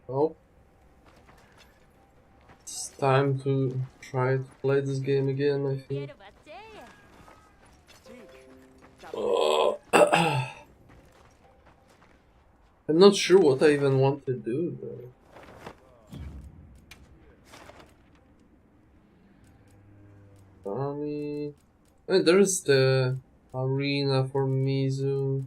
Oh. It's time to try to play this game again, I think. Oh. I'm not sure what I even want to do though. Army. And there's the arena for Mizu.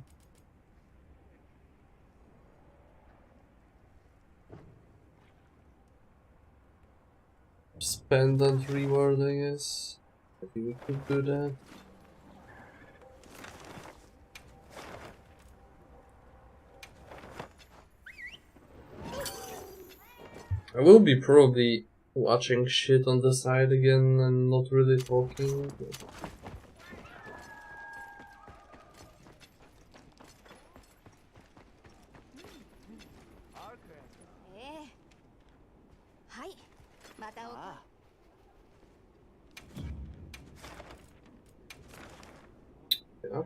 Pendant reward, I guess. I think we could do that. I will be probably watching shit on the side again and not really talking. But... yeah.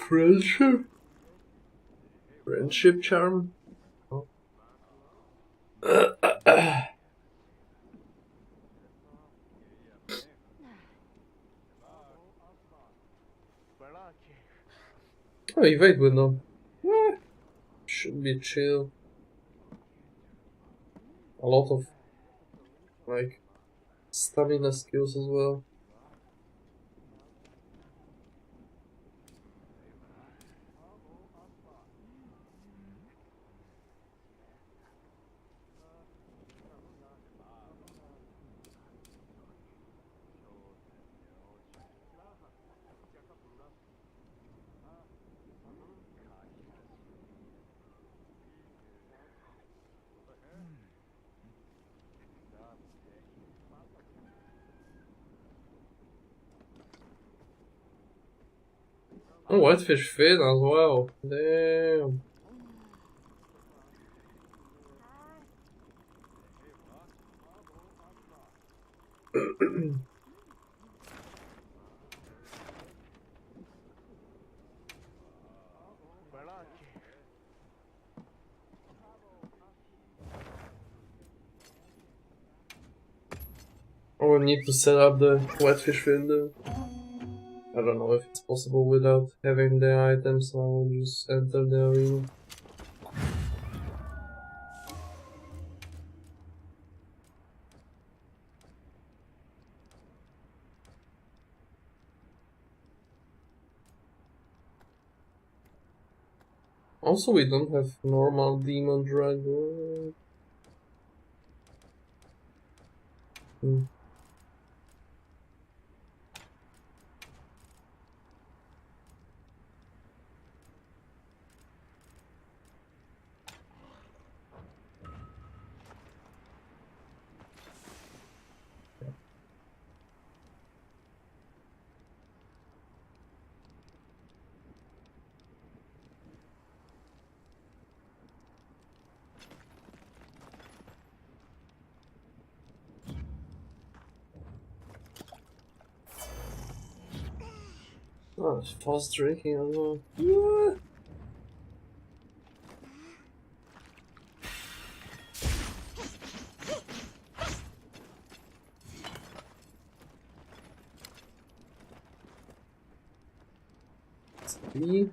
Friendship? Friendship charm? Oh. Oh, evade window. Should be chill. A lot of like stamina skills as well. Oh, whitefish fin as well. Damn. Oh, we need to set up the whitefish fin though. I don't know if it's possible without having the items, so I will just enter the arena. Also, we don't have normal demon dragon. Oh, it's fast drinking as well. Yeah. Me?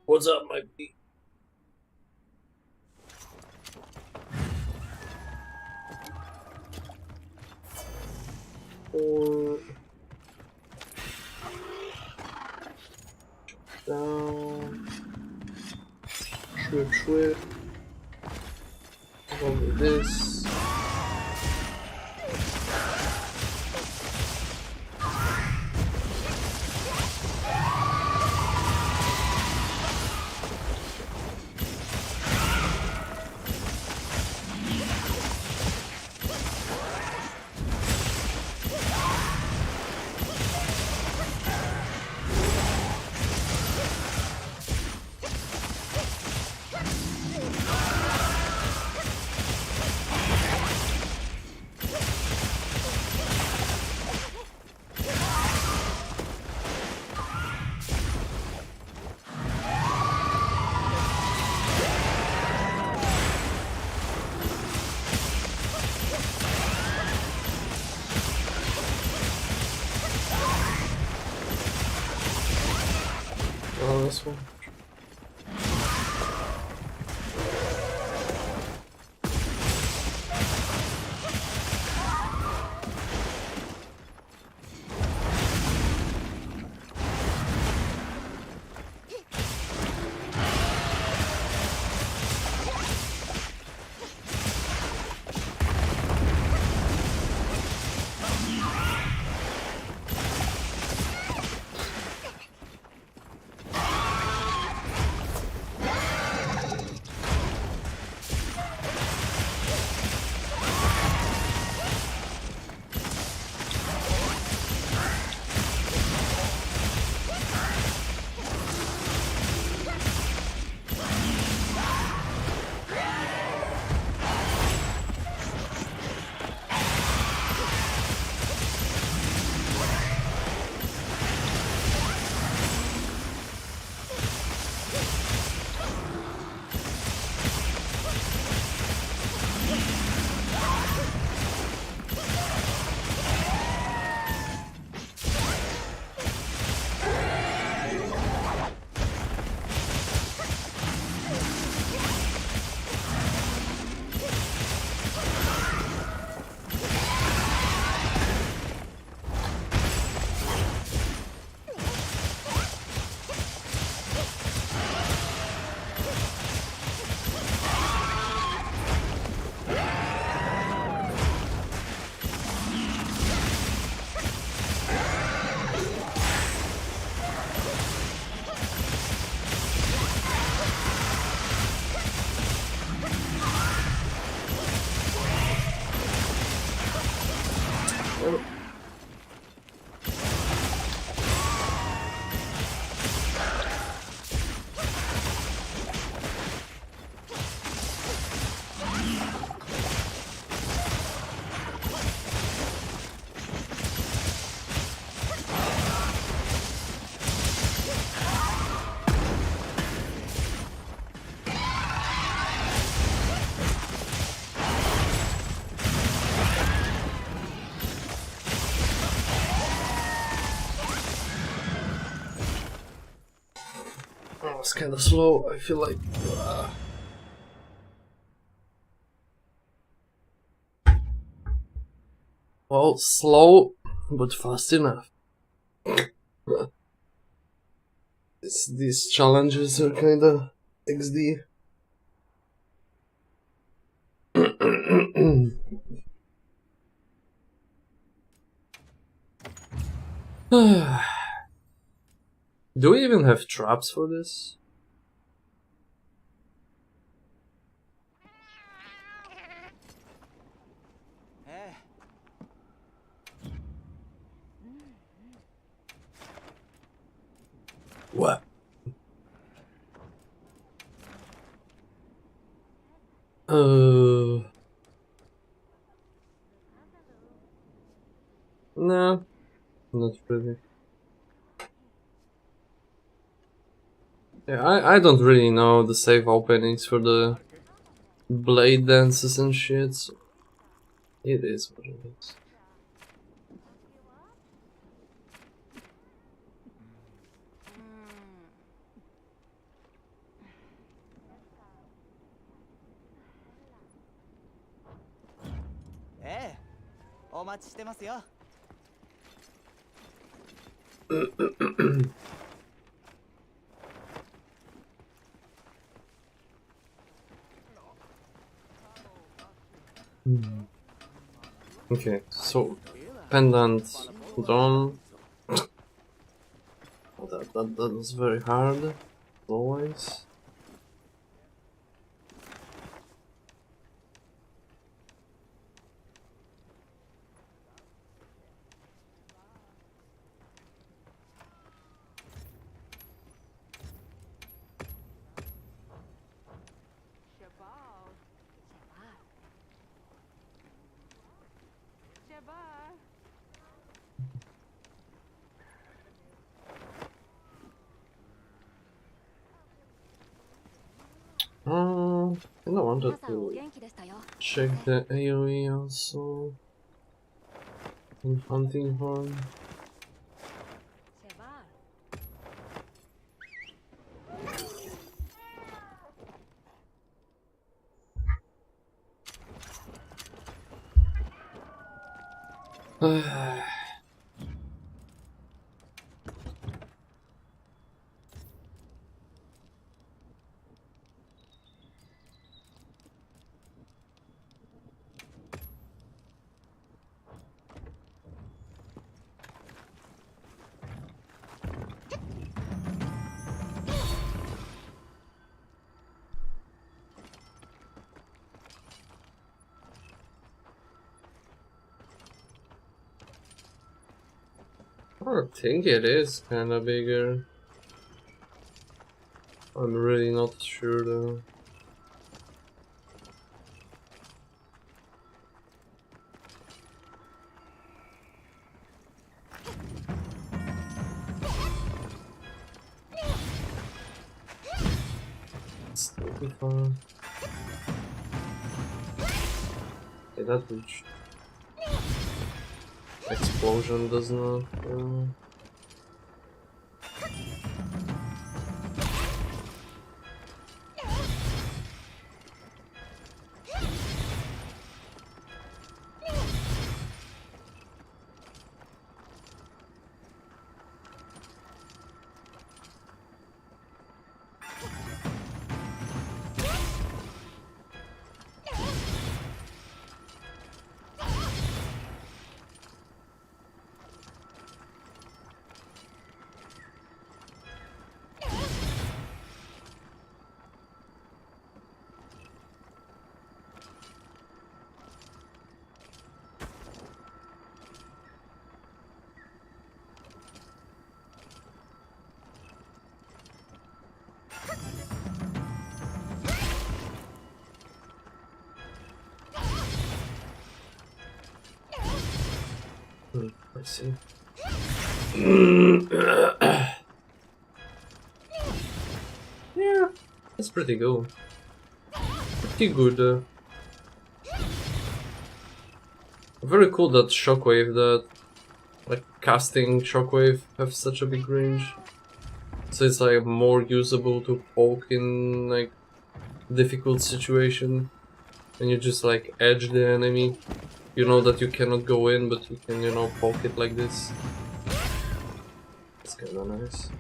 What's up, my B? Or down. Trip. Over this. this one. It's kind of slow, I feel like. Well, slow, but fast enough. These challenges are kinda XD. Do we even have traps for this? What? No, not really. Yeah, I don't really know the safe openings for the blade dances and shit, so it is what it is. Okay, so pendant done. That was very hard, always. And I wanted to check the AoE also. And hunting horn. I think it is kinda bigger. I'm really not sure though. Still be fine. Okay, that reached. Explosion does not. I see. Yeah, that's pretty cool. Pretty good. Very cool that shockwave, that like casting shockwave, have such a big range. So it's like more usable to poke in like difficult situation, and you just like edge the enemy. You know that you cannot go in, but you can, you know, poke it like this. It's kinda nice.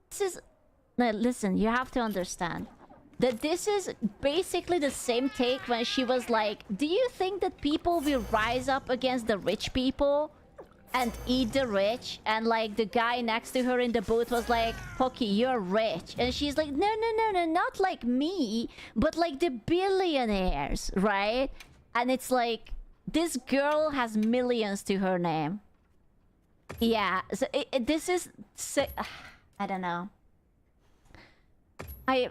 This is... Now, listen, you have to understand that this is basically the same take when she was like, do you think that people will rise up against the rich people and eat the rich? And like the guy next to her in the booth was like, Pocky, you're rich. And she's like, no, no, no, no, not like me, but like the billionaires, right? And it's like, this girl has millions to her name. Yeah, so this is... So, I don't know. I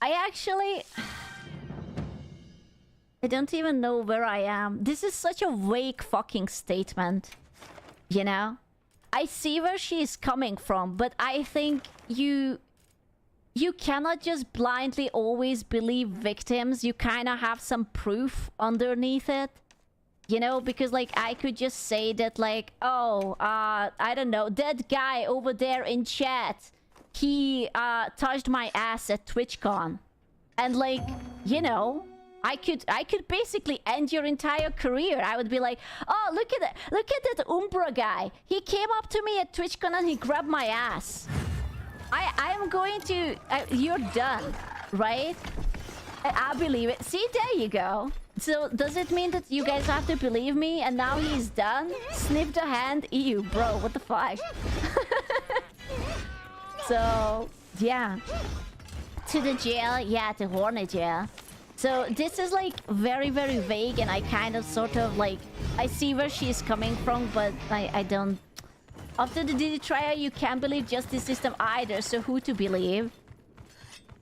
actually... I don't even know where I am. This is such a vague fucking statement. You know? I see where she is coming from, but I think you you cannot just blindly always believe victims. You kind of have some proof underneath it. You know, because like I could just say that like, oh, I don't know, that guy over there in chat, he touched my ass at TwitchCon. And like, you know, I could basically end your entire career. I would be like, oh, look at that Umbra guy. He came up to me at TwitchCon and he grabbed my ass. I'm going to... you're done, right? I believe it. See, there you go. So, does it mean that you guys have to believe me and now he's done? Sniff the hand? Ew, bro, what the fuck? So, yeah. To the jail? Yeah, to Hornet jail. So, this is like very, very vague and I kind of sort of like... I see where she's coming from, but I don't... After the Diddy trial, you can't believe justice system either, so who to believe?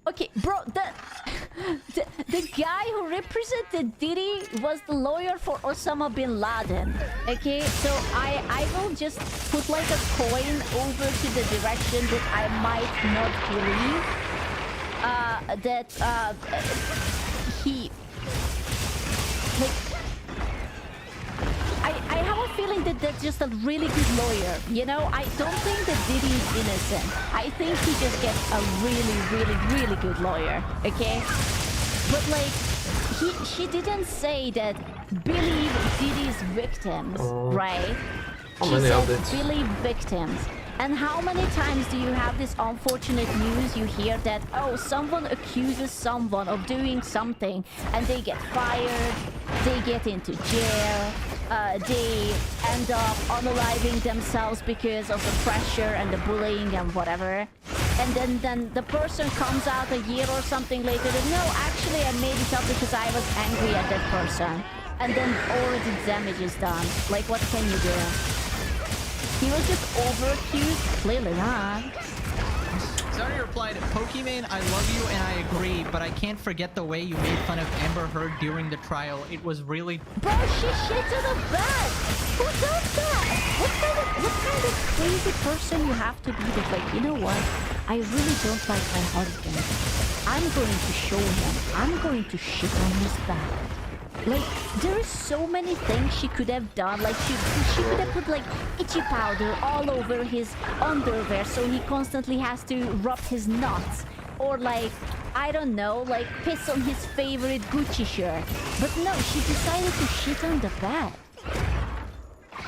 Okay, bro, the guy who represented Diddy was the lawyer for Osama bin Laden. Okay, so I will just put like a coin over to the direction that I might not believe. He... Like... I have a feeling that that's just a really good lawyer, you know? I don't think that Diddy is innocent. I think he just gets a really, really, really good lawyer, okay? But like, she didn't say that believe Diddy's victims, right? She said believe victims. And how many times do you have this unfortunate news you hear that, oh, someone accuses someone of doing something and they get fired, they get into jail, they end up unaliving themselves because of the pressure and the bullying and whatever. And then the person comes out a year or something later that, no, actually I made it up because I was angry at that person. And then all of the damage is done. Like, what can you do? He was just over-accused? Clearly not. Sorry replied, Pokemon, I love you and I agree, but I can't forget the way you made fun of Amber Heard during the trial. It was really... Bro, she shit to the bed! Who does that? What kind of crazy person you have to be that's like, you know what? I really don't like my husband. I'm going to show him. I'm going to shit on his back. Like, there is so many things she could have done. Like, she could have put, like, itchy powder all over his underwear so he constantly has to rub his nuts. Or, like, I don't know, like, piss on his favorite Gucci shirt. But no, she decided to shit on the bed.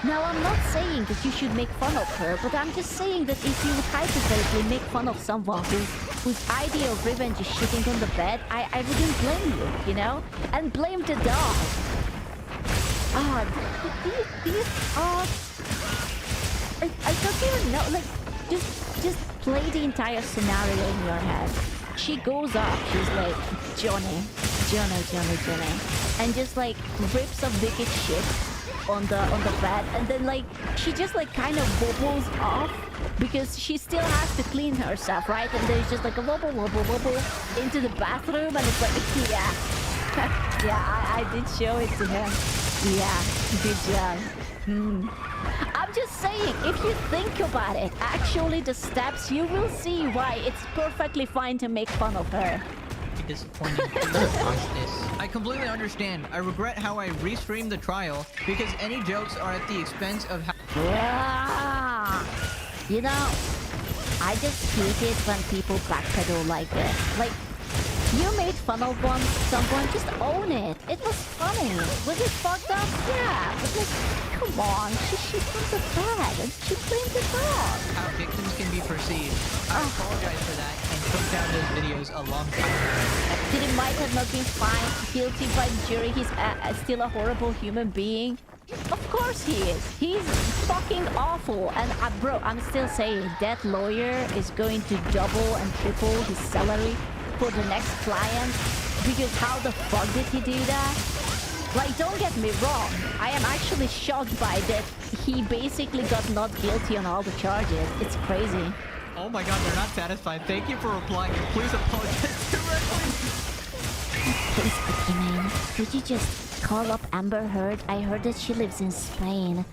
Now, I'm not saying that you should make fun of her, but I'm just saying that if you hypothetically make fun of someone whose idea of revenge is shitting on the bed, I wouldn't blame you, you know? And blame the dog. I don't even know, like, just play the entire scenario in your head. She goes up, she's like, Johnny, and just like rips a wicked shit on the bed, and then like she just like kind of wobbles off because she still has to clean herself, right? And there's just like a wobble into the bathroom, and it's like, yeah. Yeah, I did show it to him. Yeah, good job. I'm just saying, if you think about it, actually the steps, you will see why it's perfectly fine to make fun of her. Disappointing. I completely understand. I regret how I restreamed the trial because any jokes are at the expense of how... Yeah. You know, I just hate it when people backpedal like this. Like, you made fun of someone, just own it. It was funny. Was it fucked up? Yeah. But like, come on, she shit on the bed and she blamed the dog. How victims can be perceived. I apologize for that and took down those videos a long time ago. Did he might have not been found guilty by the jury? He's still a horrible human being. Of course he is. He's fucking awful. And bro, I'm still saying that lawyer is going to double and triple his salary for the next client, because how the fuck did he do that? Like, don't get me wrong, I am actually shocked by that he basically got not guilty on all the charges. It's crazy. Oh my god, they're not satisfied. Thank you for replying. Please apologize directly. Please, Pokemon, could you just call up Amber Heard? I heard that she lives in Spain.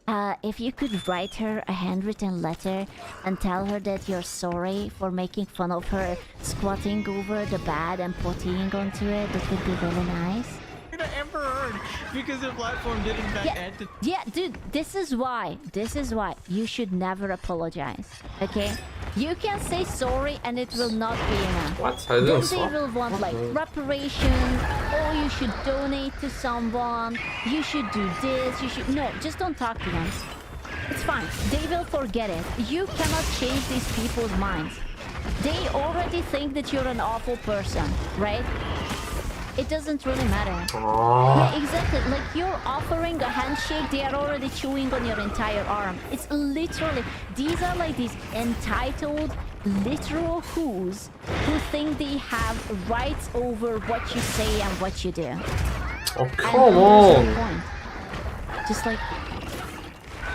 If you could write her a handwritten letter and tell her that you're sorry for making fun of her squatting over the bed and pottying onto it, that would be really nice. Amber Heard, because the platform did in fact add to... Yeah, dude, this is why you should never apologize, okay? You can say sorry and it will not be enough. What? Then they will want like reparations, or you should donate to someone, you should do this, you should... No, just don't talk to them. It's fine, they will forget it. You cannot change these people's minds. They already think that you're an awful person, right? It doesn't really matter. Yeah, exactly. Like, you're offering a handshake, they are already chewing on your entire arm. It's literally... These are like these entitled, literal who's who think they have rights over what you say and what you do. Oh, come on! Just like...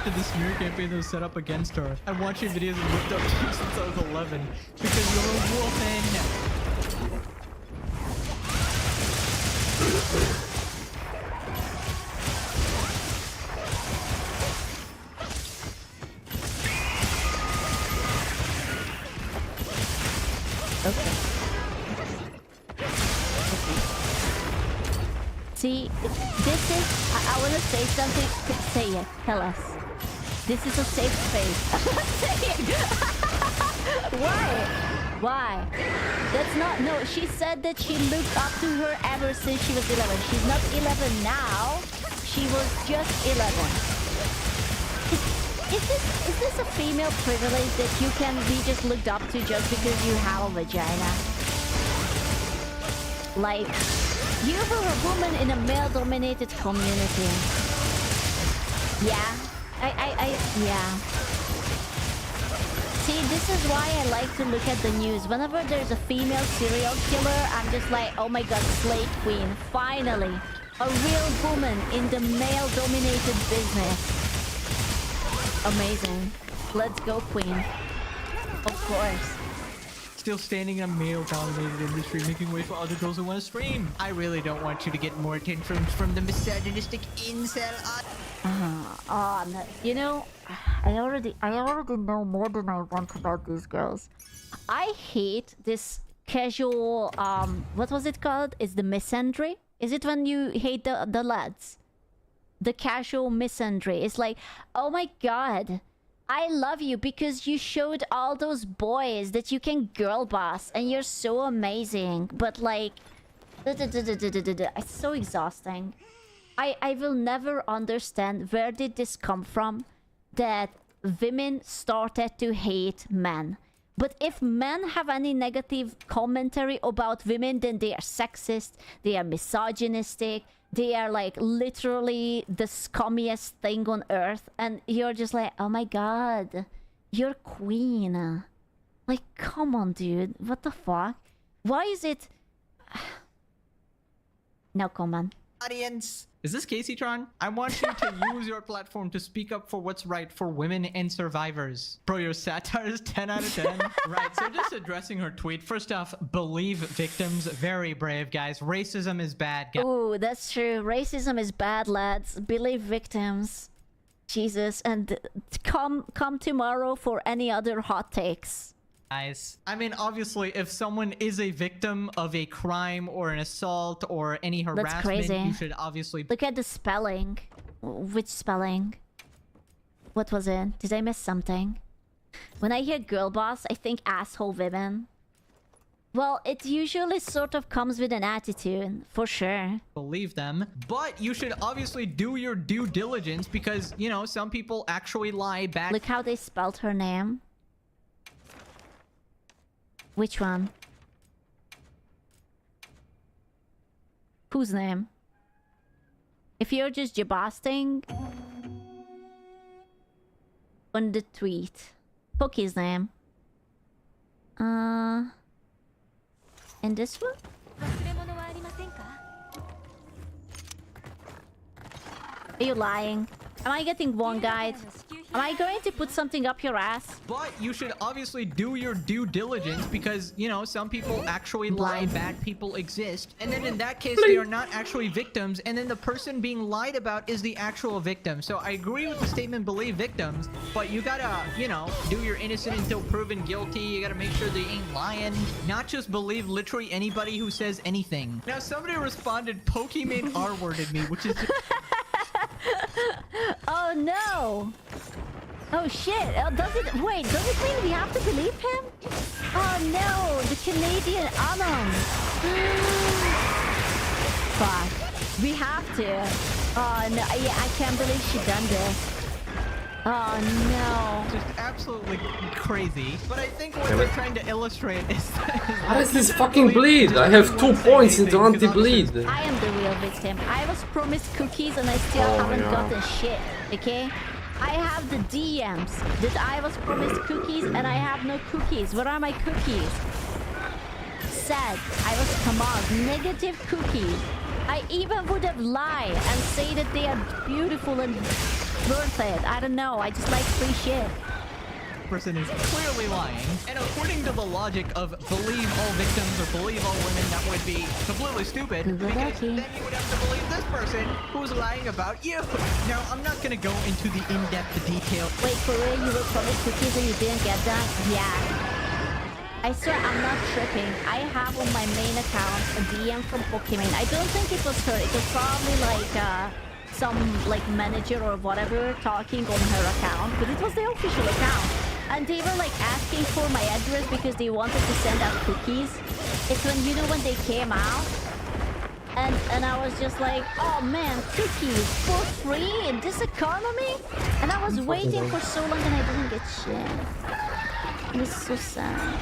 The smear campaign that was set up against her. I'm watching videos and looked up to you since I was 11. Because you're a woman! Okay. See, this is... I want to say something. Say it. Tell us. This is a safe space. Say it. Why? That's not... No, she said that she looked up to her ever since she was 11. She's not 11 now. She was just 11. Is this a female privilege that you can be just looked up to just because you have a vagina? Like, you were a woman in a male-dominated community. Yeah. Yeah. See, this is why I like to look at the news. Whenever there's a female serial killer, I'm just like, oh my god, Slay Queen. Finally, a real woman in the male-dominated business. Amazing. Let's go, Queen. Of course. Still standing in a male-dominated industry, making way for other girls who want to stream. I really don't want you to get more attention from the misogynistic incel. No. You know, I already know more than I want about these girls. I hate this casual, what was it called? Is the misandry? Is it when you hate the lads? The casual misandry. It's like, oh my god, I love you because you showed all those boys that you can girl boss and you're so amazing. But like, it's so exhausting. I will never understand where did this come from that women started to hate men. But if men have any negative commentary about women, then they are sexist, they are misogynistic, they are like literally the scummiest thing on earth. And you're just like, oh my god, you're queen. Like, come on, dude. What the fuck? Why is it... No comment. Audience. Is this Caseytron? I want you to use your platform to speak up for what's right for women and survivors. Bro, your satire is 10 out of 10. Right, so just addressing her tweet. First off, believe victims. Very brave, guys. Racism is bad, guys. Ooh, that's true. Racism is bad, lads. Believe victims. Jesus, and come tomorrow for any other hot takes. I mean, obviously, if someone is a victim of a crime or an assault or any harassment, you should obviously... Look at the spelling. Which spelling? What was it? Did I miss something? When I hear girl boss, I think asshole women. Well, it usually sort of comes with an attitude, for sure. Believe them. But you should obviously do your due diligence because, you know, some people actually lie back. Look how they spelled her name. Which one? Whose name? If you're just jabasting on the tweet, Poki's name. And this one? Are you lying? Am I getting one guide? Am I going to put something up your ass? But you should obviously do your due diligence because, you know, some people actually lie, bad people exist. And then in that case, they are not actually victims. And then the person being lied about is the actual victim. So I agree with the statement, believe victims, but you gotta, you know, do your innocent until proven guilty. You gotta make sure they ain't lying. Not just believe literally anybody who says anything. Now, somebody responded, Pokemon R-worded me, which is... Oh no! Oh shit! Does it mean we have to believe him? Oh no! The Canadian Anon! Fuck. We have to. Oh no! Yeah, I can't believe she done this. Oh no! Just absolutely crazy. But I think what we're trying to illustrate is How does this fucking bleed? I have 2 points into anti-bleed. I am the real victim. I was promised cookies and I still haven't gotten shit. Okay? I have the DMs that I was promised cookies and I have no cookies. Where are my cookies? Sad. I was come on. Negative cookies. I even would have lied and say that they are beautiful and worth it. I don't know. I just like free shit. Person is clearly lying. And according to the logic of believe all victims or believe all women, that would be completely stupid. Because then you would have to believe this person who's lying about you. Now, I'm not going to go into the in-depth detail. Wait, for real? You were promised cookies and you didn't get that? Yeah. I swear I'm not tripping. I have on my main account a DM from Pokemon. I don't think it was her. It was probably like some like manager or whatever talking on her account. But it was the official account. And they were like asking for my address because they wanted to send out cookies. It's when, you know, when they came out. And I was just like, oh man, cookies for free in this economy? And I was waiting for so long and I didn't get shit. It was so sad.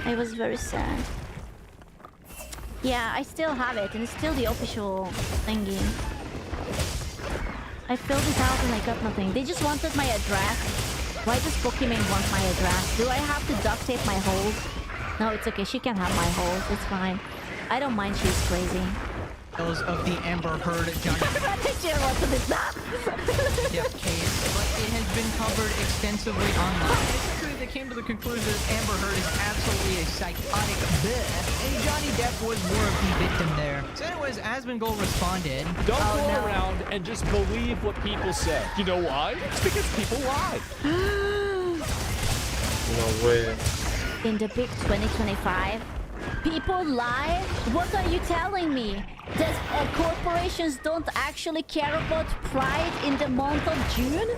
I was very sad. Yeah, I still have it, and it's still the official thingy. I filled it out and I got nothing. They just wanted my address. Why does Pokemon want my address? Do I have to duct tape my holes? No, it's okay. She can have my holes. It's fine. I don't mind. She's crazy. Of the Amber Heard Johnny Depp case, but it has been covered extensively online. Essentially, they came to the conclusion that Amber Heard is absolutely a psychotic bitch, and Johnny Depp was more of the victim there. So anyways, Asmongold responded, Don't go around and just believe what people say. You know why? It's because people lie. No way. In the big 2025, people lie? What are you telling me? That corporations don't actually care about pride in the month of June?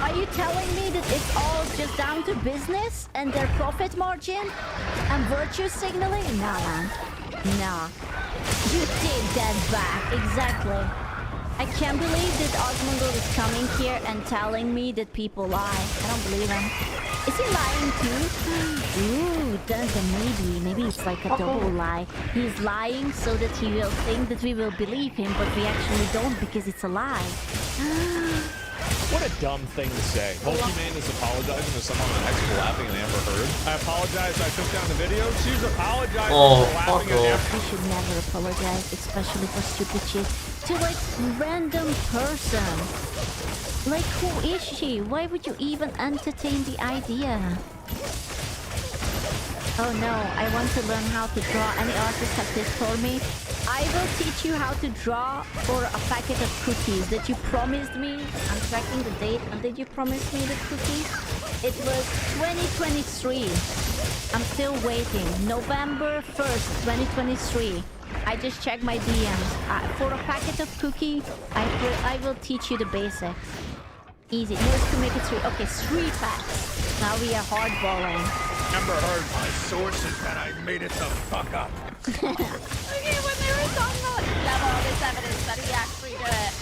Are you telling me that it's all just down to business and their profit margin and virtue signaling? Nah, man. Nah. You take that back. Exactly. I can't believe that Osmongold is coming here and telling me that people lie. I don't believe him. Is he lying too? Ooh, then maybe it's like a double lie. He's lying so that he will think that we will believe him, but we actually don't because it's a lie. What a dumb thing to say. Pokemon is apologizing to someone on X for laughing at Amber Heard. I apologize. I took down the video. She's apologizing for laughing at Amber. You should never apologize, especially for stupid shit. To like random person. Like, who is she? Why would you even entertain the idea? Oh no, I want to learn how to draw. Any artist have this for me? I will teach you how to draw for a packet of cookies that you promised me. I'm tracking the date. When did you promise me the cookies? It was 2023. I'm still waiting. November 1st, 2023. I just checked my DMs. For a packet of cookie, I will teach you the basics. Easy. Yours to make it 3. Okay, 3 packs. Now we are hardballing. Amber Heard, my sources that I made it the fuck up. Okay, when they were talking about you have all this evidence that he actually did it.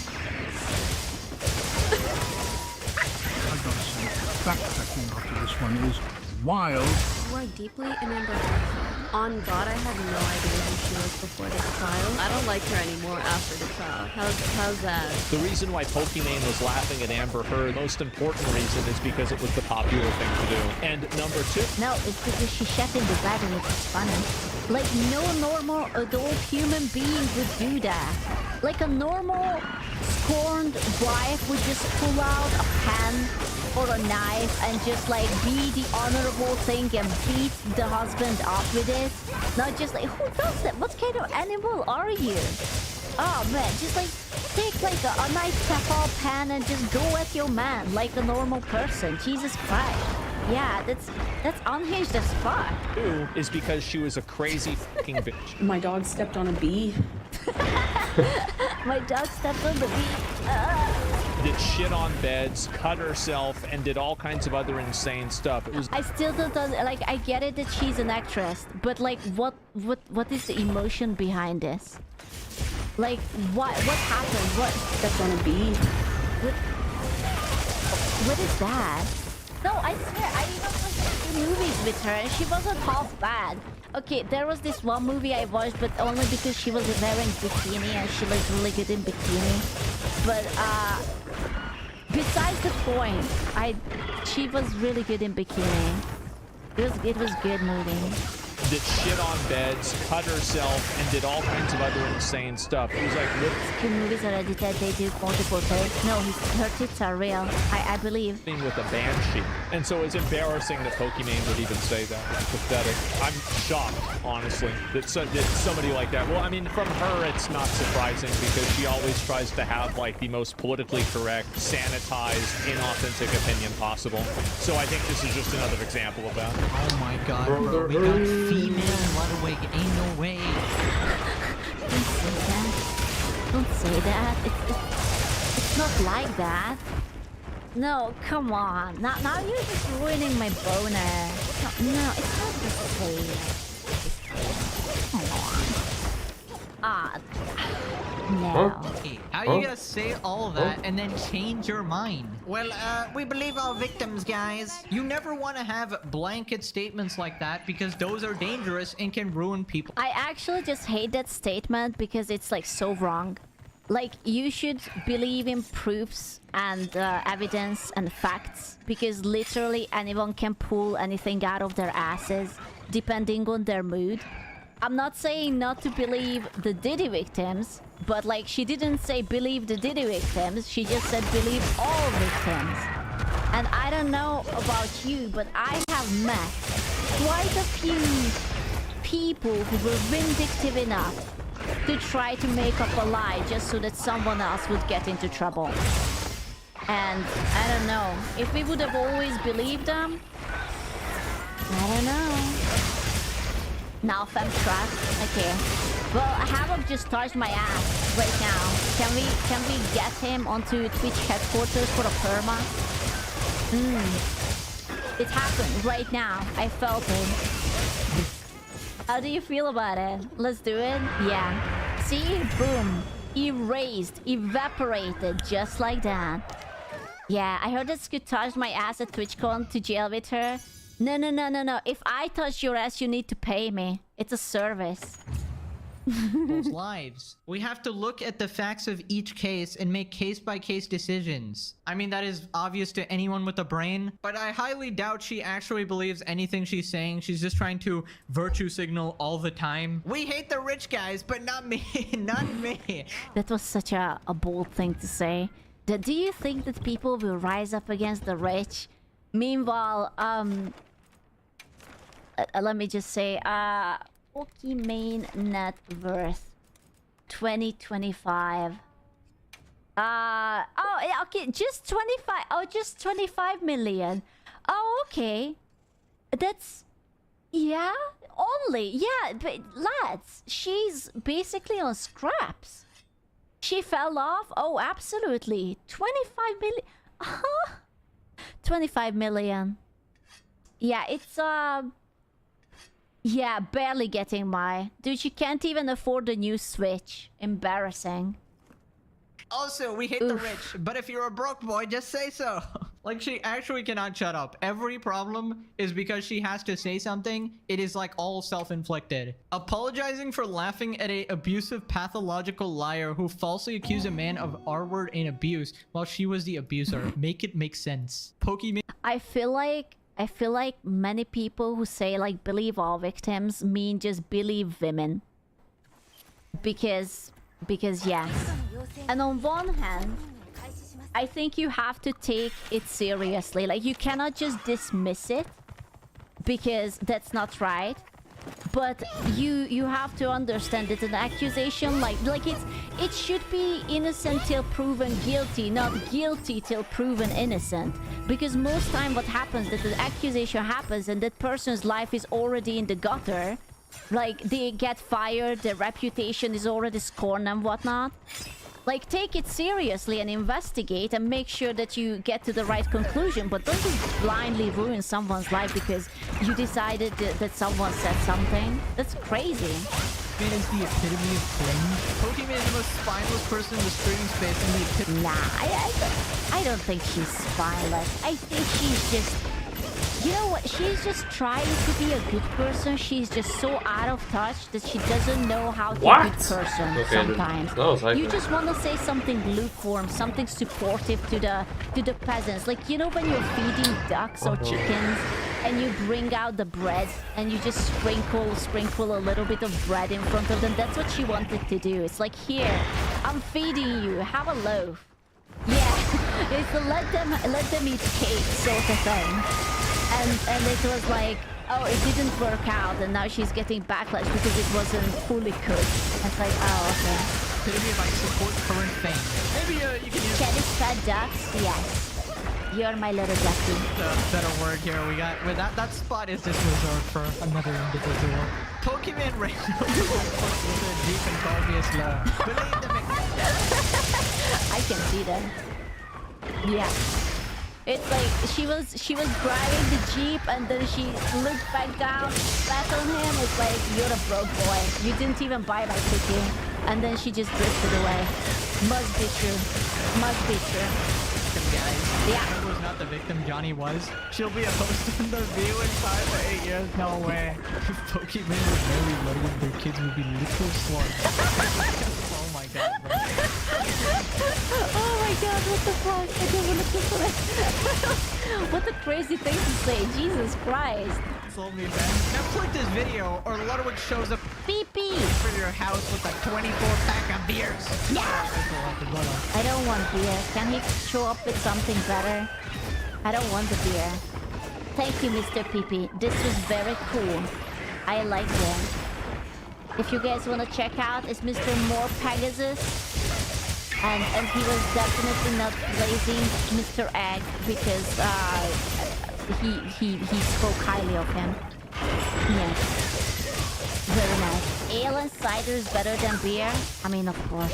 I gotta say, backtracking after this one is wild. You are deeply in Amber Heard. On God, I had no idea who she was before this trial. I don't like her anymore after the trial. How's that? The reason why Pokemon was laughing at Amber Heard, most important reason, is because it was the popular thing to do. And number 2... No, it's because she shat in the bed and it was funny. Like, no normal adult human being would do that. Like a normal scorned wife would just pull out a pen or a knife and just like be the honorable thing and beat the husband up with it. Not just like, who does that? What kind of animal are you? Oh man, just like take like a nice tefal pen and just go at your man like a normal person. Jesus Christ. Yeah, that's unhinged as fuck. Two is because she was a crazy fucking bitch. My dog stepped on a bee. My dog stepped on the bee. Did shit on beds, cut herself, and did all kinds of other insane stuff. It was I still don't like. I get it that she's an actress, but like, what is the emotion behind this? Like, what happened? What Stepped on a bee. what is that? No, I swear, I even watched movies with her, and she wasn't half bad. Okay, there was this one movie I watched, but only because she was wearing bikini and she looked really good in bikini. But besides the point, she was really good in bikini. It was good movie. did shit on beds, cut herself, and did all kinds of other insane stuff. It was like, The movies are edited, they do multiple takes. No, her tits are real. I believe. living with a banshee. And so it's embarrassing that Pokimane would even say that. It's pathetic. I'm shocked, honestly, that somebody like that. Well, I mean, from her, it's not surprising because she always tries to have like the most politically correct, sanitized, inauthentic opinion possible. So I think this is just another example of that. Oh my god, bro. We got female Ludwig. Ain't no way. Don't say that. Don't say that. It's not like that. No, come on. Now you're just ruining my boner. No, it's not the same. Come on. No. Hey, how are you gonna say all of that and then change your mind? Well, we believe our victims, guys. You never want to have blanket statements like that because those are dangerous and can ruin people. I actually just hate that statement because it's like so wrong. Like, you should believe in proofs and evidence and facts because literally anyone can pull anything out of their asses depending on their mood. I'm not saying not to believe the Diddy victims, but like she didn't say believe the Diddy victims, she just said believe all victims. And I don't know about you, but I have met quite a few people who were vindictive enough to try to make up a lie just so that someone else would get into trouble. And I don't know, if we would have always believed them, I don't know. Now fem trust. Okay. Well, Havoc just touched my ass right now. Can we get him onto Twitch headquarters for a perma? It happened right now. I felt it. How do you feel about it? Let's do it? Yeah. See? Boom. Erased. Evaporated. Just like that. Yeah, I heard that Scoot touched my ass at TwitchCon to jail with her. No. If I touch your ass, you need to pay me. It's a service. People's lives. We have to look at the facts of each case and make case-by-case decisions. I mean, that is obvious to anyone with a brain, but I highly doubt she actually believes anything she's saying. She's just trying to virtue signal all the time. We hate the rich guys, but not me. Not me. That was such a bold thing to say. Do you think that people will rise up against the rich? Meanwhile, let me just say, Pokimane net worth 2025. Oh, yeah, okay, just 25. Oh, just 25 million. Oh, okay. That's, yeah, only. Yeah, but lads, she's basically on scraps. She fell off. Oh, absolutely. 25 million. Huh? 25 million. Yeah, it's yeah, barely getting by. Dude, she can't even afford a new Switch. Embarrassing. Also, we hate the rich, but if you're a broke boy, just say so. Like, she actually cannot shut up. Every problem is because she has to say something. It is like all self-inflicted. Apologizing for laughing at a abusive pathological liar who falsely accused a man of R-word and abuse while she was the abuser. Make it make sense. Pokimane. I feel like many people who say like believe all victims mean just believe women. Because Because yes. And on one hand, I think you have to take it seriously. Like, you cannot just dismiss it, because that's not right. But you have to understand that an accusation like it should be innocent till proven guilty, not guilty till proven innocent. Because most time what happens that the accusation happens and that person's life is already in the gutter. Like, they get fired, their reputation is already scorned and whatnot. Like, take it seriously and investigate and make sure that you get to the right conclusion. But don't just blindly ruin someone's life because you decided that someone said something. That's crazy. Man is the epitome of cringe. Pokemon is the most spineless person in the streaming space and the epitome. Nah, I don't think she's spineless. I think she's just... You know what? She's just trying to be a good person. She's just so out of touch that she doesn't know how to be a good person sometimes. You just want to say something lukewarm, something supportive to the peasants. Like, you know when you're feeding ducks or chickens and you bring out the bread and you just sprinkle a little bit of bread in front of them? That's what she wanted to do. It's like, here, I'm feeding you. Have a loaf. Yeah, it's to let them eat cake sort of thing. And it was like, oh, it didn't work out, and now she's getting backlash because it wasn't fully cooked. It's like, oh, okay. Maybe if I support current fame. Maybe you can use... Can it fed ducks? Yes. You're my little ducky. Better word here. We got... Well, that spot is just reserved for another individual. Pokemon Random with a deep and obvious love. Believe the victim. I can see that. Yeah. It's like she was driving the Jeep and then she looked back down, spat on him. It's like, you're a broke boy. You didn't even buy my ticket. And then she just drifted away. Must be true. Must be true. Guys, yeah. Whoever was not the victim Johnny was. She'll be a host on the view in 5 to 8 years. No way. If Pokemon were very low, their kids would be little slugs. Oh my god, bro. Oh my god, what the fuck? I don't want to kiss it. What a crazy thing to say. Jesus Christ. Sold me, man. Now click this video or Ludwig shows up beep beep for your house with a 24-pack of beers. Yeah. I don't want beer. Can he show up with something better? I don't want the beer. Thank you, Mr. PP. This was very cool. I like it. If you guys want to check out, it's Mr. More Pegasus. And he was definitely not praising Mr. Egg because he spoke highly of him. Yes. Very nice. Ale and cider is better than beer? I mean, of course.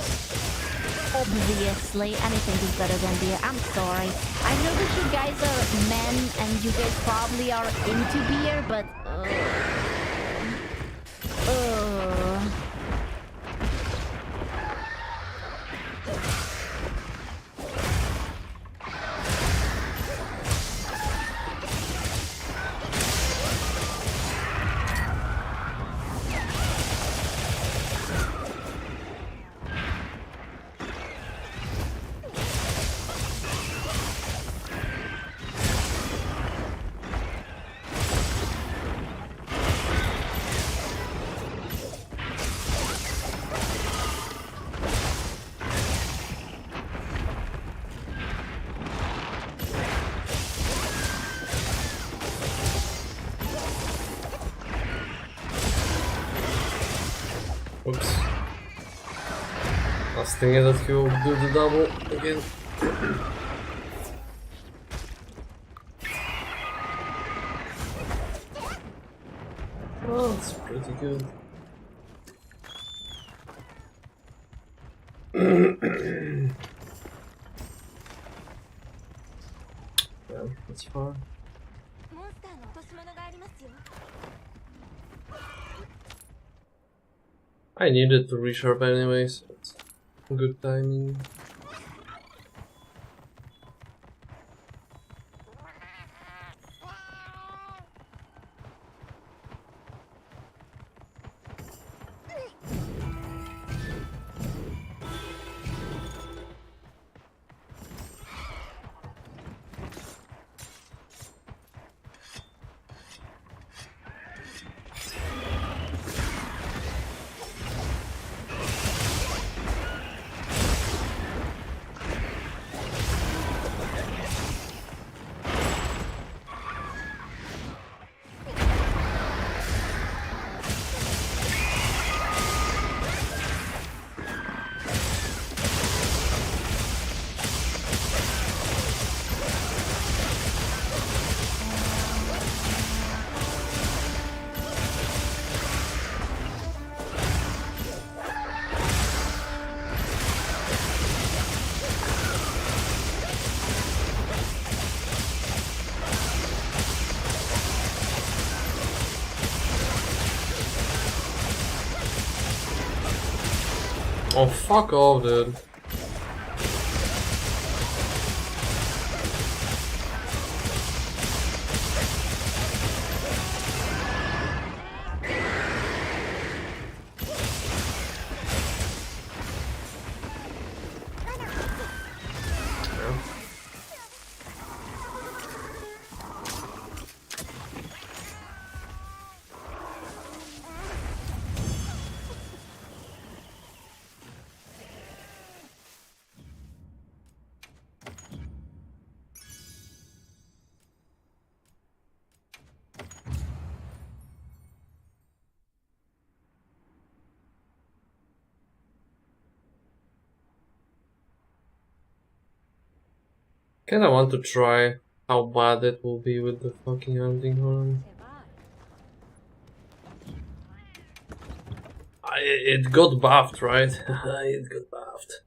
Obviously, anything is better than beer. I'm sorry. I know that you guys are men and you guys probably are into beer, but... Oops. I was thinking that he will do the double again. Oh, it's pretty good. Yeah, that's far. I needed to resharp anyway, so it's good timing. Oh, fuck off, dude. Kinda want to try how bad it will be with the fucking hunting horn. It got buffed, right? It got buffed.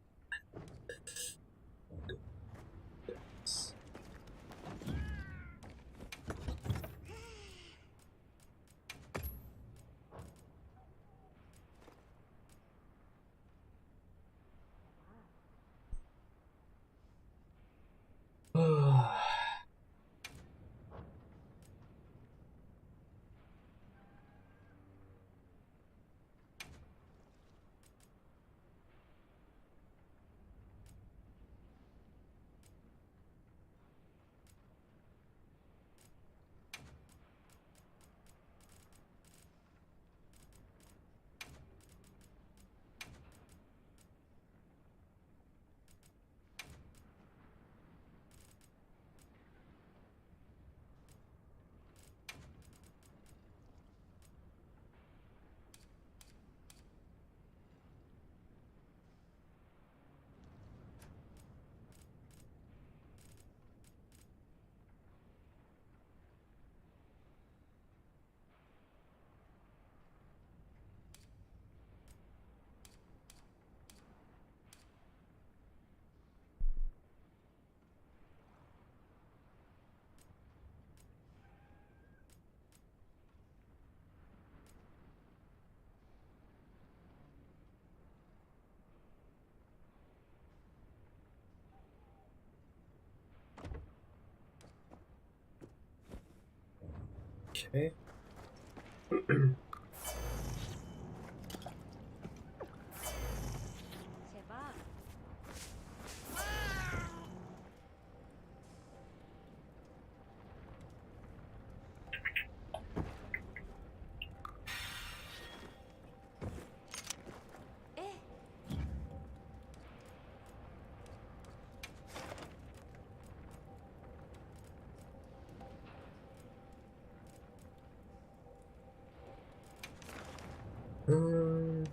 Okay. Mm.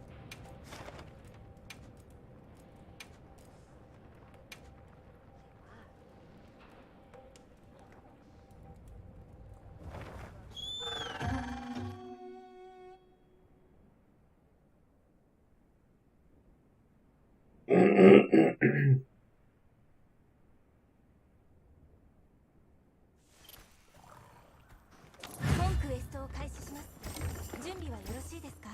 本クエストを開始します。準備はよろしいですか？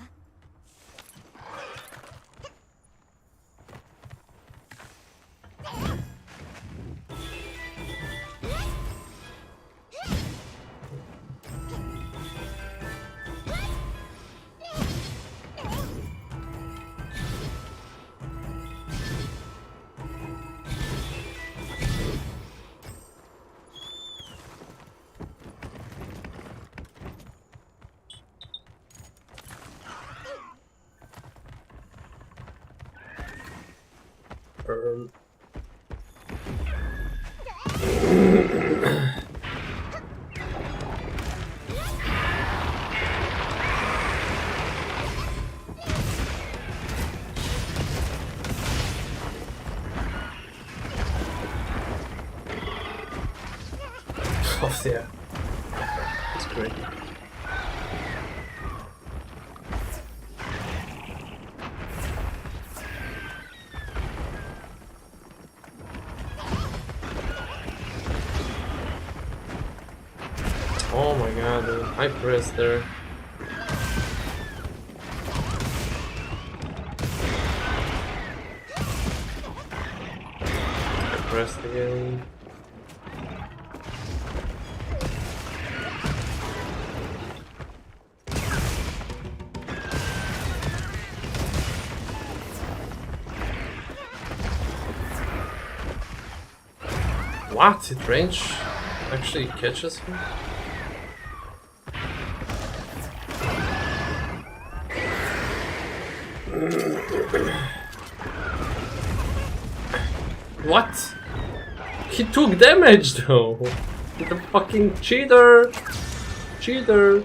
Oh yeah, that's great. Oh my god, dude. I pressed there. pressed again. What? It range actually catches him? What? He took damage though! The fucking cheater! Cheater!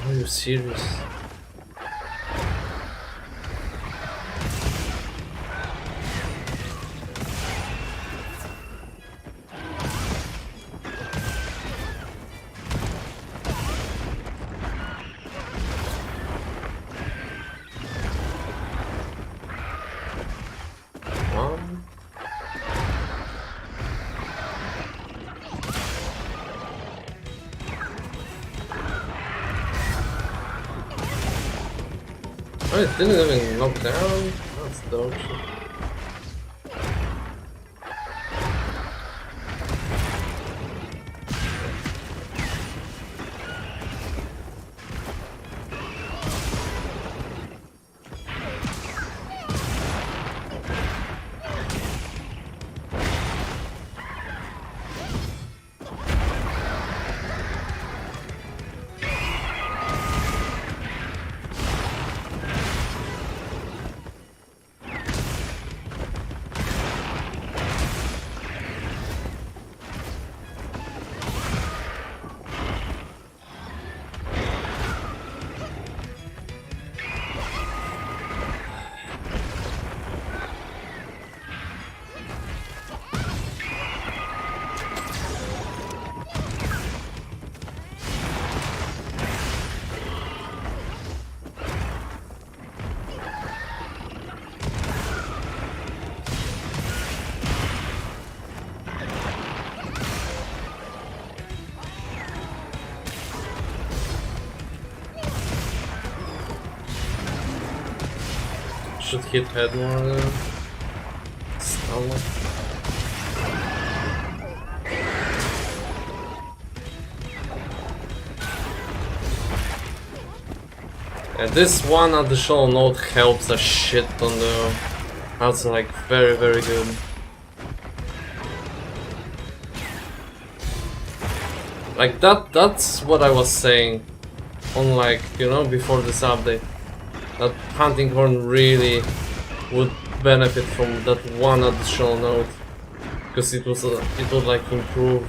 Are you serious? Oh, it didn't even knock down? That's dope shit. Should hit head more though. Stun. And this one additional note helps a shit ton though. That's like very good. Like that's what I was saying on, like, you know, before this update. That hunting horn really would benefit from that one additional node, because it would like improve.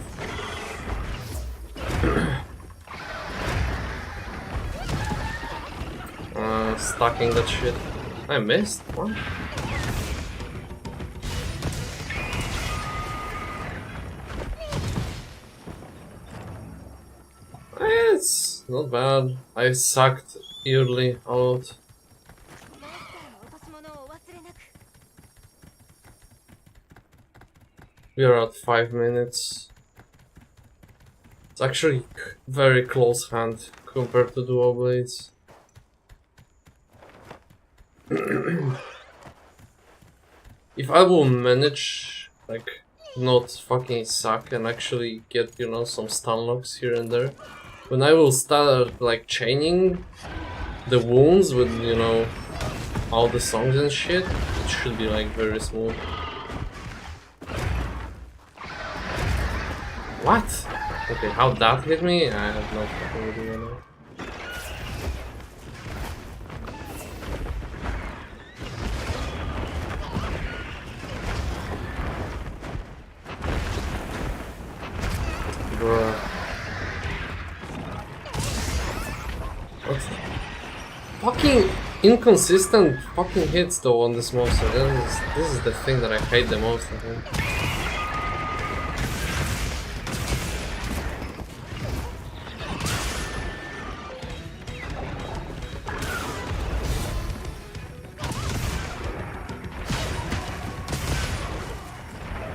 Stacking that shit. I missed? What? It's not bad. I sucked early a lot. We are at 5 minutes. It's actually very close hand compared to dual blades. If I will manage, like, not fucking suck and actually get, you know, some stun locks here and there, when I will start like chaining the wounds with, you know, all the songs and shit, it should be like very smooth. What? Okay, how that hit me? I have no fucking idea now. Bruh. What's fucking inconsistent fucking hits though on this monster. This is the thing that I hate the most, I think.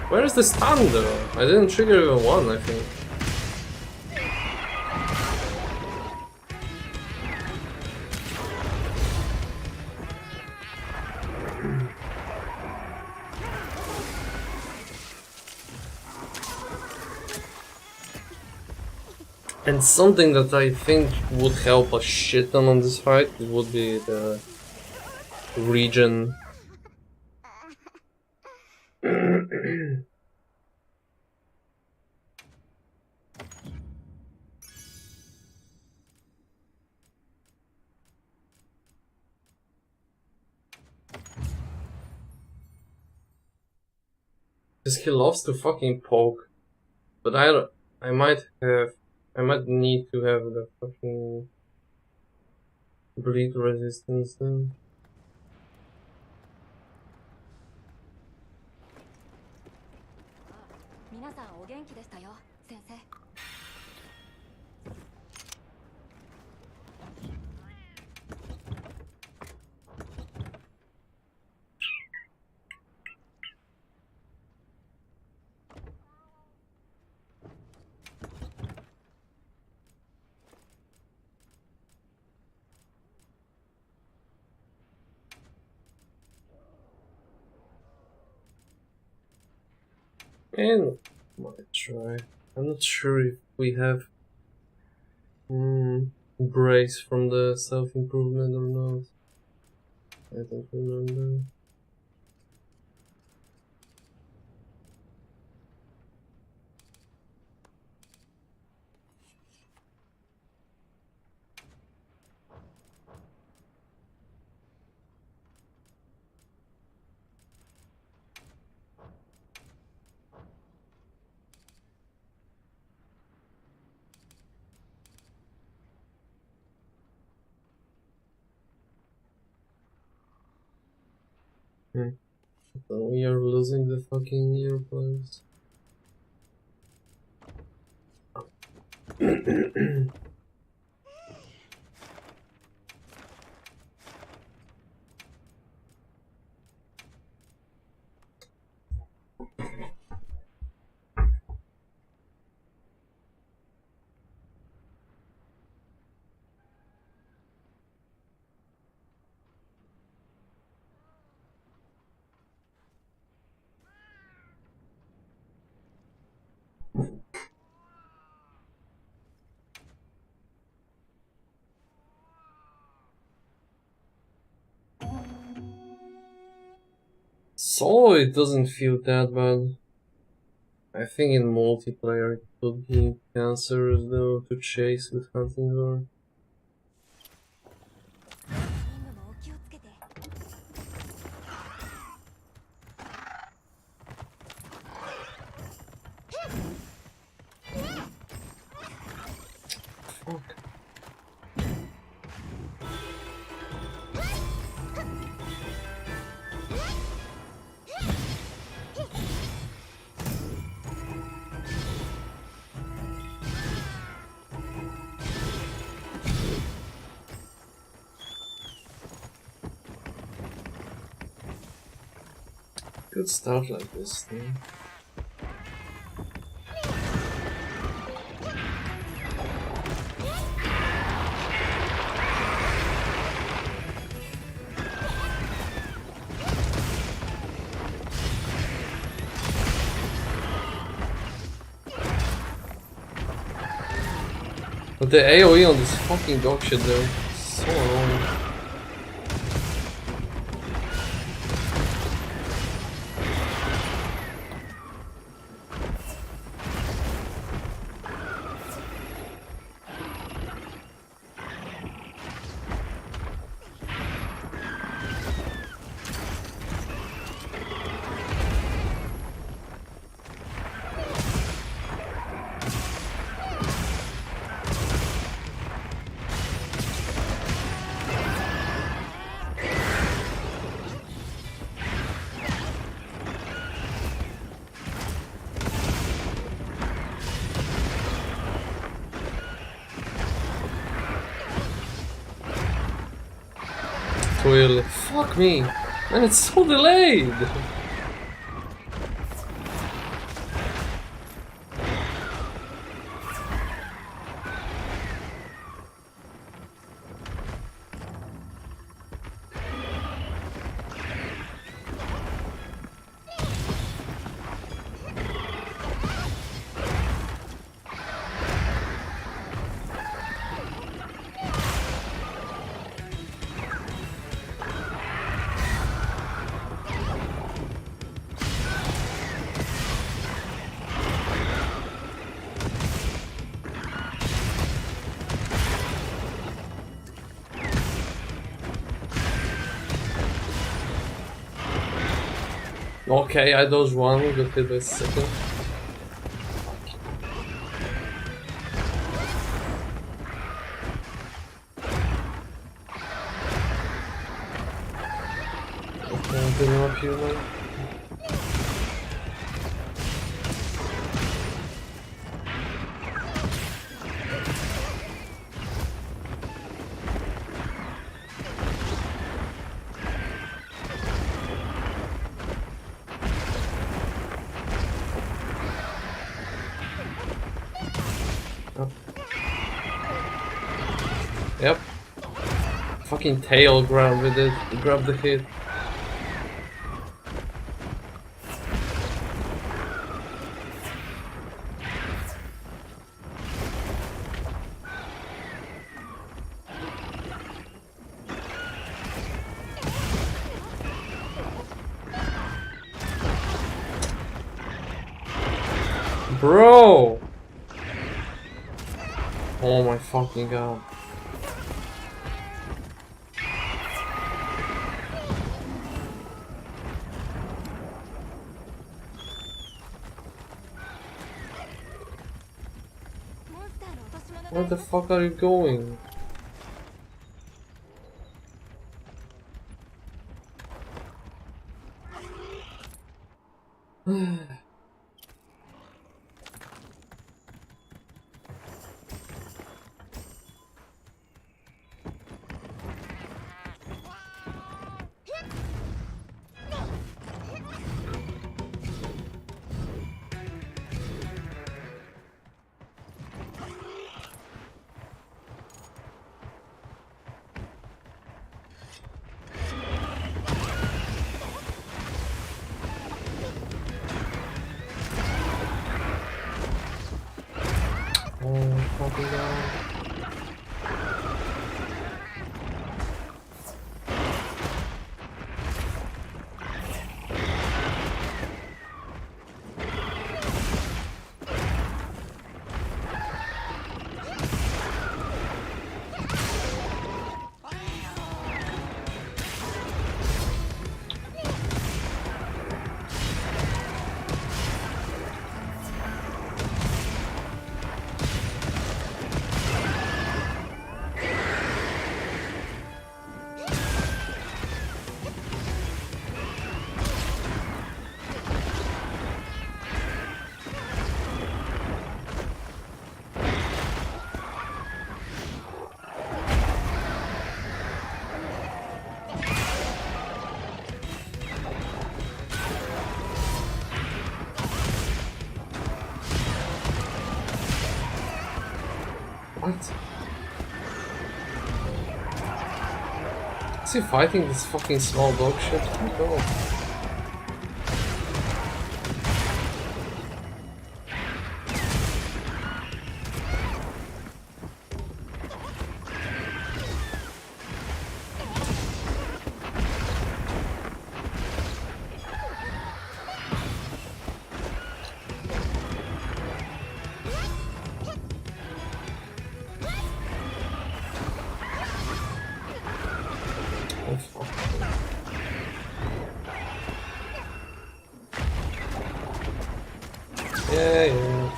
Where is the stun though? I didn't trigger even one, I think. And something that I think would help a shit ton on this fight would be the region. Because he loves to fucking poke. But I might need to have the fucking bleed resistance then. And might try. I'm not sure if we have brace from the self-improvement or not. I don't remember. So we are losing the fucking earplugs. So it doesn't feel that bad. I think in multiplayer it could be cancerous though to chase with hunting horn. Fuck. Good stuff like this thing. But the AoE on this fucking dog shit though, so annoying. Really, fuck me, man, it's so delayed. Okay, I dodged one, got hit by second. Okay, I'm getting up here now. Yep. Fucking tail grab with it. Grab the hit. Bro! Oh my fucking god. Where the fuck are you going? Oh, fucking god. What? Is he fighting this fucking small dog shit? No. Yeah.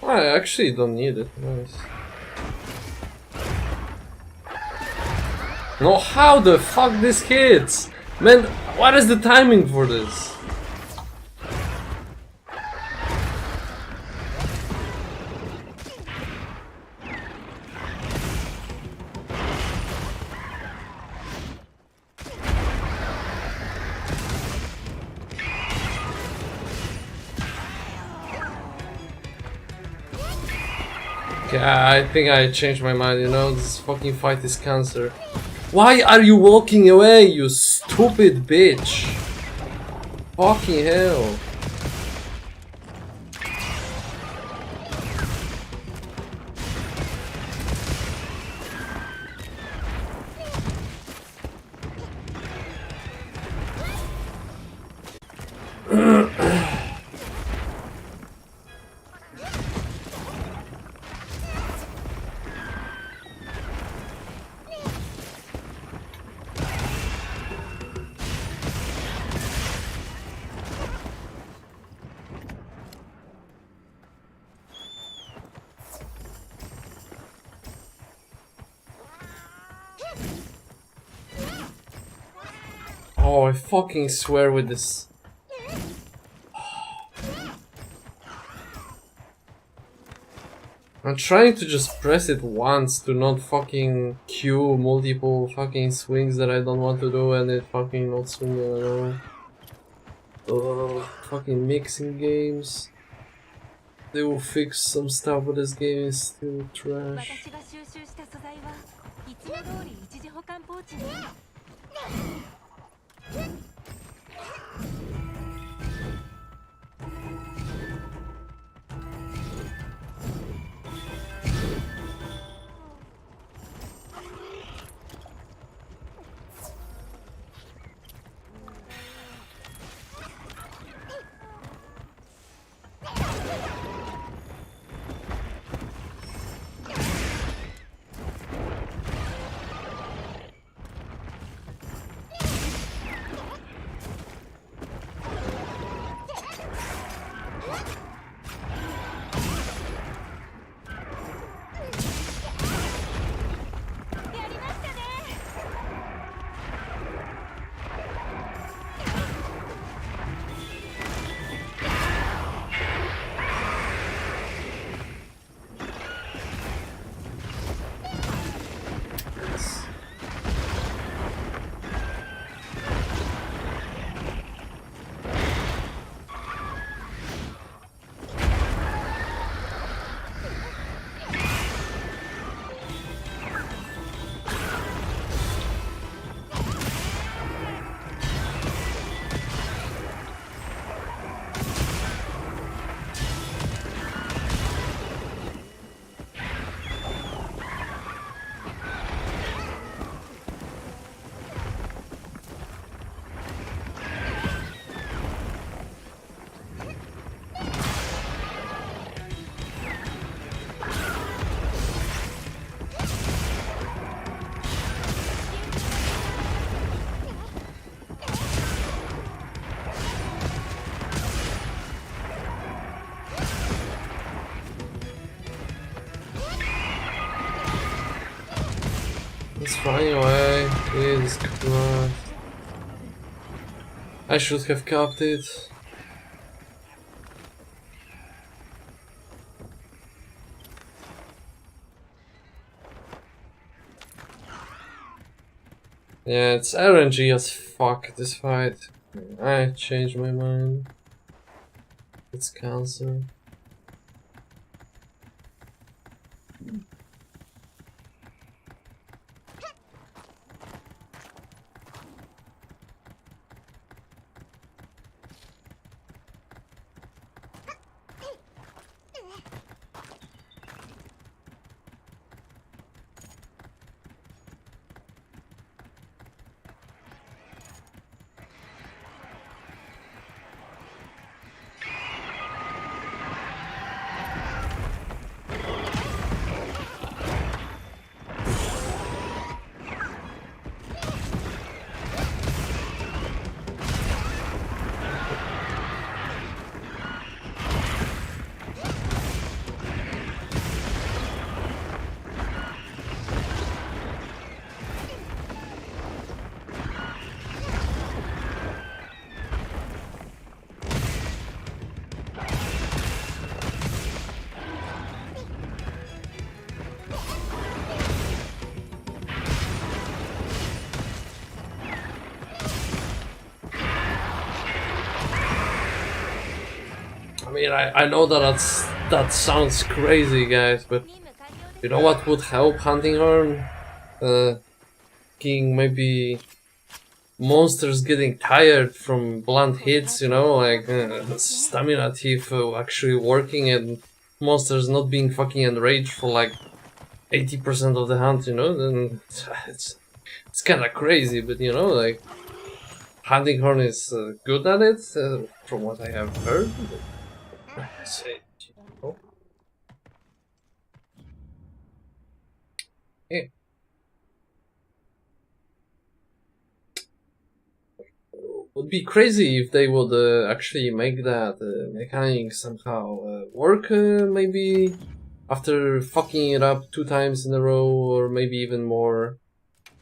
I actually don't need it. Nice. No, how the fuck this hits? Man, what is the timing for this? Okay, I think I changed my mind, you know, this fucking fight is cancer. Why are you walking away, you stupid bitch? Fucking hell. Oh, I fucking swear with this. I'm trying to just press it once to not fucking queue multiple fucking swings that I don't want to do and it fucking not swing at all. Oh, fucking mixing games. They will fix some stuff, but this game is still trash. 私が収集した素材はいつも通り一時保管ポーチに It's flying away. Jesus Christ. I should have capped it. Yeah, it's RNG as fuck this fight. I changed my mind. It's cancer. I mean, I know that sounds crazy, guys, but 任務完了です you know what would help hunting horn? King maybe monsters getting tired from blunt hits, you know, like stamina thief actually working and monsters not being fucking enraged for like 80% of the hunt, you know, then it's kind of crazy, but you know, like hunting horn is good at it from what I have heard. I say, oh. Yeah. Would be crazy if they would actually make that mechanic somehow work, maybe after fucking it up 2 times in a row, or maybe even more.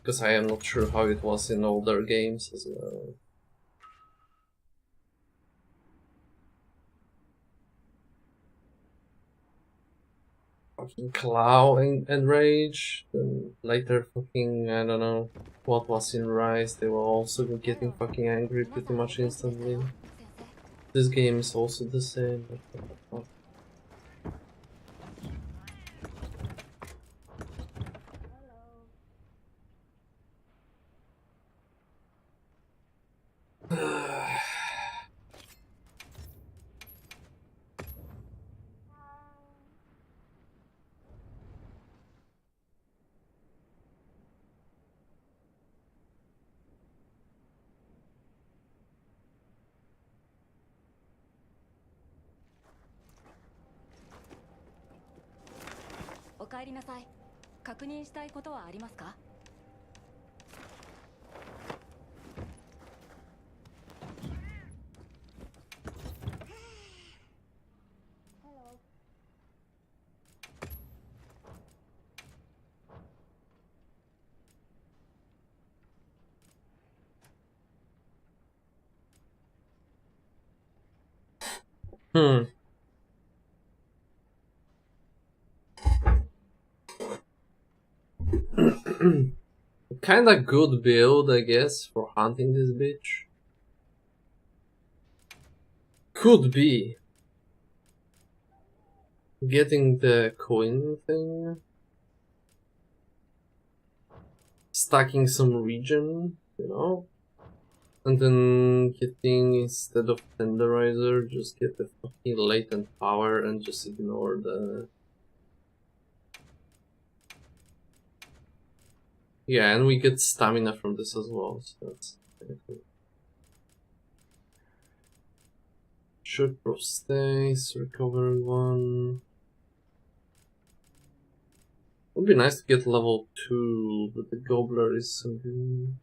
Because I am not sure how it was in older games as well. Fucking Claw and Rage, then later fucking, I don't know what was in Rise, they were also getting fucking angry pretty much instantly. This game is also the same. What the fuck? Kinda good build, I guess, for hunting this bitch. Could be. Getting the coin thing. Stacking some region, you know? And then getting, instead of tenderizer, just get the fucking latent power and just ignore the... Yeah, and we get stamina from this as well, so that's kinda cool. Should stays, recover 1. Would be nice to get level 2, but the Gobbler is something...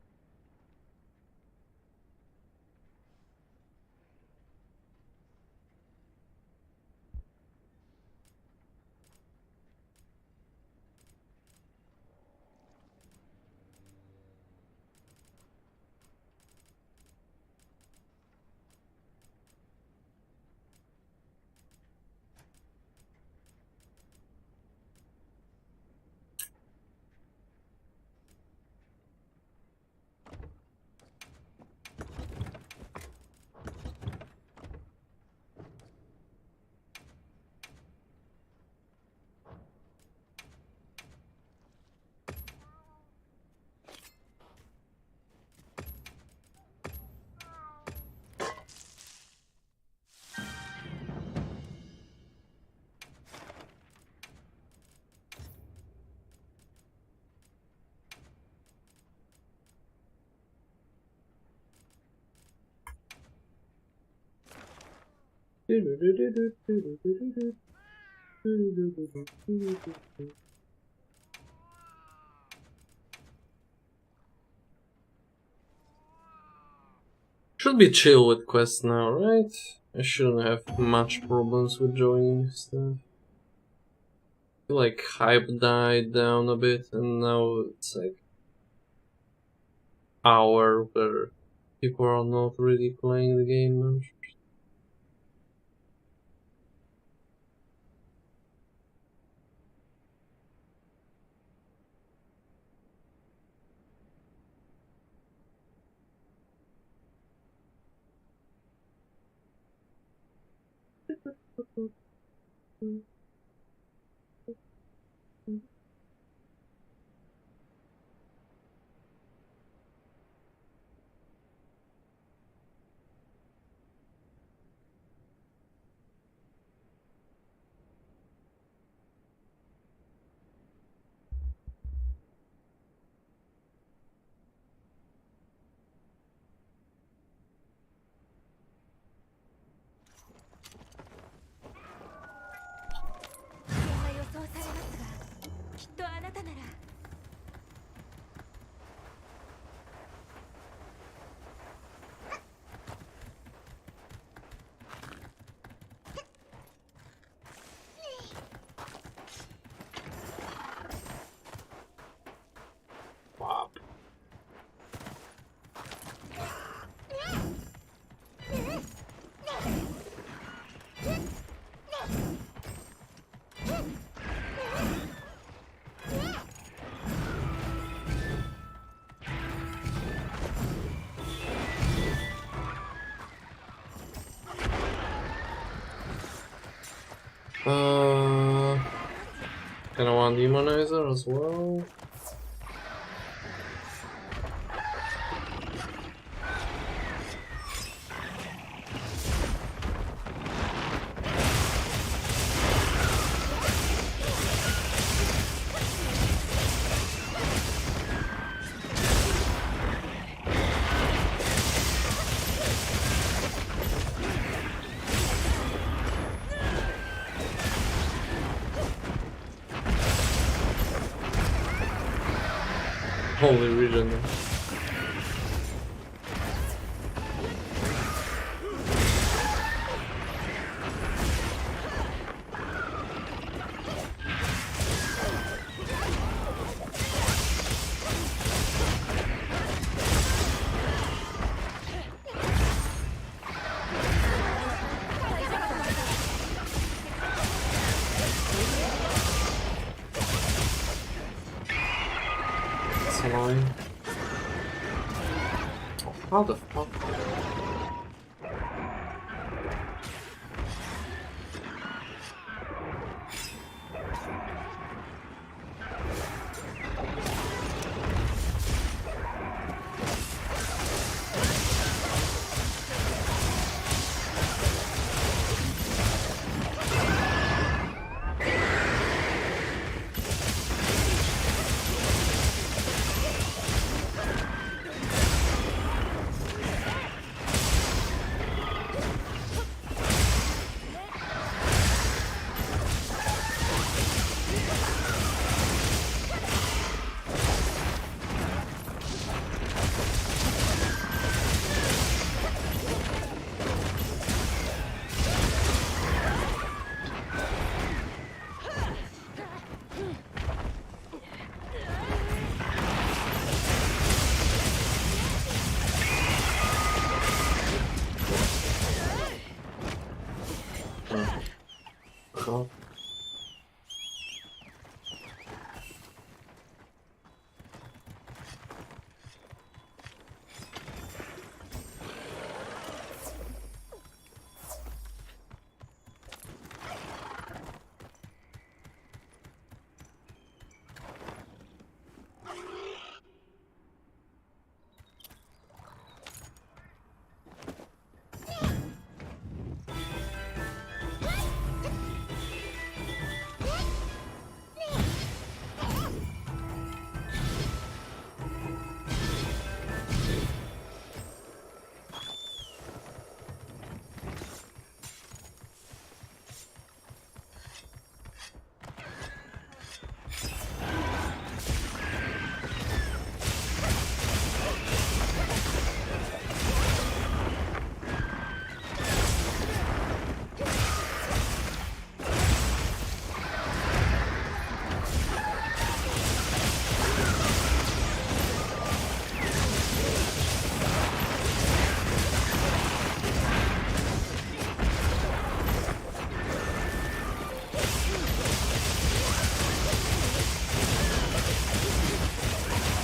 Should be chill with quests now, right? I shouldn't have much problems with joining stuff. I feel like hype died down a bit and now it's like hour where people are not really playing the game much. Can I want Demonizer as well? Holy region. It's annoying. How the fuck? God.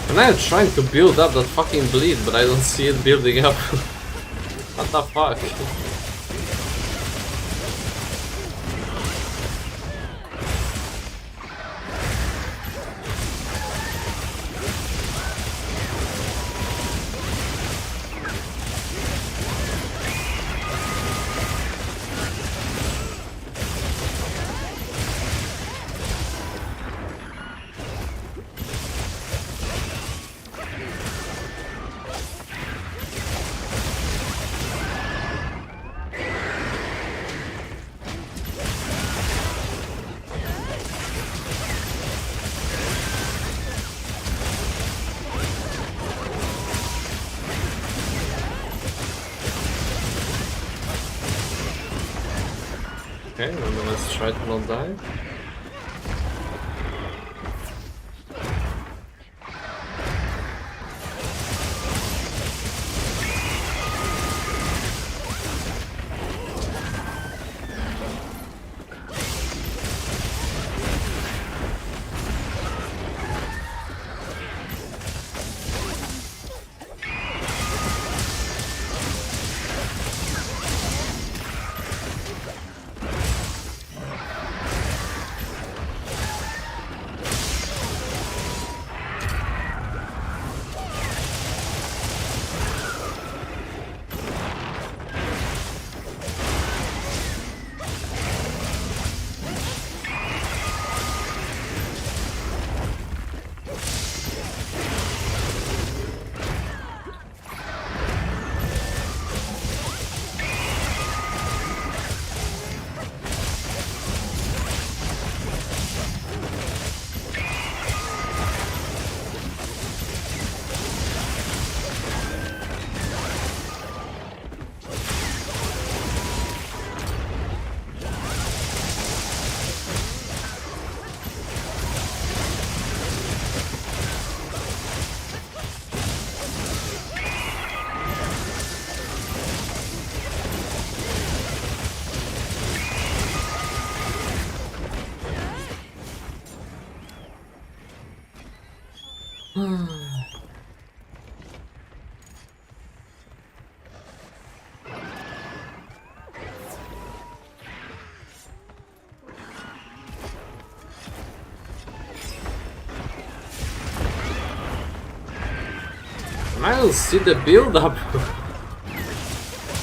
And I'm trying to build up that fucking bleed, but I don't see it building up. What the fuck? Okay, then let's try to not die. I don't see the build up.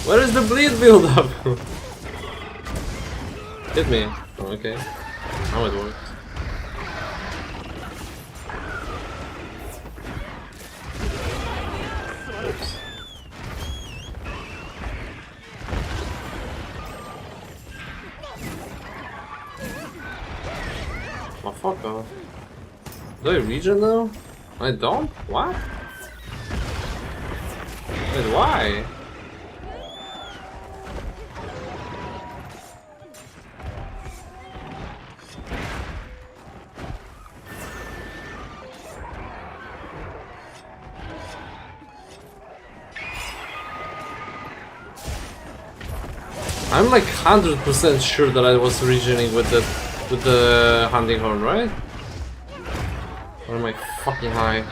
Where is the bleed build up? Hit me. Oh, okay. Now it works. Oops. Oh, fuck off. Do I regen now? I don't? What? Wait, why? I'm like 100% sure that I was regening with the hunting horn, right? Or am I fucking high?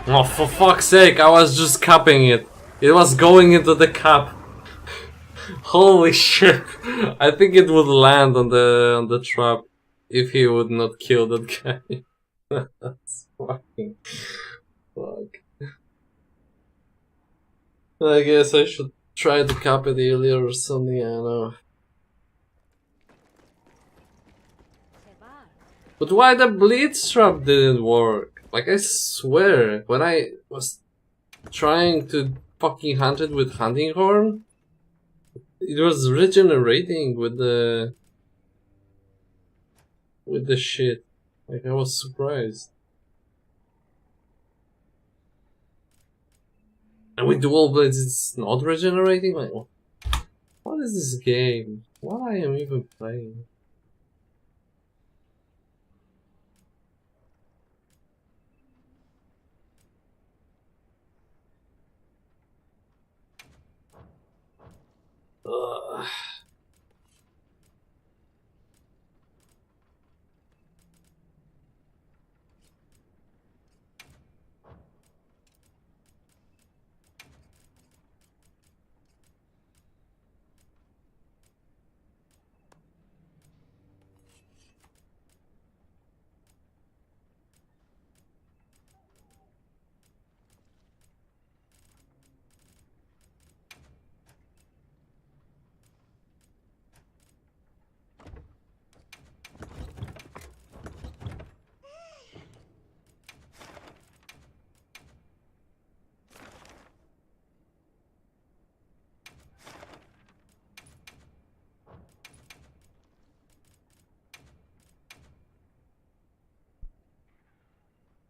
Oh, for fuck's sake, I was just capping it. It was going into the cap. Holy shit. I think it would land on the trap if he would not kill that guy. That's fucking fuck. I guess I should try to cap it earlier or something, I don't know. But why the blitz trap didn't work? Like, I swear, when I was trying to fucking hunt it with hunting horn, it was regenerating with the shit. Like, I was surprised. And with dual blades, it's not regenerating? Like, what is this game? What I am even playing? Ugh.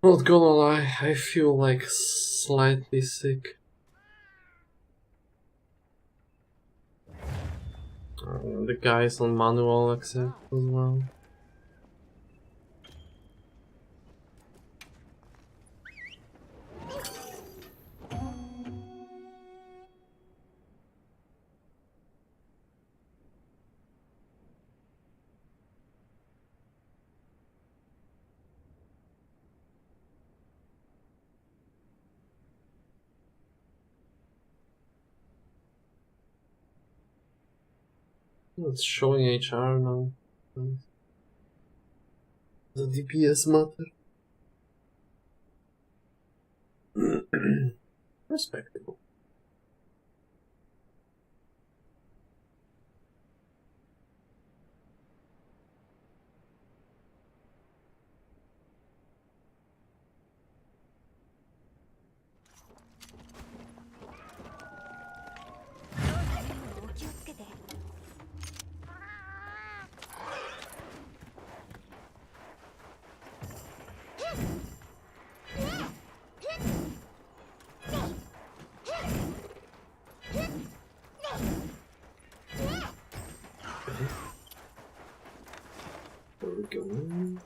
Not gonna lie, I feel like slightly sick. The guys on manual accept as well. It's showing HR now. The DPS matter. Respectable. There we go.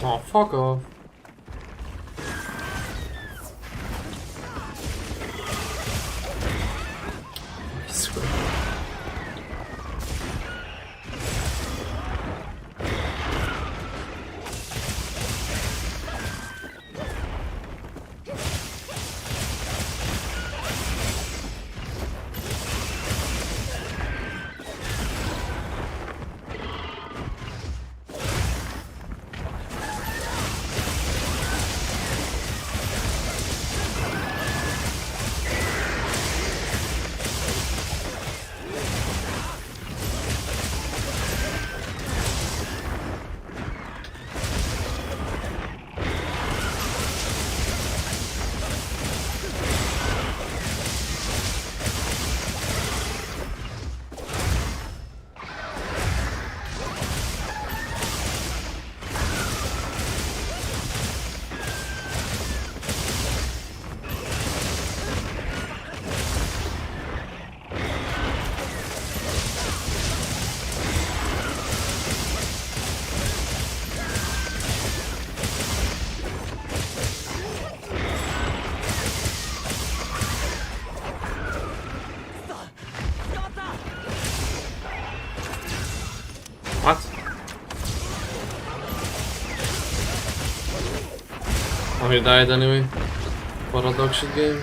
Oh, fuck off. I swear. What? Oh, he died anyway. Paradox game.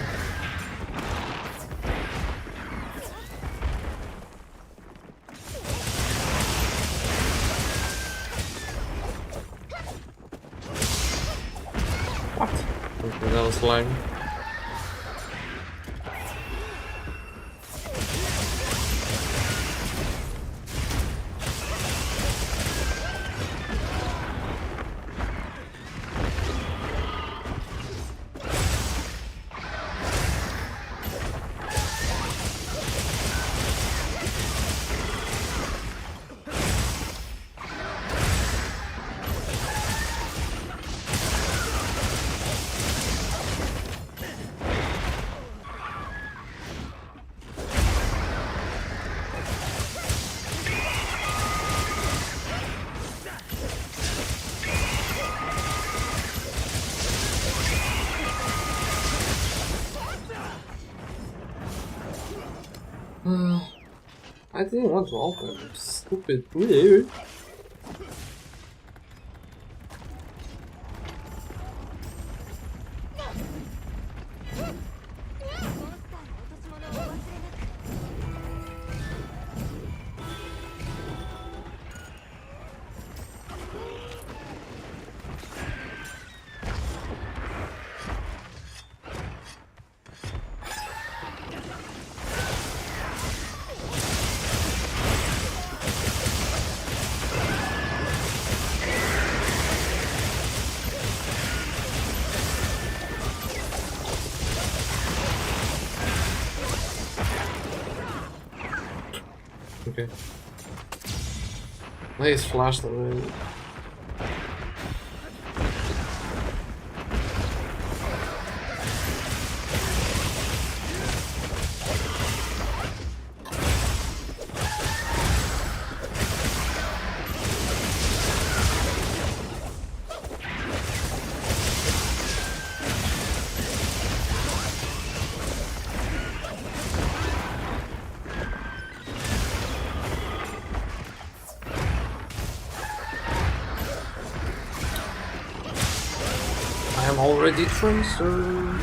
What? Okay, that was lag. I didn't want to open it. Stupid. Weird. Okay. Oh, he's flashed already. I am already transferred.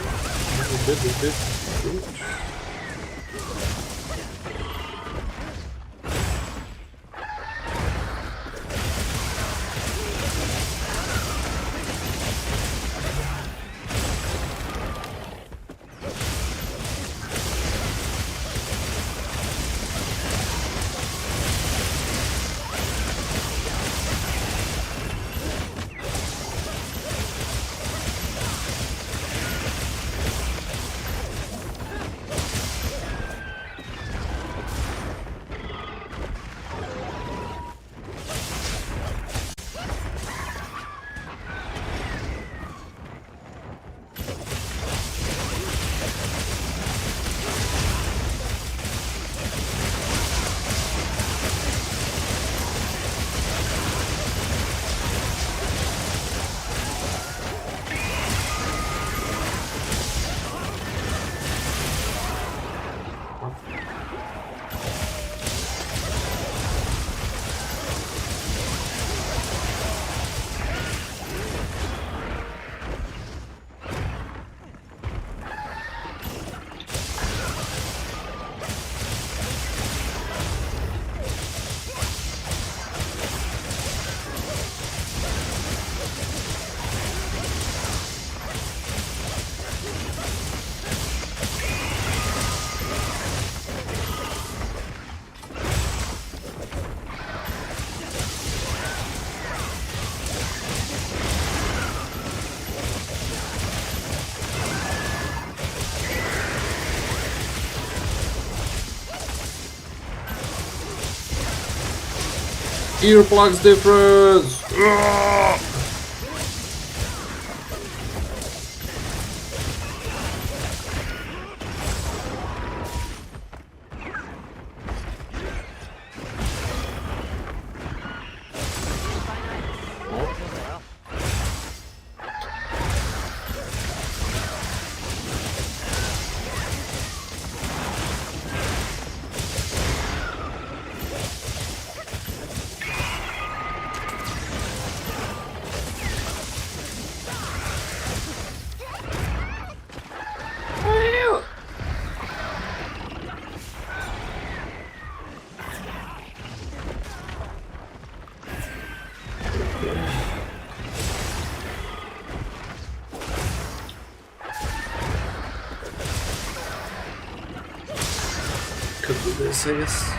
Earplugs difference! Ugh! Could do this, I guess.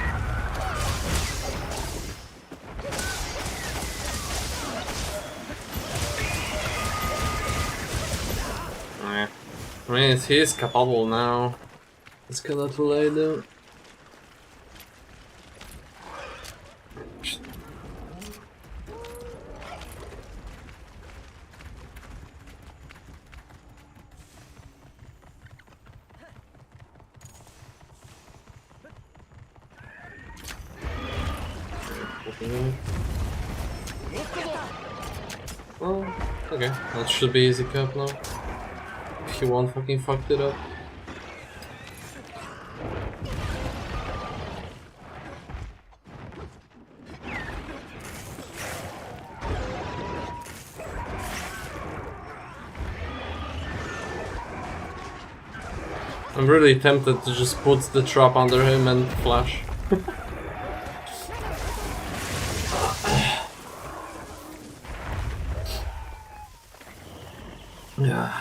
I mean, he's capable now. It's kinda too late though. Oh, okay. That should be easy cap now. If he won't fucking fucked it up. I'm really tempted to just put the trap under him and flash. Yeah.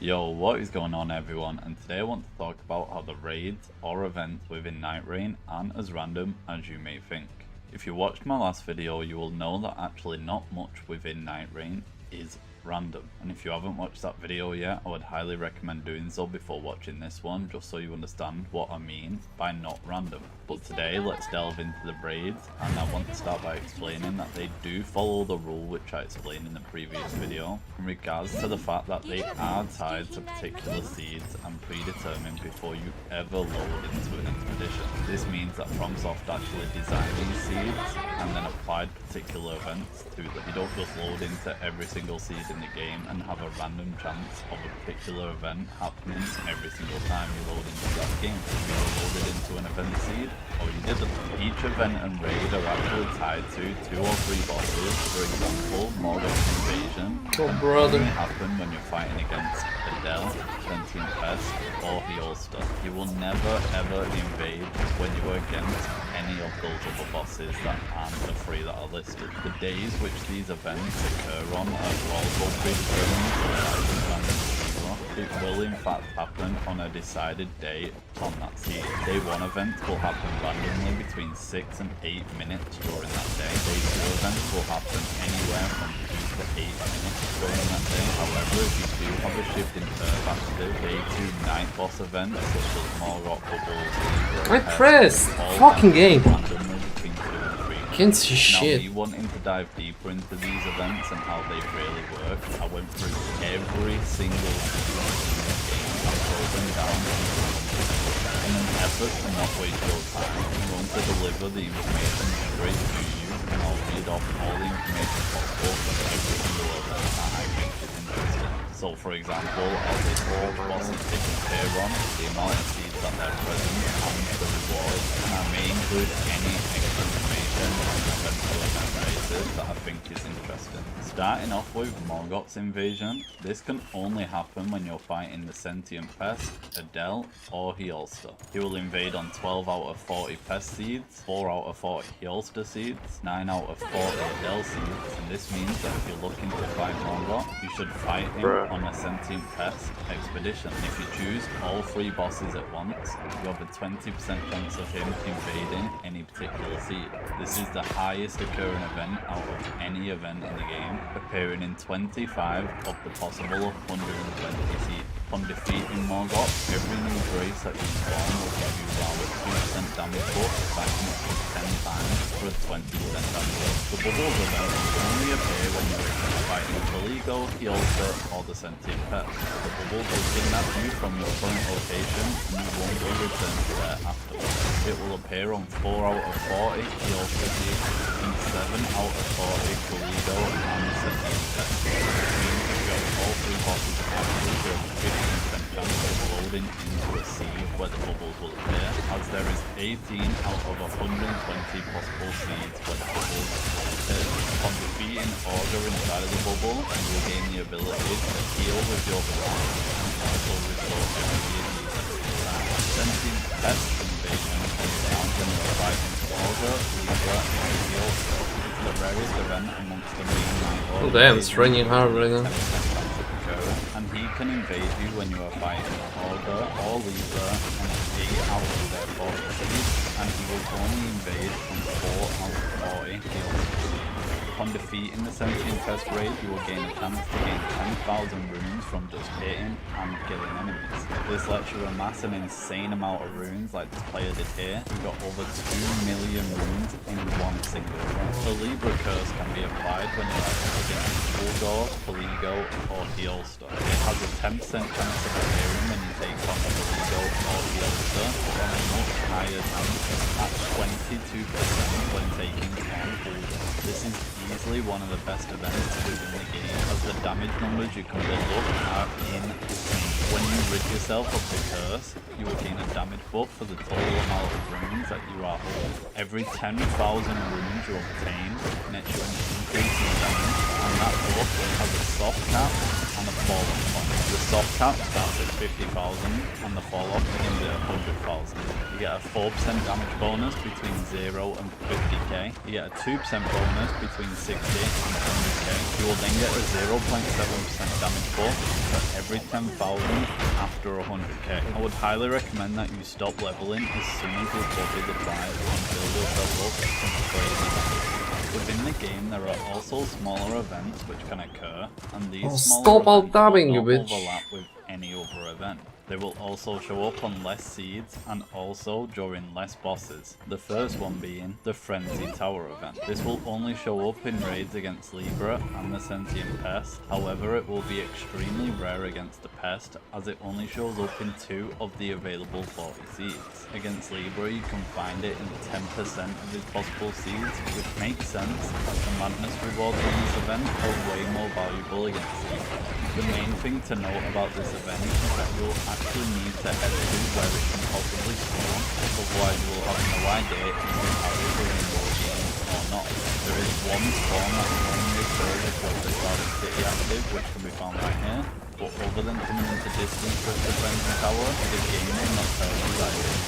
Yo, what is going on everyone, and today I want to talk about how the raids or events within Night Rain aren't as random as you may think. If you watched my last video, you will know that actually not much within Night Rain is random, and if you haven't watched that video yet, I would highly recommend doing so before watching this one, just so you understand what I mean by not random. But today let's delve into the raids, and I want to start by explaining that they do follow the rule which I explained in the previous video, in regards to the fact that they are tied to particular seeds and predetermined before you ever load into an expedition. This means that FromSoft actually designed these seeds and then applied particular events to them. You don't just load into every single seed in the game and have a random chance of a particular event happening every single time you load into that game. If you were loaded into an event seed, or you didn't. Each event and raid are actually tied to 2 or 3 bosses. For example, Morgoth's Invasion can only happen when you're fighting against Adele, Sentient Pest, or Heolster. You will never ever invade when you are against any of those other bosses that aren't the 3 that are listed. The days which these events occur on are also predetermined. It will in fact happen on a decided day on that seed. Day 1 events will happen randomly between 6 and 8 minutes during that day. Day 2 events will happen anywhere from 2 to 8 minutes during that day. However, if you do have a shift in Earth active, Day 2 night boss events such as Morgoth Bubbles, I pressed fucking game. randomly between 2 and 3 minutes. Can't see Now, shit. me wanting to dive deeper into these events and how they really work, I went through every single sequence in this game and broke them down in an effort to not waste your time. I'm going to deliver the information straight to you, and I'll read off all the information possible for every single event that I think is interesting. So for example, I'll list which bosses they compare on, the amount of seeds that they're present, and the rewards, and I may include any extra information on an event-to-event basis that I think is interesting. Starting off with Morgoth's Invasion, this can only happen when you're fighting the Sentient Pest, Adele, or Heolster. He will invade on 12 out of 40 Pest seeds, 4 out of 40 Heolster seeds, 9 out of 40 Adele seeds, and this means that if you're looking to fight Morgoth, you should fight him on a Sentient Pest expedition. If you choose all 3 bosses at once, you have a 20% chance of him invading any particular seed. This is the highest occurring event out of any event in the game, appearing in 25 of the possible 120 seeds. On defeating Morgoth, every new grace that you spawn will give you around a 2% damage buff, backing up to 10 times for a 20% damage buff. The bubbles event will only appear when you're fighting Kaligo, Heolster, or the Sentient Pest. The bubbles will kidnap you from your current location, and you won't be returned to there afterwards. It will appear on 4 out of 40 Heolster seeds, and 7 out of 40 Kaligo and Sentient Pest. Which means if you have all 3 bosses active, you have a 50% chance of loading into a seed where the bubbles will appear, as there is 18 out of 120 possible seeds where the bubbles will appear. Upon defeating Augur inside of the bubble, you will gain the ability to heal with your command and also restore energy at the time. Sentient Pest Invasion is found when you are fighting Augur, Libra, and Heolster. It's the rarest event amongst the main night. Oh damn, it's raining hard right now. And he can invade you when you are fighting Augur or Libra and 8 out of their 40 seeds, and he will only invade from 4 out of 40 heals. Upon defeating the Sentient Pest raid, you will gain a chance to gain 10,000 runes from just hitting and killing enemies. This lets you amass an insane amount of runes like this player did here. We got over 2 million runes in one single run. The Libra curse can be applied when you're against Bulgor, Kaligo, or Heolster. It has a 10% chance of appearing when you take on Kaligo or Heolster, and a much higher chance at 22% when taking on Bulgor. This is easily one of the best events within the game, as the damage numbers you can build up are insane. When you rid yourself of the curse, you will gain a damage buff for the total amount of runes that you are holding. Every 10,000 runes you obtain nets you an increase in damage, and that buff has a soft cap and a fall-off point. The soft cap starts at 50,000 and the fall-off begins at 100,000. You get a 4% damage bonus between 0 and 50k. You get a 2% bonus between 60 and 100k. You will then get a 0.7% damage buff for every 10,000 after 100k. I would highly recommend that you stop leveling as soon as this buff is applied and build yourself up some crazy damage. Within the game, there are also smaller events which can occur, and these smaller stop events alt-tabbing, you will not bitch. overlap with any other event. They will also show up on less seeds and also during less bosses. The first one being the Frenzy Tower event. This will only show up in raids against Libra and the Sentient Pest. However, it will be extremely rare against the Pest as it only shows up in 2 of the available 40 seeds. Against Libra, you can find it in 10% of its possible seeds, which makes sense as the Madness rewards in this event are way more valuable against Libra. The main thing to note about this event is that you'll actually need to head to where it can possibly spawn, otherwise you will have no idea if you have it within your game or not. There is one spawn that only occurs if you're the Garden City active, which can be found right here, but other than coming into distance with the Frenzy Tower, the game will not tell you that it is.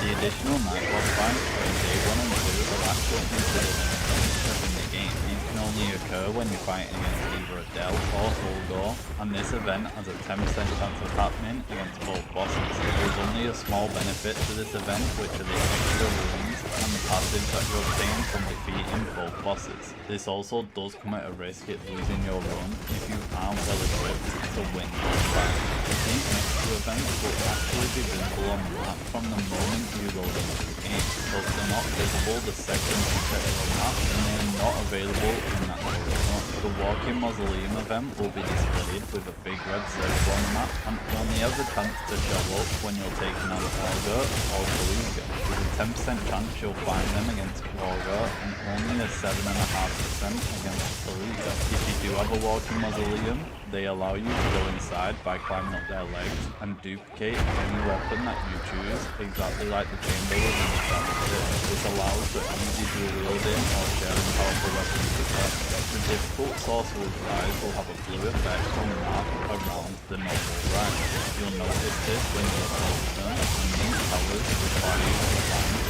The additional night boss fights during day 1 and 2 are actually considered an event within the game. These can only occur when you're fighting against either Adele or Fulgor, and this event has a 10% chance of happening against both bosses. There is only a small benefit to this event, which are the extra runes and the passives that you obtain from defeating both bosses. This also does come at a risk at losing your run if you aren't well equipped to win your fight. These next 2 events will actually be visible on the map from the moment you load into the game, so if they're not visible the second you check your map, and they are not available in that area. The Walking Mausoleum event will be displayed with a big red circle on the map, and only has a chance to show up when you're taking on Augur or Beluga. With a 10% chance you'll find them against Augur, and only a 7.5% against Beluga. If you do have a Walking Mausoleum, they allow you to go inside by climbing up their legs and duplicate any weapon that you choose, exactly like the chamber within the Shadow Pit. This allows for easy dual wielding or sharing powerful weapons with them. The difficult sorcerer's rise will have a blue effect on the map around the normal rise. You'll notice this when you approach them, and these towers require you to climb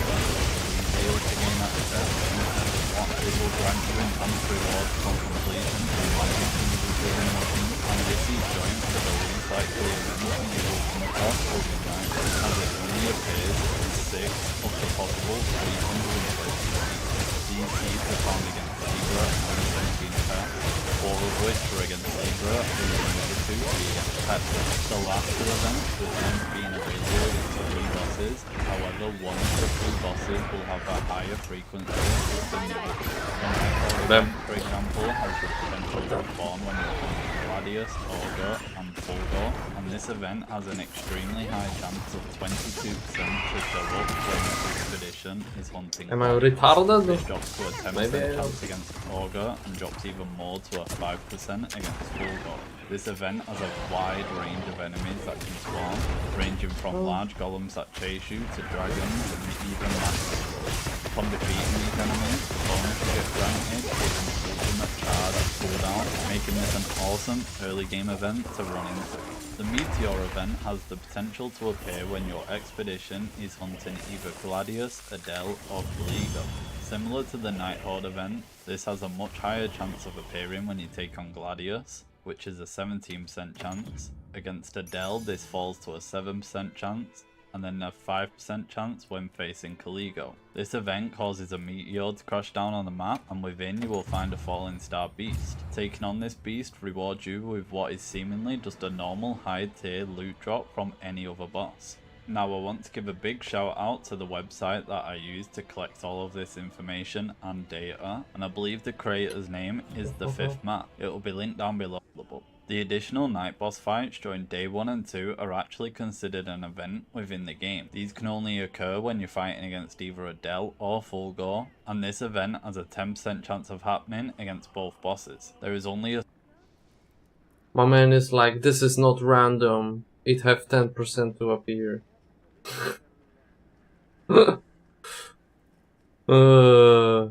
to gain access. It will grant you enhanced rewards upon completion through magic uses within weapons, and this is joint to the least likely event you will come across overnight, as it only appears in 6 of the possible 330 seeds. These seeds are found against Libra and the Sentient Pest, 4 of which are against Libra and the other 2 be against Pest. The last 2 events with them being available against 3 bosses, however 1 of the 3 bosses will have a higher frequency than the other 2. The for example, has the potential to spawn when you're hunting Gladius, Augur, and Fulgor, and this event has an extremely high chance of 22% to show up when the expedition is hunting. Am I retarded? This drops to a 10% Maybe I am. chance against Augur and drops even more to a 5% against Fulgor. This event has a wide range of enemies that can spawn, ranging from large golems that chase you to dragons and even massive. Upon defeating these enemies, the bonus you get granted is an ultimate charge cooldown, making this an awesome early game event to run into. The Meteor event has the potential to appear when your expedition is hunting either Gladius, Adele, or Gligo. Similar to the Night Horde event, this has a much higher chance of appearing when you take on Gladius, which is a 17% chance. Against Adele, this falls to a 7% chance, and then a 5% chance when facing Caligo. This event causes a meteor to crash down on the map, and within you will find a falling star beast. Taking on this beast rewards you with what is seemingly just a normal high tier loot drop from any other boss. Now I want to give a big shout out to the website that I used to collect all of this information and data, and I believe the creator's name is The Fifth Map. It will be linked down below. The additional night boss fights during day 1 and 2 are actually considered an event within the game. These can only occur when you're fighting against either Adele or Fulgor, and this event has a 10% chance of happening against both bosses. There is only a My man is like, this is not random. It have 10% to appear. uh...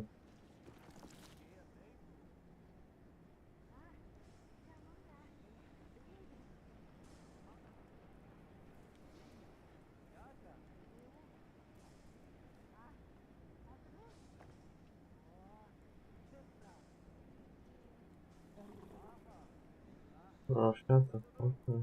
Oh, shut the fuck up.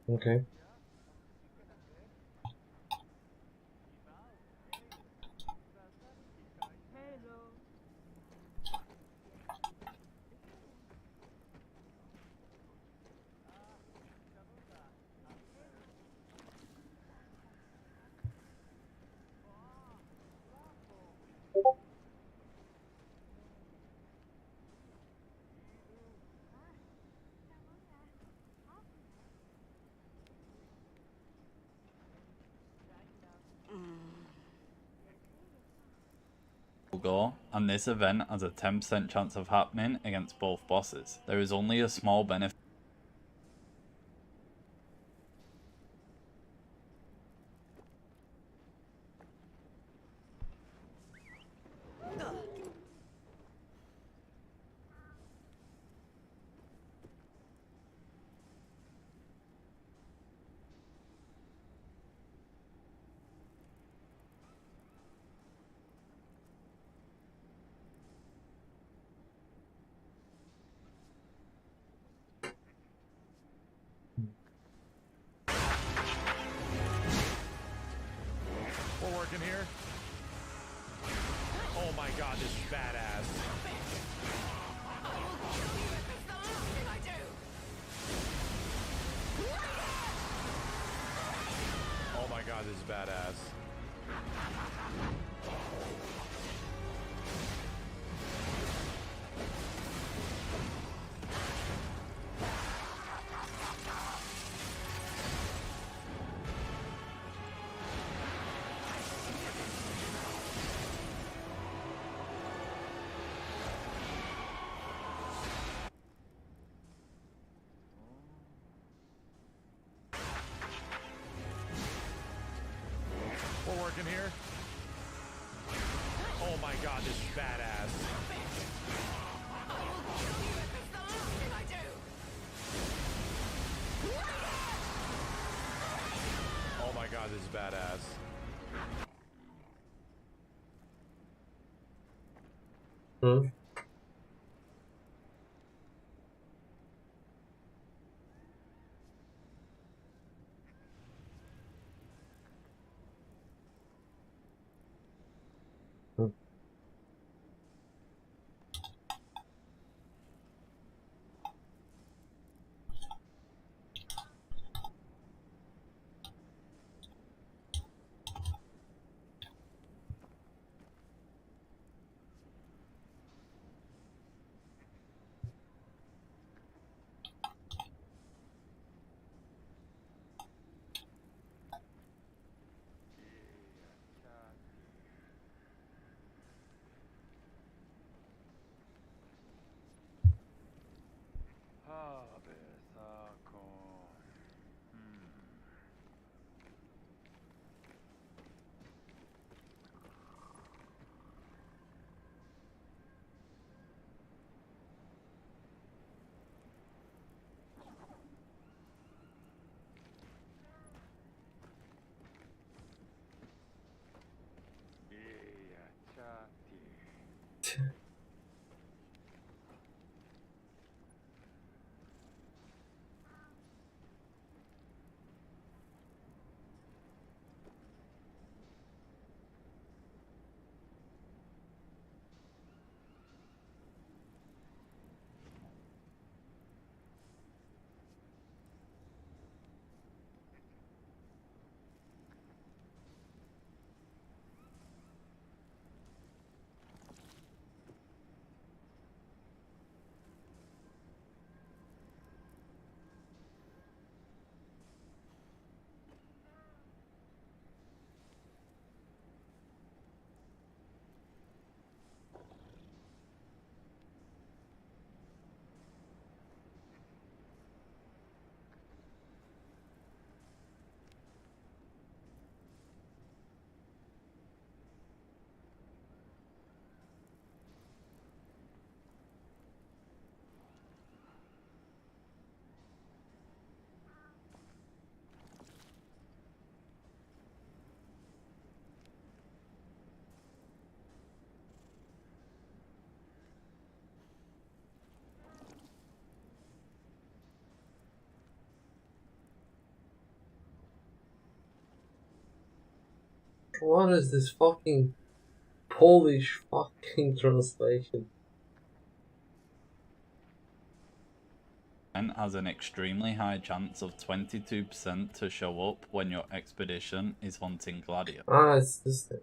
Okay. Go, and this event has a 10% chance of happening against both bosses. There is only a small benefit. We're working here. Oh my god, this is badass. Oh my god, this is badass. We're working here. Oh my god, this is badass. Oh my god, this is badass. Hmm? What is this fucking Polish fucking translation? And has an extremely high chance of 22% to show up when your expedition is hunting gladiators. Ah, it's this thing.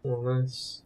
Oh, nice.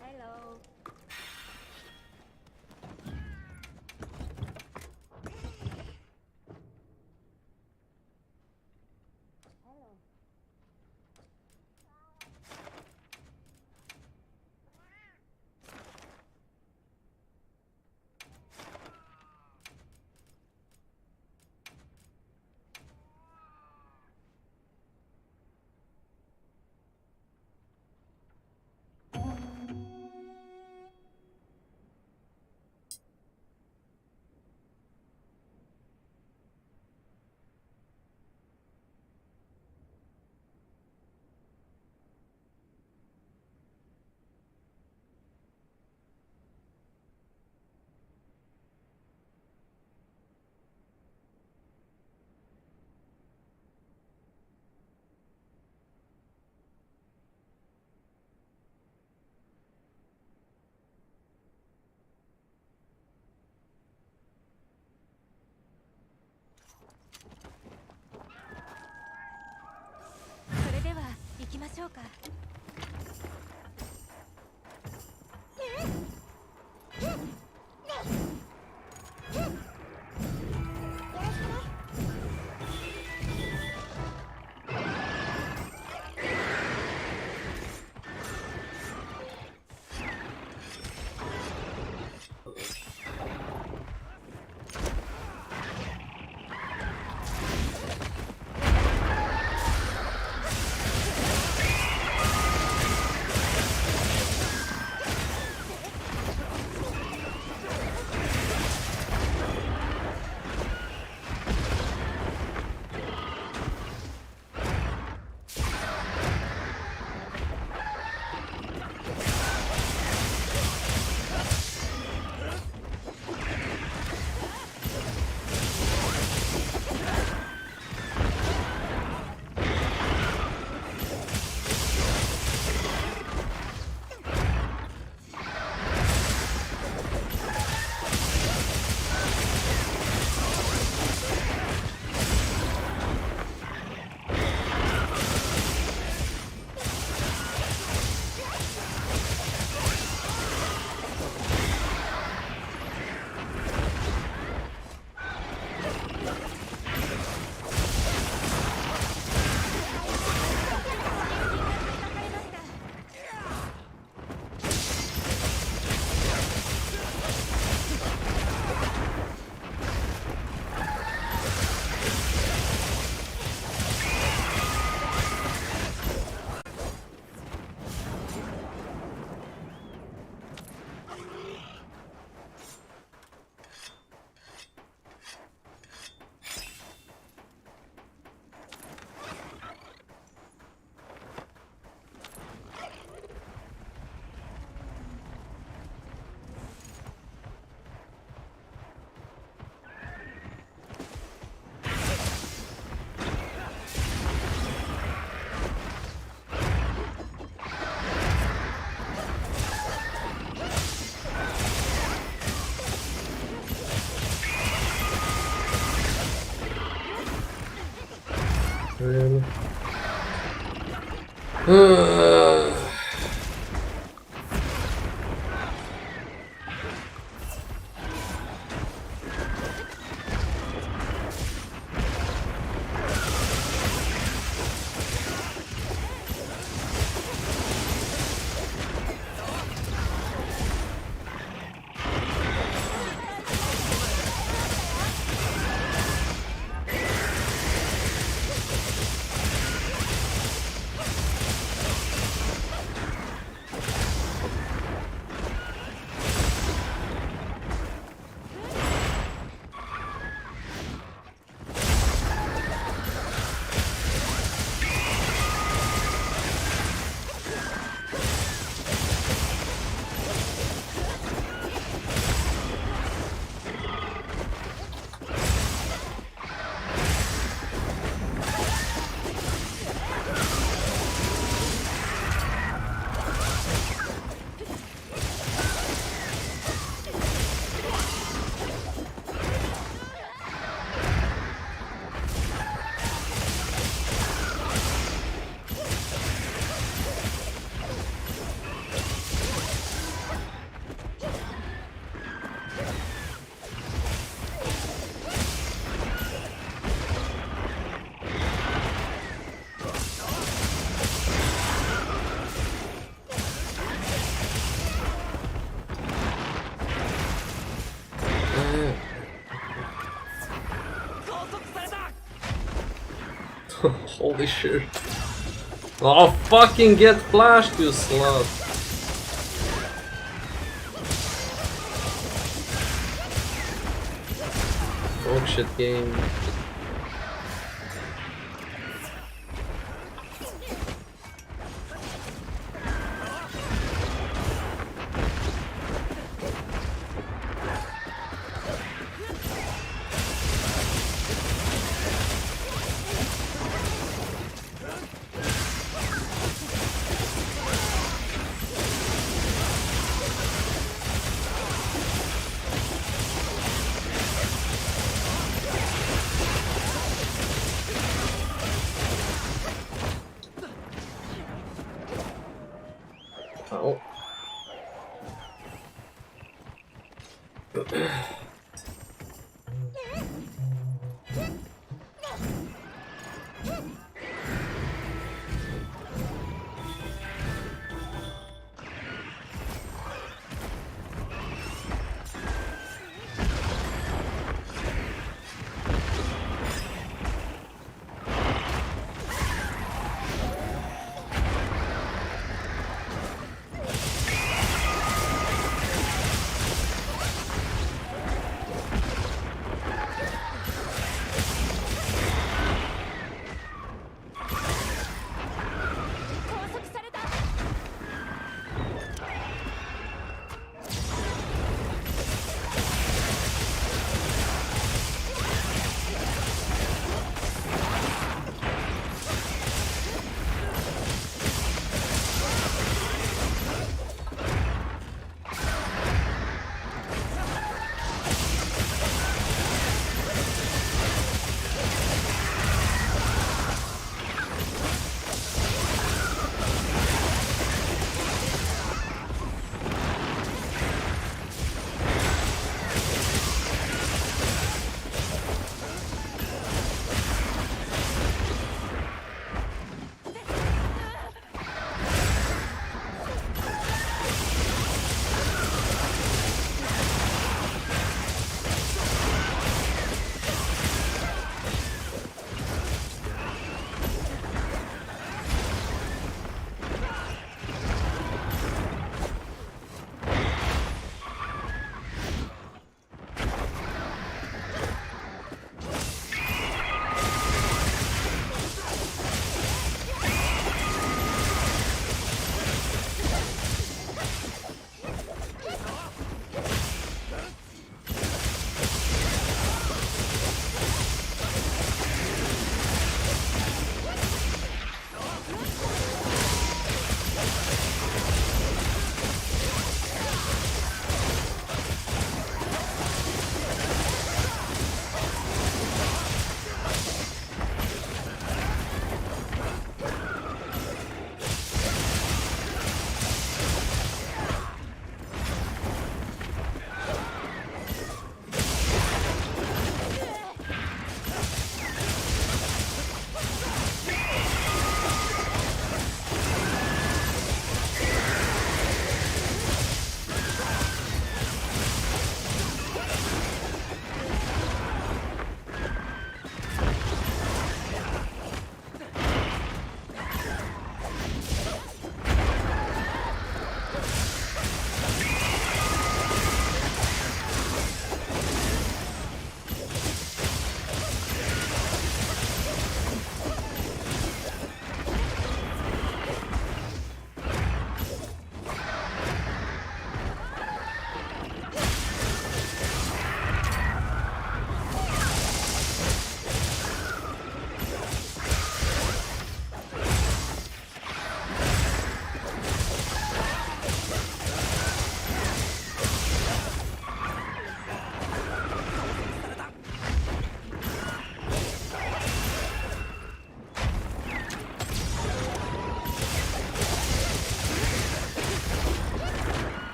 Hello.それでは行きましょうか。Really? Holy shit. Oh, fucking get flashed, you slut. Oh shit game. Oh.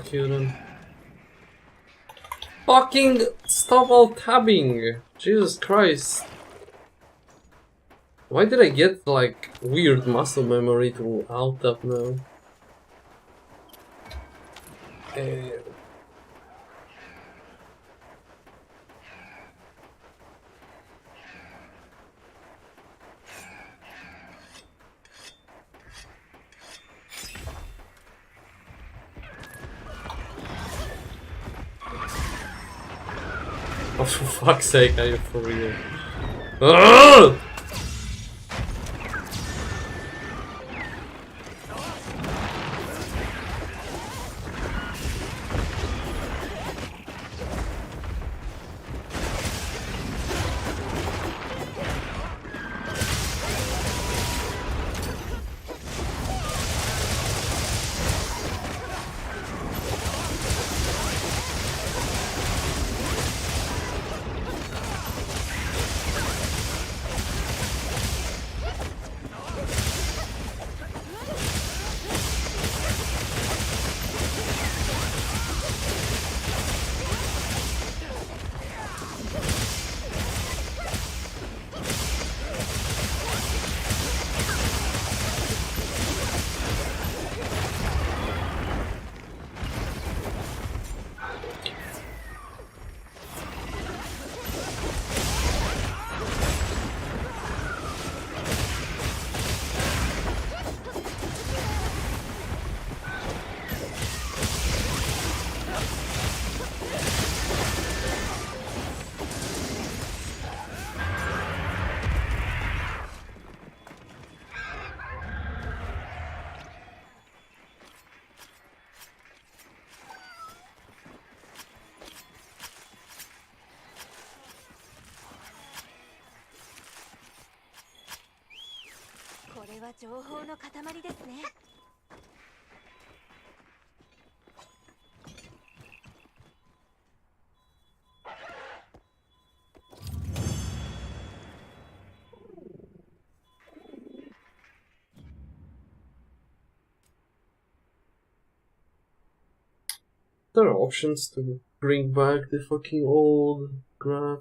Fuck you then. Fucking stop all tabbing! Jesus Christ. Why did I get like weird muscle memory to alt tab now? Oh, for fuck's sake, are you for real? Ugh! There are options to bring back the fucking old graph.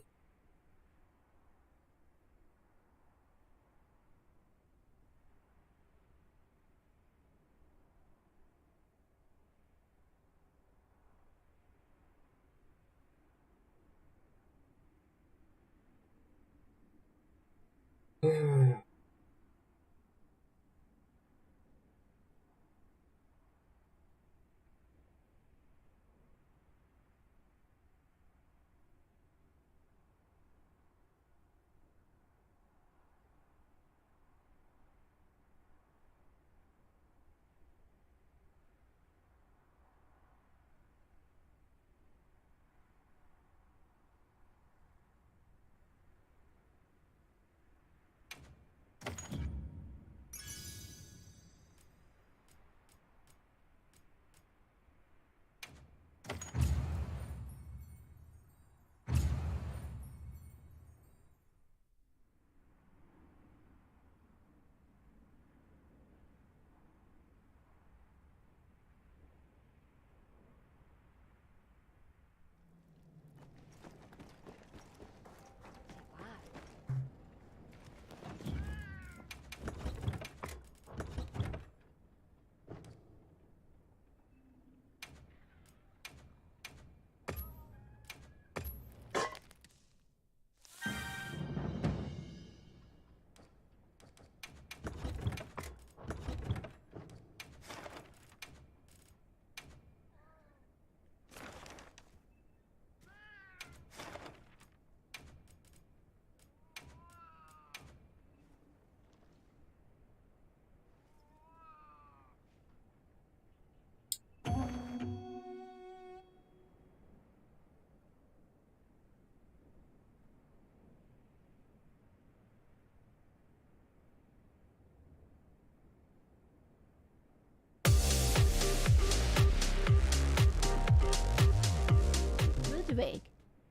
Ludwig.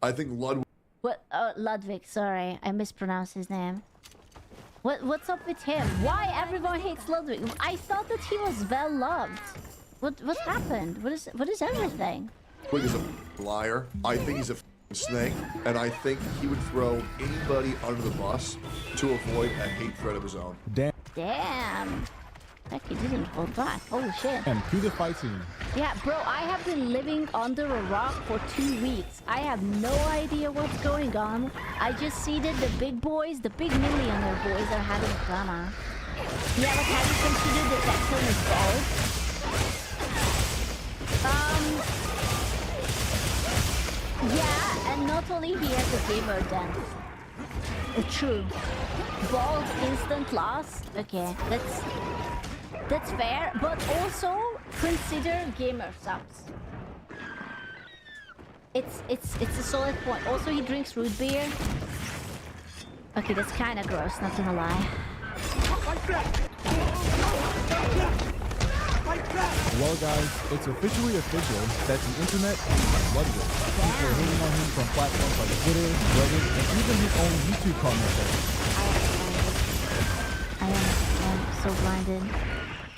I think Ludwig. What? Ludwig. Sorry, I mispronounced his name. What's up with him? Why everyone hates Ludwig? I thought that he was well loved. What happened? What is everything? Ludwig is a liar. I think he's a snake, and I think he would throw anybody under the bus to avoid a hate threat of his own. Damn. Heck, he didn't hold back. Holy shit. And to the fight scene. Yeah, bro, I have been living under a rock for 2 weeks. I have no idea what's going on. I just see that the big boys, the big millionaire boys are having drama. Yeah, like, have you considered that Declan is bald? Yeah, and not only he has a gamer dance. True. Bald instant loss? Okay, that's fair, but also consider gamer subs. It's a solid point. Also, he drinks root beer. Okay, that's kind of gross, not gonna lie. Well, guys, it's officially official that the internet is Ludwig. People are hating on him from platforms like Twitter, Reddit, and even his own YouTube comment section. I am so blinded.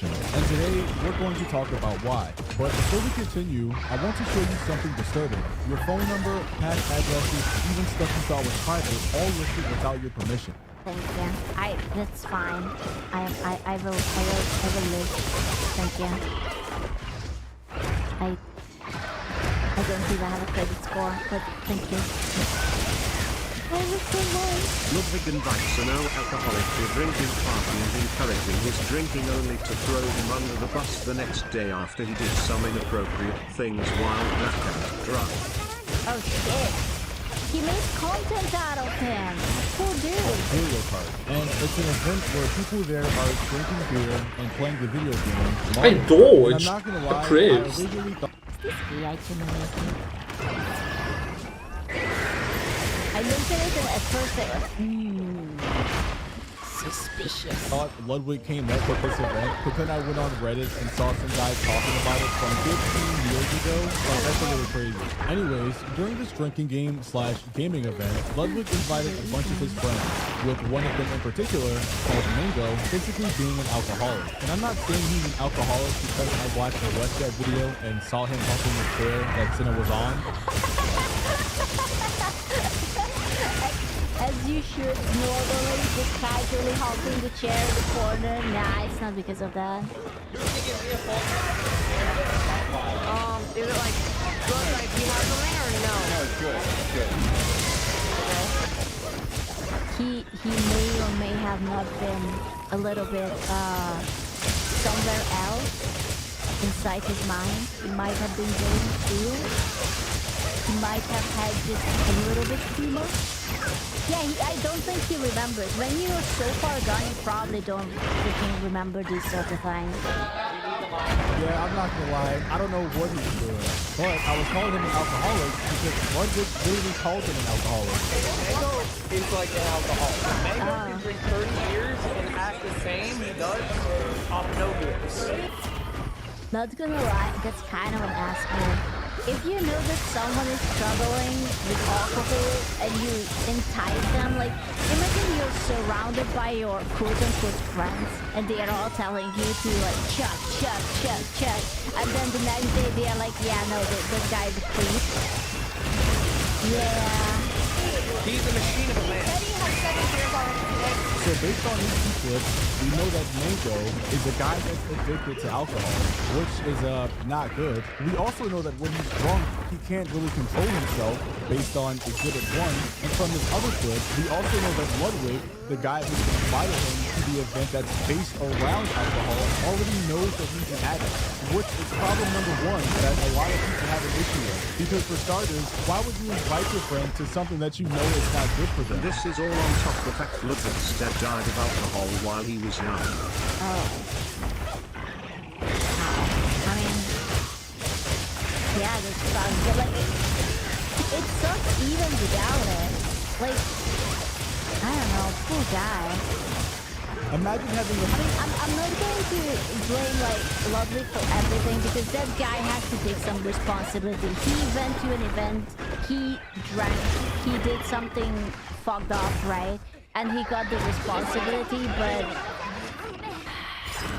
And today, we're going to talk about why. But before we continue, I want to show you something disturbing. Your phone number, past addresses, even stuff you thought was private, all listed without your permission. Thank you. That's fine. I will live. Thank you. I don't even have a credit score, but thank you. Ludwig invites an alcoholic to drink his party and encouraging his drinking only to throw him under the bus the next day after he did some inappropriate things while blackout drunk. Oh shit. He made content out of him. Poor dude. Video card. And it's an event where people there are drinking beer and playing the video game. I dodged. I'm not gonna lie, I Chris. originally thought This AI making. I looked at it and at first I was, suspicious. thought Ludwig came up with this event, but then I went on Reddit and saw some guys talking about it from 15 years ago. Like, that's a little crazy. Anyways, during this drinking game / gaming event, Ludwig invited a bunch of his friends, with one of them in particular, called Mango, basically being an alcoholic. And I'm not saying he's an alcoholic because I watched a WestJet video and saw him humping the chair that Cinna was on. As you should normally, just casually holding the chair in the corner. Nah, it's not because of that. Is it like good idea or no? No, it's good. It's good. He may or may have not been a little bit somewhere else inside his mind. He might have been going through. He might have had just a little bit too much. Yeah, I don't think he remembers. When you're so far gone, you probably don't freaking remember these sort of things. Yeah, I'm not gonna lie, I don't know what he's doing. But I was calling him an alcoholic because Ludwig literally called him an alcoholic. Mango is like an alcoholic. Mango can drink 30 beers and act the same he does off no beers. Not gonna lie, that's kind of an ass move. If you know that someone is struggling with alcohol and you entice them, like, imagine you're surrounded by your quote-unquote friends and they are all telling you to, like, chug, and then the next day they are like, yeah, no, this guy's a creep. Yeah. He's a machine of a man. So based on these two clips, we know that Mango is a guy that's addicted to alcohol, which is not good. We also know that when he's drunk, he can't really control himself based on Exhibit 1. And from this other clip, we also know that Ludwig, the guy who invited him to the event that's based around alcohol, already knows that he's an addict, which is problem number one that a lot of people have an issue with. Because for starters, why would you invite your friend to something that you know is not good for them? This is all on top of the fact Ludwig's dad died of alcohol while he was young. Oh. I mean, yeah, this sucks, but like, it sucks even without it. Like, I don't know, poor guy. Imagine having a... I mean, I'm not going to blame, like, Ludwig for everything, because that guy has to take some responsibility. He went to an event, he drank, he did something fucked up, right? And he got the responsibility, but...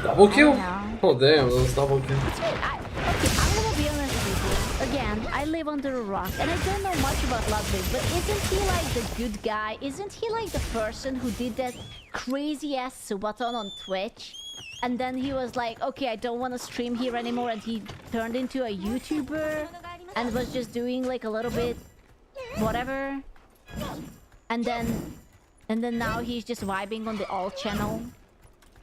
Double kill? Oh damn, that was double kill. It's weird. Okay, I'm gonna be honest with you. Again, I live under a rock, and I don't know much about Ludwig, but isn't he like the good guy? Isn't he like the person who did that crazy-ass subathon on Twitch? And then he was like, okay, I don't want to stream here anymore, and he turned into a YouTuber and was just doing like a little bit whatever. And then now he's just vibing on the alt channel.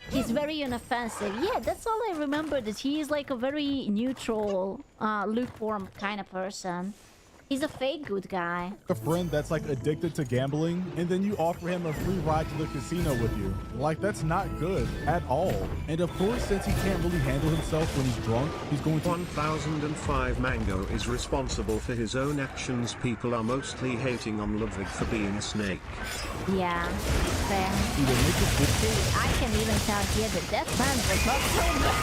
He's very inoffensive. Yeah, that's all I remember, that he is like a very neutral, lukewarm kind of person. He's a fake good guy. A friend that's like addicted to gambling, and then you offer him a free ride to the casino with you. Like, that's not good at all. And of course, since he can't really handle himself when he's drunk, he's going to... 1005 Mango is responsible for his own actions. People are mostly hating on Ludwig for being a snake. Yeah, fair. Dude, I can even tell here that that man was not so good.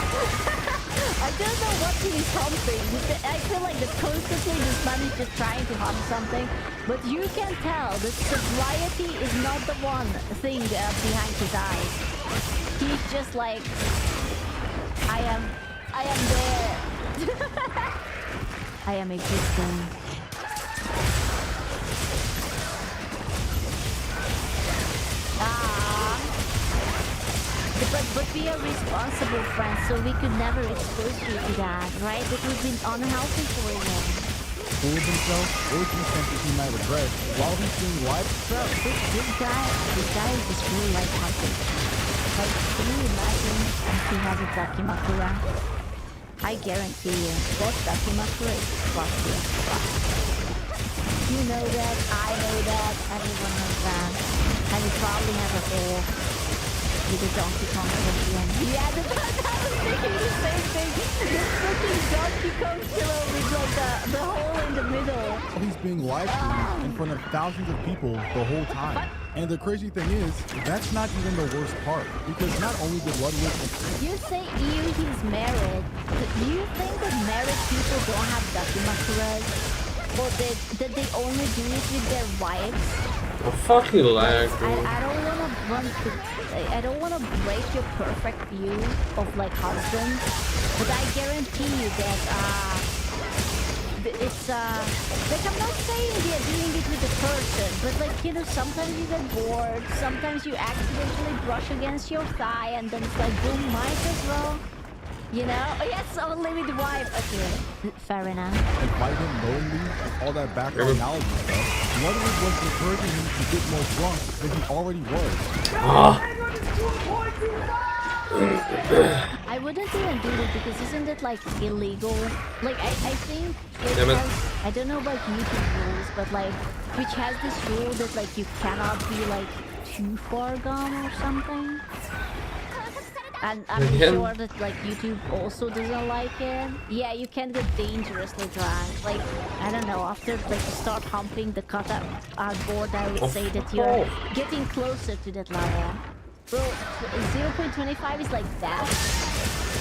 I don't know what he's humping. I feel like that constantly this man is just trying to hump something. But you can tell that sobriety is not the one thing behind his eyes. He's just like, I am there. I am existing. But we are responsible friends, so we could never expose you to that, right? It would be unhealthy for you. Fool himself, or do you think that he might regret while he's doing live? Bro, this guy is just really like hunting. Like, can you imagine if he has a Dakimakura? I guarantee you, that Dakimakura is fucked as fuck. You know that, I know that, everyone knows that. And we probably have a whole... with the Donkey Kong again. Yeah, I was thinking the same thing. This freaking Donkey Kong killer with like the hole in the middle. He's being live streamed in front of thousands of people the whole time. And the crazy thing is, that's not even the worst part. Because not only did Ludwig... You say he's married. Do you think that married people don't have Dakimakuras? Or that they only do it with their wives? Oh, fucking lag, I don't wanna break your perfect view of like husbands, but I guarantee you that it's like, I'm not saying they're doing it with the person, but like, you know, sometimes you get bored, sometimes you accidentally brush against your thigh, and then it's like, boom, might as well. You know? Oh, yes, only with the wife. Okay, fair enough. And by him knowingly, all that background knowledge and stuff, Ludwig was encouraging him to get more drunk than he already was. I wouldn't even do it because isn't it like illegal? Like, I think it has, I don't know about YouTube rules, but like, which has this rule that like you cannot be like too far gone or something. And I'm sure that like YouTube also doesn't like it. Yeah, you can get dangerously drunk. Like, I don't know, after like you start humping the cutout board, I would say that you're getting closer to that level. Bro, 0.25 is like that.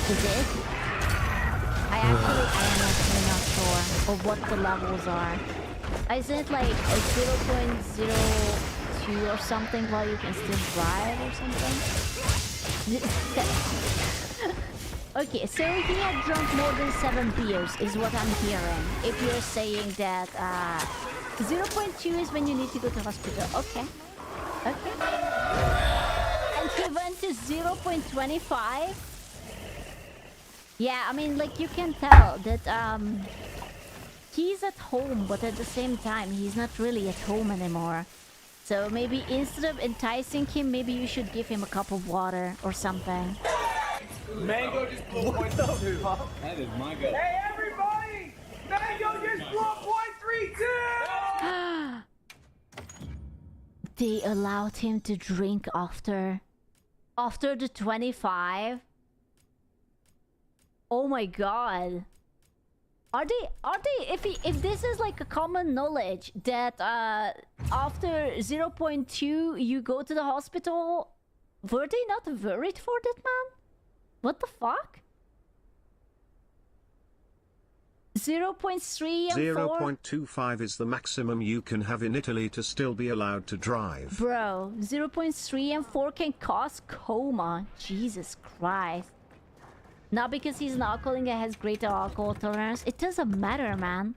Is it? I am actually not sure of what the levels are. Is it like a 0.02 or something while you can still drive or something? Okay, so he had drunk more than 7 beers, is what I'm hearing. If you're saying that 0.2 is when you need to go to hospital. Okay. Okay. And he went to 0.25? Yeah, I mean, like, you can tell that he's at home, but at the same time, he's not really at home anymore. So maybe instead of enticing him, maybe you should give him a cup of water or something. Mango just blew 0.2, huh? That is my go. Hey, everybody! Mango just blew 0.32! They allowed him to drink after the 25? Oh my god. Are they if this is like a common knowledge that after 0.2 you go to the hospital, were they not worried for that man? What the fuck? 0.3 and 4? 0.25 is the maximum you can have in Italy to still be allowed to drive. Bro, 0.3 and 4 can cause coma. Jesus Christ. Not because he's an alcoholic and has greater alcohol tolerance. It doesn't matter, man.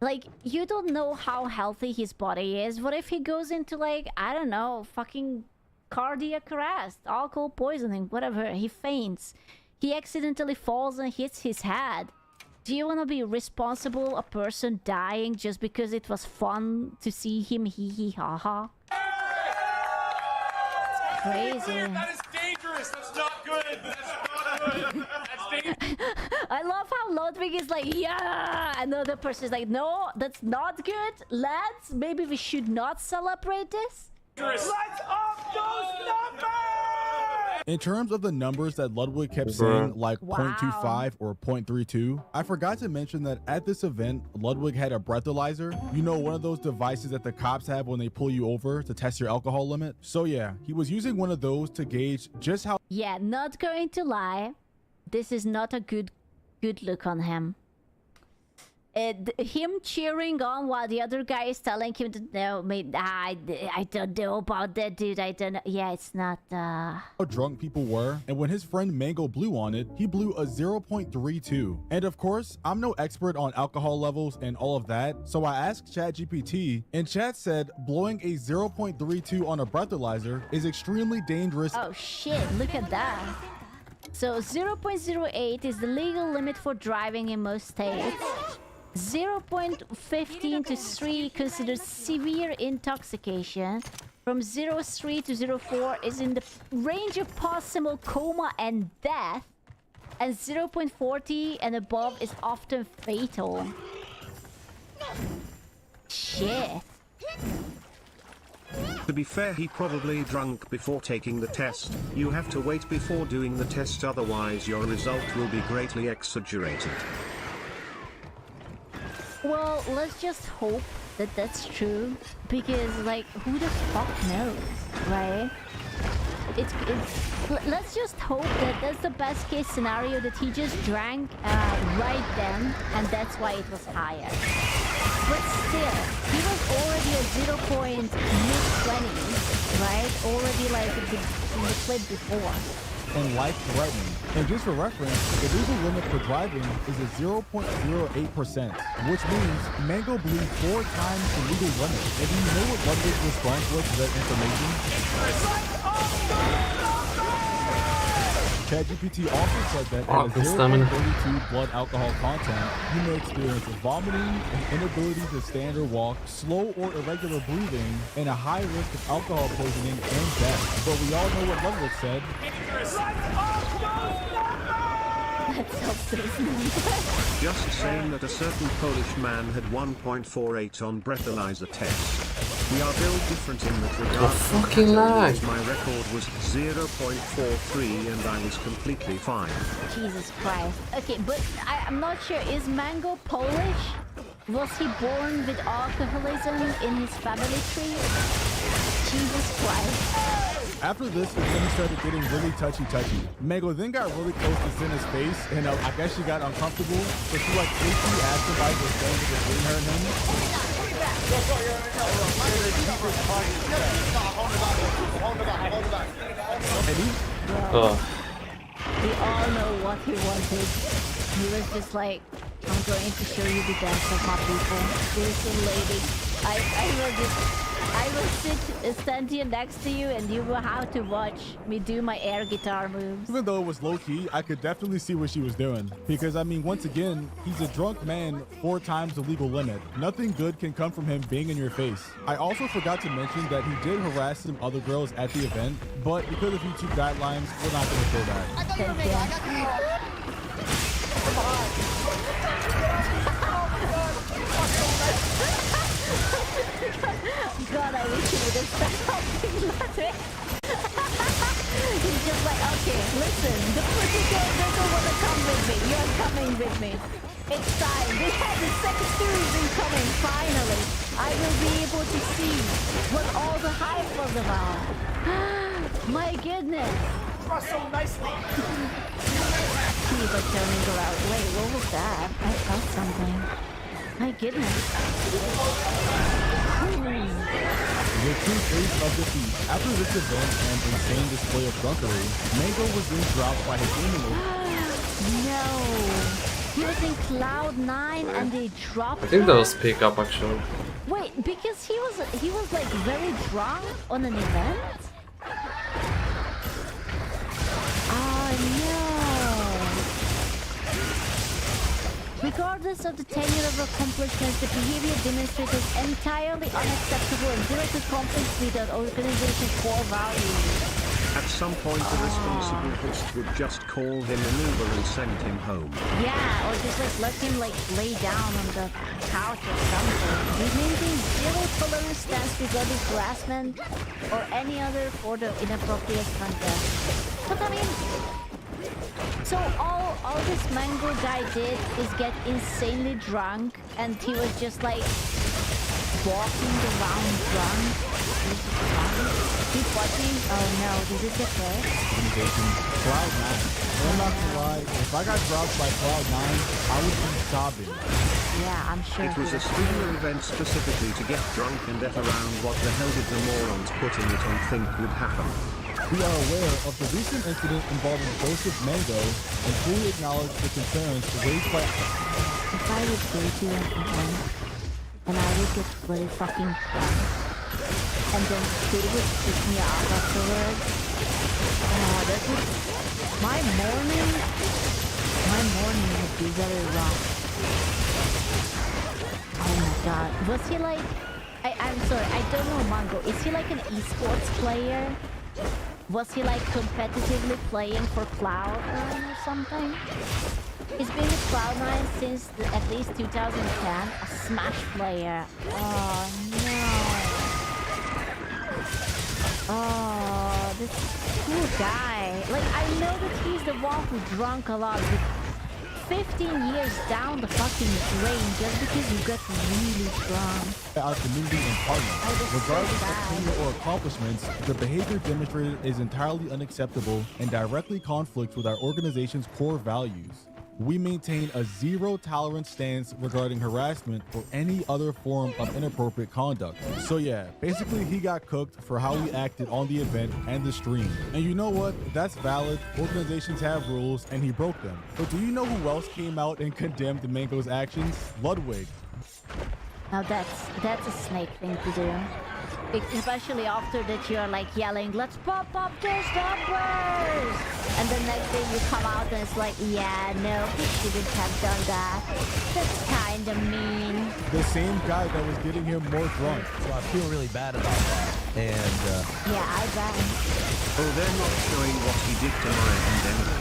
Like, you don't know how healthy his body is. What if he goes into, like, I don't know, fucking cardiac arrest, alcohol poisoning, whatever. He faints. He accidentally falls and hits his head. Do you want to be responsible a person dying just because it was fun to see him hee hee ha ha? It's crazy. That is dangerous. That's not good. That's not good. That's dangerous. I love how Ludwig is like, yeah! Another person is like, no, that's not good. Lads, maybe we should not celebrate this. Let's up those numbers! In terms of the numbers that Ludwig kept Bruh. saying, like Wow. 0.25 or 0.32, I forgot to mention that at this event, Ludwig had a breathalyzer. You know, one of those devices that the cops have when they pull you over to test your alcohol limit. So yeah, he was using one of those to gauge just how... Yeah, not going to lie. This is not a good look on him. Him cheering on while the other guy is telling him to no, I don't know about that, dude. I don't know. Yeah, it's not. how drunk people were, and when his friend Mango blew on it, he blew a 0.32. And of course, I'm no expert on alcohol levels and all of that, so I asked ChatGPT, and Chat said blowing a 0.32 on a breathalyzer is extremely dangerous. Oh shit, look at that. So 0.08 is the legal limit for driving in most states. 0.15 to 3 considered severe intoxication. From 0.3 to 0.4 is in the range of possible coma and death. And 0.40 and above is often fatal. Shit. To be fair, he probably drunk before taking the test. You have to wait before doing the test, otherwise your result will be greatly exaggerated. Well, let's just hope that that's true, because like, who the fuck knows, right? Let's just hope that that's the best case scenario, that he just drank right then, and that's why it was higher. But still, he was already at mid-20s, right? Already like in the clip before. And life-threatening. And just for reference, the legal limit for driving is a 0.08%, which means Mango blew 4 times the legal limit. And do you know what Ludwig's response was to that information? ChatGPT also said that at a 0.32 blood alcohol content, you may experience vomiting, an inability to stand or walk, slow or irregular breathing, and a high risk of alcohol poisoning and death. But we all know what Ludwig said. Just saying that a certain Polish man had 1.48 on breathalyzer test. We are built different in that regard. fucking lag. My record was 0.43 and I was completely fine. Jesus Christ. Okay, but I'm not sure. Is Mango Polish? Was he born with alcoholism in his family tree? Jesus Christ. After this, things started getting really touchy-touchy. Mango then got really close to Senna's face, and I guess she got uncomfortable, so she like basically asked somebody to stand between her and him. We all know what he wanted. He was just like, I'm going to show you the best of my people. Listen, lady, I will stand here next to you, and you will have to watch me do my air guitar moves. Even though it was low-key, I could definitely see what she was doing. Because, I mean, once again, he's a drunk man 4 times the legal limit. Nothing good can come from him being in your face. I also forgot to mention that he did harass some other girls at the event, but because of YouTube guidelines, we're not going to show that. I thought you were me. I got you. Come on. God, I wish you would have said something like that. He's just like, okay, listen, don't want to come with me. You're coming with me. It's time. We have the second series incoming, finally. I will be able to see what all the hype was about. My goodness. Trust so nicely. Keep on turning around. Wait, what was that? I felt something. My goodness. The true face of defeat. After this event and insane display of drunkery, Mango was then dropped by his enemy. No. He was in Cloud 9 and they dropped I think that him? was pick up actually. Wait, because he was like very drunk on an event? Oh no. Regardless of the tenure of accomplishments, the behavior demonstrated is entirely unacceptable and directly conflicts with the organization's core values. At some point, the responsible host would just call him an Uber and send him home. Yeah, or just like let him like lay down on the couch or something. We maintain zero tolerance stance regarding harassment or any other form of inappropriate conduct. But I mean, so all this mango guy did is get insanely drunk, and he was just like walking around drunk. Keep watching. Oh no, this is the first. Cloud9. I'm not gonna lie, if I got dropped by Cloud9, I would be sobbing. Yeah, I'm sure. It was a streamer event specifically to get drunk and F around. What the hell did the morons putting it on think would happen? We are aware of the recent incident involving Joseph Mango and fully acknowledge the concerns raised by... If I would go to an event and I would get really fucking drunk and then they would kick me out afterwards, that would... My morning would be very rough. Oh my god. Was he like... I'm sorry, I don't know Mango. Is he like an esports player? Was he like competitively playing for Cloud9 or something? He's been with Cloud9 since at least 2010. A Smash player. Oh no. Oh, this poor guy. Like, I know that he's the one who drunk a lot, but 15 years down the fucking drain just because you got really drunk. Our community and partners. Regardless of tenure or accomplishments, the behavior demonstrated is entirely unacceptable and directly conflicts with our organization's core values. We maintain a zero tolerance stance regarding harassment or any other form of inappropriate conduct. So yeah, basically he got cooked for how he acted on the event and the stream. And you know what? That's valid. Organizations have rules and he broke them. But do you know who else came out and condemned Mango's actions? Ludwig. Now that's a snake thing to do. Especially after that you're like yelling, let's pop up those numbers! And the next day you come out and it's like, yeah, no, we shouldn't have done that. That's kinda mean. The same guy that was getting him more drunk. So I feel really bad about that. And yeah, I bet. Oh, they're not showing what he did to my end anyway.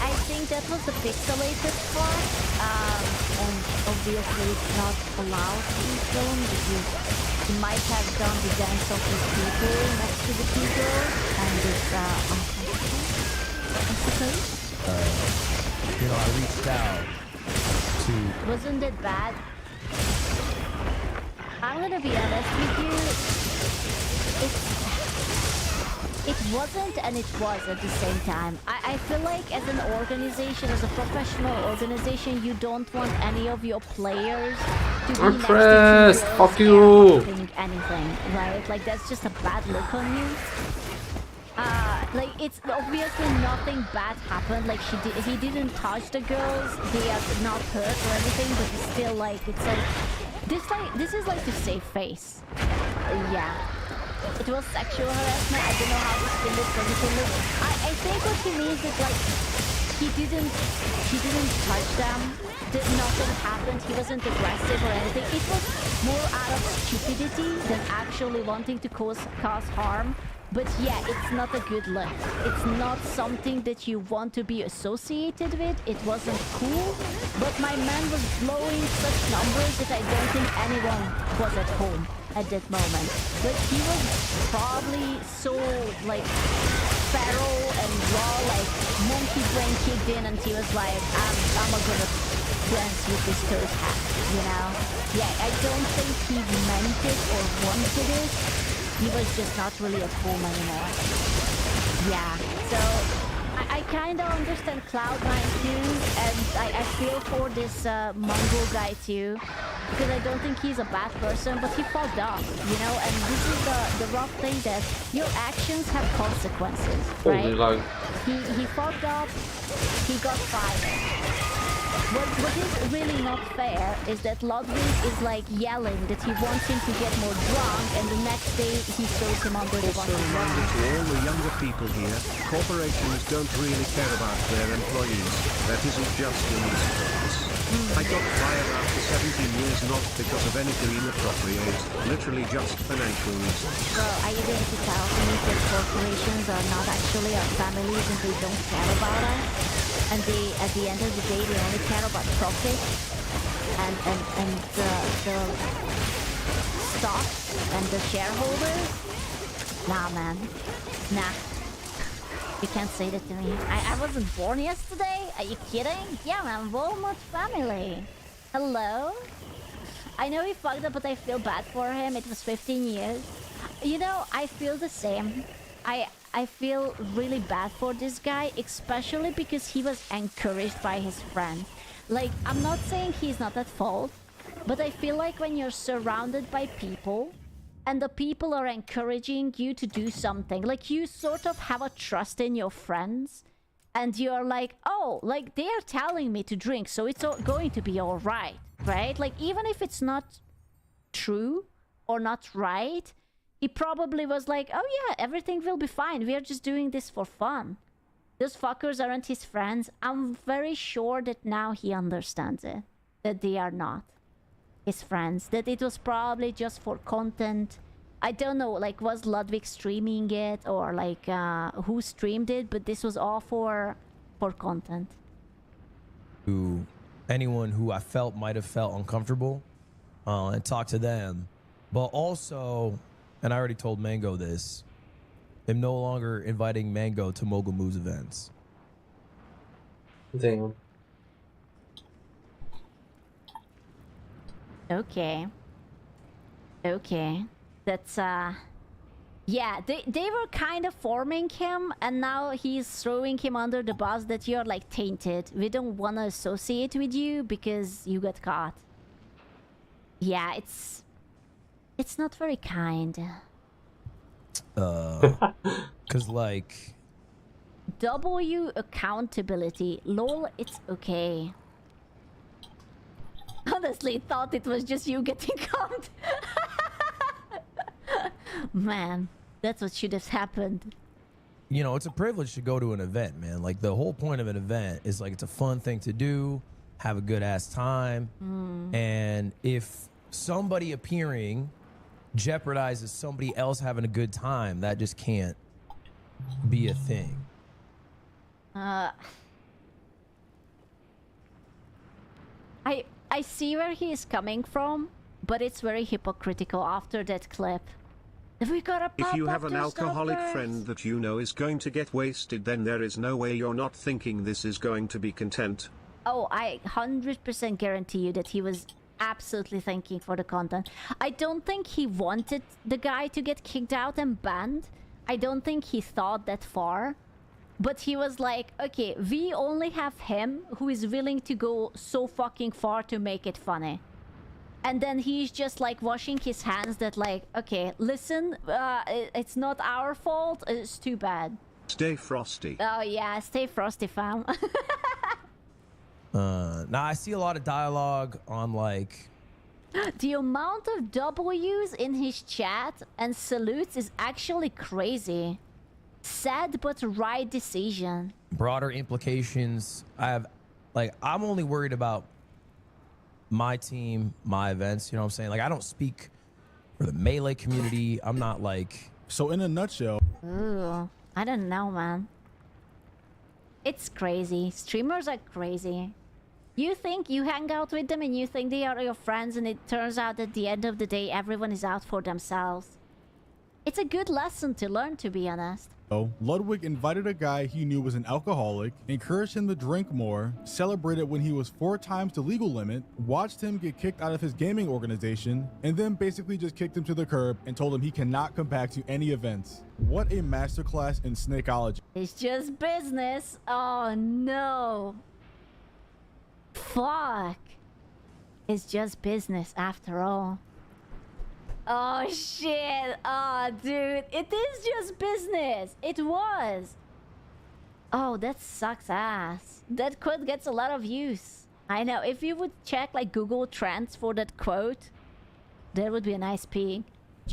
I think that was the pixelated part, and obviously it's not allowed to be shown because he might have done the dance of his people next to the people, and it's uncomfortable, I suppose. you know, I reached out to... Wasn't it bad? I'm gonna be honest with you, it wasn't and it was at the same time. I feel like as an organization, as a professional organization, you don't want any of your players to be next to Pressed! two Fuck girls you! and doing anything, right? Like that's just a bad look on you. Like it's obviously nothing bad happened. Like he didn't touch the girls. They are not hurt or anything, but it's still like it's like this is like to save face. Yeah. It was sexual harassment. I don't know how to spin it positively. I think what he means is like he didn't touch them. Nothing happened. He wasn't aggressive or anything. It was more out of stupidity than actually wanting to cause harm. But yeah, it's not a good look. It's not something that you want to be associated with. It wasn't cool. But my man was blowing such numbers that I don't think anyone was at home at that moment. But he was probably so like feral and raw, like monkey brain kicked in, and he was like, I'm gonna dance with this toad hat, you know? Yeah, I don't think he meant it or wanted it. He was just not really at home anymore. Yeah, so I kind of understand Cloud9 too, and I feel for this Mongo guy too, because I don't think he's a bad person, but he fucked up, you know, and this is the rough thing, that your actions have consequences, right? Holy, like he fucked up, he got fired. What is really not fair is that Ludwig is like yelling that he wants him to get more drunk, and the next day he throws him under the bus. Also a reminder to all the younger people here, corporations don't really care about their employees. That isn't just in esports. I got fired after 17 years not because of anything inappropriate, literally just financial reasons. So are you going to tell me that corporations are not actually our families and they don't care about us? And they, at the end of the day, they only care about profit and the stock and the shareholders? Nah, man. Nah. You can't say that to me. I wasn't born yesterday? Are you kidding? Yeah, man. Walmart family. Hello? I know he fucked up, but I feel bad for him. It was 15 years. You know, I feel the same. I feel really bad for this guy, especially because he was encouraged by his friend. Like, I'm not saying he's not at fault, but I feel like when you're surrounded by people and the people are encouraging you to do something, like you sort of have a trust in your friends and you're like, oh, like they are telling me to drink, so it's going to be all right, right? Like, even if it's not true or not right, he probably was like, oh yeah, everything will be fine. We are just doing this for fun. Those fuckers aren't his friends. I'm very sure that now he understands it. That they are not his friends. That it was probably just for content. I don't know, like, was Ludwig streaming it? Or like, who streamed it? But this was all for content. To anyone who I felt might have felt uncomfortable and talk to them. But also... and I already told Mango this, I'm no longer inviting Mango to Mogul Moves events. Damn. Okay. Okay. That's, yeah, they were kind of forming him, and now he's throwing him under the bus that you're, like, tainted. We don't want to associate with you because you got caught. Yeah, it's not very kind. Cause like... W accountability. Lol, it's okay. Honestly, thought it was just you getting caught. Man, that's what should have happened. You know, it's a privilege to go to an event, man. Like, the whole point of an event is, like, it's a fun thing to do, have a good-ass time. And if somebody appearing jeopardizes somebody else having a good time, that just can't be a thing. I see where he is coming from, but it's very hypocritical after that clip. We gotta pop If you have up an those alcoholic numbers. friend that you know is going to get wasted, then there is no way you're not thinking this is going to be content. Oh, I 100% guarantee you that he was absolutely thinking for the content. I don't think he wanted the guy to get kicked out and banned. I don't think he thought that far. But he was like, okay, we only have him who is willing to go so fucking far to make it funny. And then he's just like washing his hands that like, okay, listen, it's not our fault, it's too bad. Stay frosty. Oh yeah, stay frosty, fam. Now I see a lot of dialogue on like... The amount of W's in his chat and salutes is actually crazy. Sad but right decision. broader implications. I'm only worried about my team, my events, you know what I'm saying? Like, I don't speak for the Melee community. I'm not like... So in a nutshell... Ooh, I don't know, man. It's crazy. Streamers are crazy. You think you hang out with them and you think they are your friends, and it turns out at the end of the day everyone is out for themselves. It's a good lesson to learn, to be honest. Ludwig invited a guy he knew was an alcoholic, encouraged him to drink more, celebrated when he was 4 times the legal limit, watched him get kicked out of his gaming organization, and then basically just kicked him to the curb and told him he cannot come back to any events. What a masterclass in snakeology. It's just business. Oh no. Fuck. It's just business after all. Oh shit. Oh dude, it is just business. It was. Oh, that sucks ass. That quote gets a lot of views. I know. If you would check like Google Trends for that quote, there would be a nice peak.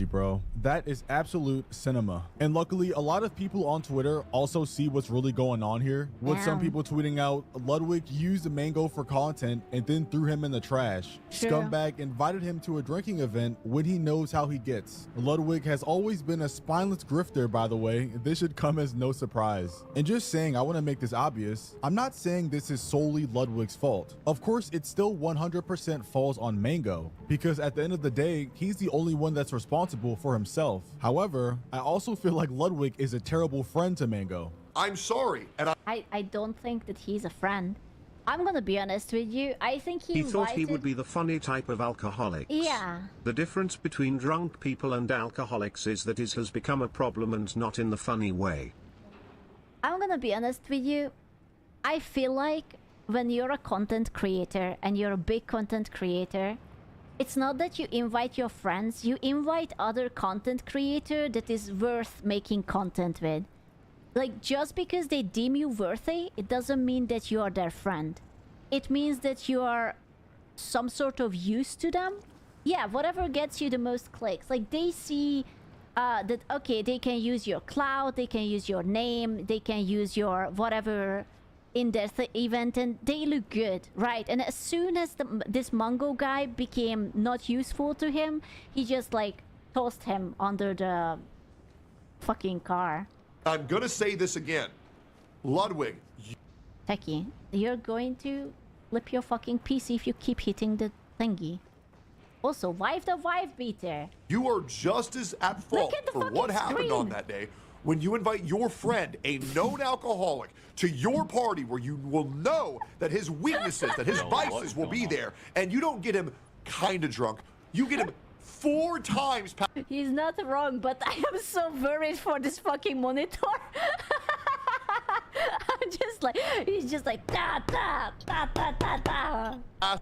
Bro, that is absolute cinema. And luckily, a lot of people on Twitter also see what's really going on here, with some people tweeting out Ludwig used Mango for content and then threw him in the trash. Sure. Scumbag invited him to a drinking event when he knows how he gets. Ludwig has always been a spineless grifter, by the way. This should come as no surprise. And just saying, I want to make this obvious, I'm not saying this is solely Ludwig's fault. Of course, it still 100% falls on Mango, because at the end of the day, he's the only one that's responsible for himself. However, I also feel like Ludwig is a terrible friend to Mango. I'm sorry, and I don't think that he's a friend. I'm gonna be honest with you. I think He thought he would be the funny type of alcoholics. Yeah. The difference between drunk people and alcoholics is that it has become a problem and not in the funny way. I'm gonna be honest with you. I feel like when you're a content creator and you're a big content creator, it's not that you invite your friends, you invite other content creator that is worth making content with. Like, just because they deem you worthy, it doesn't mean that you are their friend. It means that you are some sort of use to them. Yeah, whatever gets you the most clicks. Like, they see that, okay, they can use your cloud, they can use your name, they can use your whatever in their event, and they look good, right? And as soon as this Mango guy became not useful to him, he just like tossed him under the fucking car. I'm gonna say this again. Ludwig, Techie, you're going to flip your fucking PC if you keep hitting the thingy. Also, wife the wife beater. you are just as at fault at the for fucking what happened on screen. that day when you invite your friend, a known alcoholic, to your party where you will know that his weaknesses, that his vices will be there, and you don't get him kinda drunk. You get him 4 times past. He's not wrong, but I am so worried for this fucking monitor. I'm just like, he's just like, da da da da da da.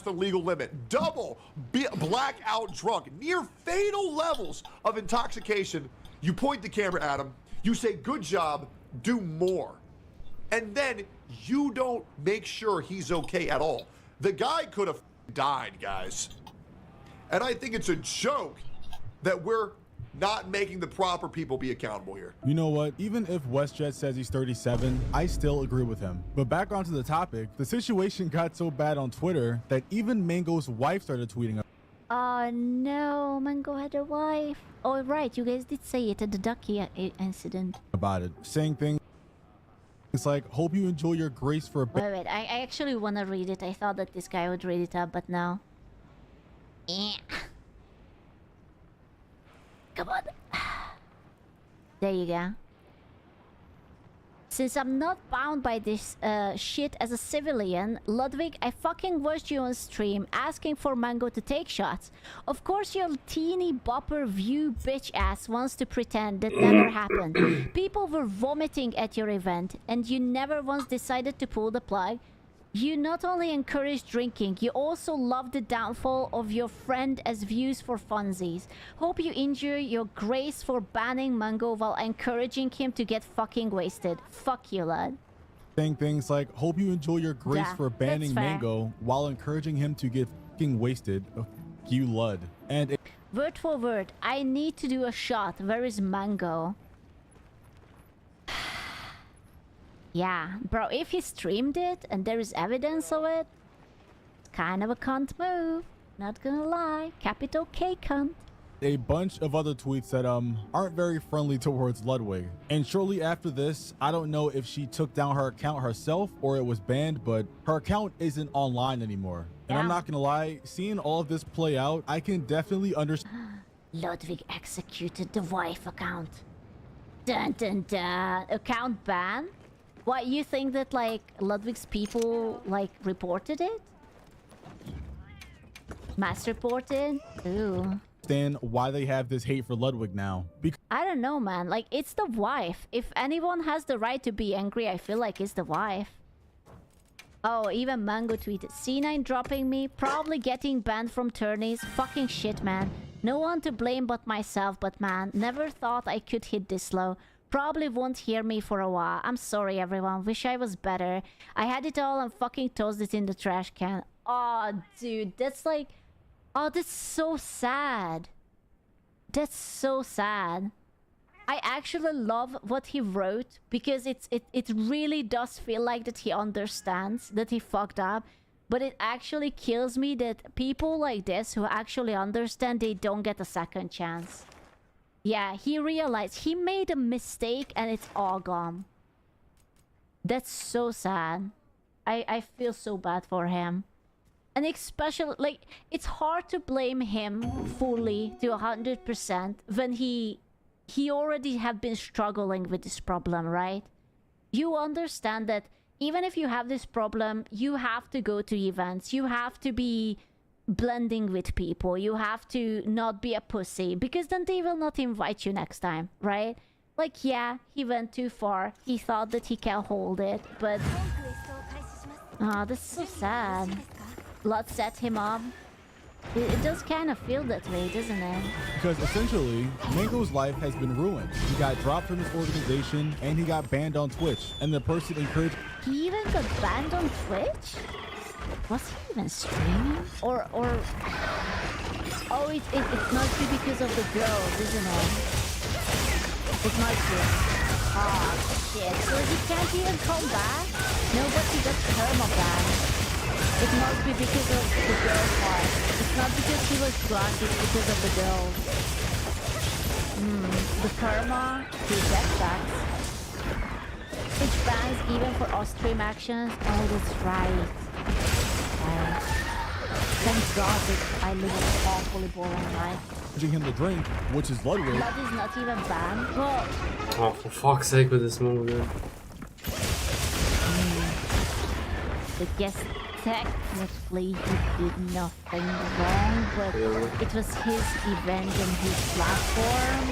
The legal limit, double blackout drunk, near fatal levels of intoxication. You point the camera at him, you say, good job, do more. And then you don't make sure he's okay at all. The guy could have died, guys. And I think it's a joke that we're not making the proper people be accountable here. You know what? Even if WestJet says he's 37, I still agree with him. But back onto the topic, the situation got so bad on Twitter that even Mango's wife started tweeting. Oh no, Mango had a wife. Oh right, you guys did say it at the Ducky incident. About it, saying things like, hope you enjoy your grace for a Wait, I actually want to read it. I thought that this guy would read it up, but no. Come on. There you go. Since I'm not bound by this shit as a civilian, Ludwig, I fucking watched you on stream asking for Mango to take shots. Of course your teeny bopper view bitch ass wants to pretend that never happened. People were vomiting at your event and you never once decided to pull the plug. You not only encourage drinking, you also love the downfall of your friend as views for funsies. Hope you enjoy your grace for banning Mango while encouraging him to get fucking wasted. Fuck you, lad. Saying things like, hope you enjoy your grace Yeah, for banning that's fair. Mango while encouraging him to get fucking wasted. You lud. And Word for word, I need to do a shot. Where is Mango? Yeah, bro, if he streamed it and there is evidence of it, it's kind of a cunt move. Not gonna lie. Capital K cunt. a bunch of other tweets that aren't very friendly towards Ludwig. And shortly after this, I don't know if she took down her account herself or it was banned, but her account isn't online anymore. And I'm not gonna lie, seeing all of this play out, I can definitely understand. Ludwig executed the wife account. Dun dun dun. Account ban? What, you think that like Ludwig's people like reported it? Mass reported? Ooh. Understand why they have this hate for Ludwig now. Because I don't know, man. Like, it's the wife. If anyone has the right to be angry, I feel like it's the wife. Oh, even Mango tweeted, C9 dropping me, probably getting banned from tourneys. Fucking shit, man. No one to blame but myself, but man, never thought I could hit this low. Probably won't hear me for a while. I'm sorry, everyone. Wish I was better. I had it all and fucking tossed it in the trash can. Oh, dude, that's like... Oh, that's so sad. That's so sad. I actually love what he wrote because it really does feel like that he understands that he fucked up. But it actually kills me that people like this who actually understand, they don't get a second chance. Yeah, he realized he made a mistake and it's all gone. That's so sad. I feel so bad for him. And especially, like, it's hard to blame him fully to 100% when he already have been struggling with this problem, right? You understand that even if you have this problem, you have to go to events. You have to be blending with people. You have to not be a pussy, because then they will not invite you next time, right? Like, yeah, he went too far. He thought that he can hold it, but... Oh, this is so sad. Lot set him up. It does kind of feel that way, doesn't it? Because essentially, Mango's life has been ruined. He got dropped from his organization and he got banned on Twitch. And the person encouraged... He even got banned on Twitch? Was he even streaming? Or... Oh, it must be because of the girls, isn't it? It must be. Oh, shit. So he can't even come back? No, but he got perma-banned. It must be because of the girl part. It's not because he was drunk, it's because of the girls. The karma, dude, that sucks. Twitch bans even for off-stream actions. Oh, that's right. Thank God that I live an awfully boring life. him the drink, which is Ludwig. Blood is not even banned. Well, oh, for fuck's sake with this move, dude. I guess technically he did nothing wrong, but it was his event and his platform.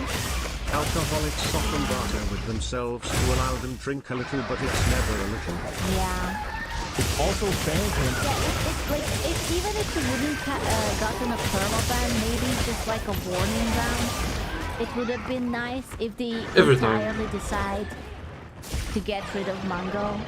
Alcoholics soften barter with themselves to allow them drink a little, but it's never a little. Yeah. It also bans him. Yeah, it's like, even if he wouldn't gotten a permaban, maybe just like a warning round, it would have been nice if they entirely decide to get rid of Mango.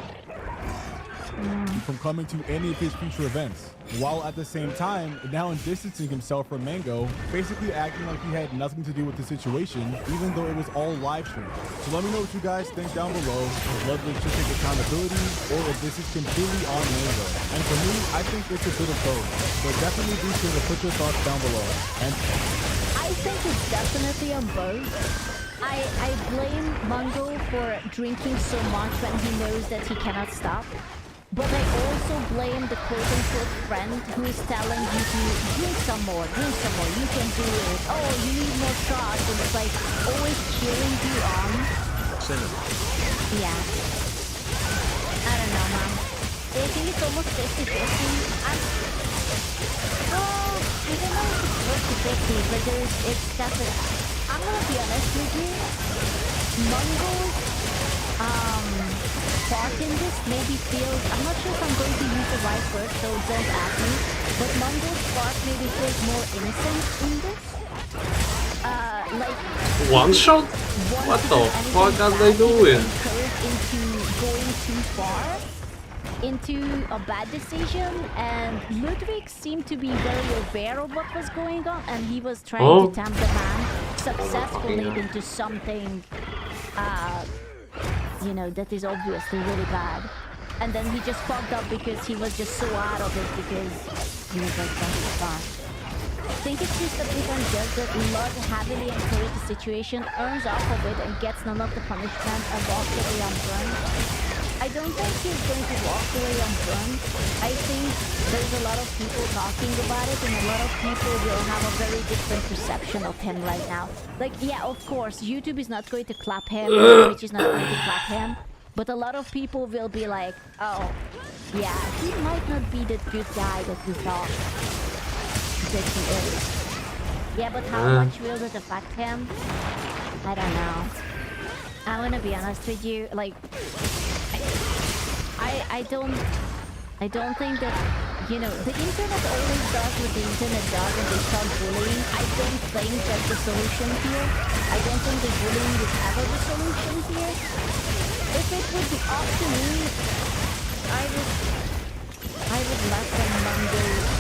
From coming to any of his future events, while at the same time now distancing himself from Mango, basically acting like he had nothing to do with the situation, even though it was all live streamed. So let me know what you guys think down below, if Ludwig should take accountability, or if this is completely on Mango. And for me, I think it's a bit of both, but definitely be sure to put your thoughts down below. And I think it's definitely on both. I blame Mango for drinking so much when he knows that he cannot stop. But I also blame the quote-unquote friend who is telling you to drink some more, you can do it. Oh, you need more shots, and it's like always cheering you on. Yeah. I don't know, man. I think it's almost 50-50. Well, I don't know if it's 50-50, but it's definitely... I'm gonna be honest with you. Mango's part in this maybe feels, I'm not sure if I'm going to use the right word, so don't ask me, but Mango's part maybe feels more innocent in this. Like... One shot? What the fuck are they doing? Encouraged into going too far, into a bad decision, and Ludwig seemed to be very aware of what was going on, and he was trying to tempt the man successfully into something, you know, that is obviously really bad. And then he just fucked up because he was just so out of it because he was like, fuck. I think it's just a bit unjust that Lud heavily encouraged the situation, earns off of it, and gets none of the punishment and walks away unburned. I don't think he's going to walk away unburned. I think there's a lot of people talking about it, and a lot of people will have a very different perception of him right now. Like, yeah, of course, YouTube is not going to clap him, Twitch is not going to clap him, but a lot of people will be like, oh, yeah, he might not be the good guy that we thought that he is. Yeah, but how much will it affect him? I don't know. I'm gonna be honest with you, like, I don't think that you know, the internet always does what the internet does and they start bullying. I don't think that's the solution here. I don't think the bullying is ever the solution here. If it would be up to me, I would lessen Mango's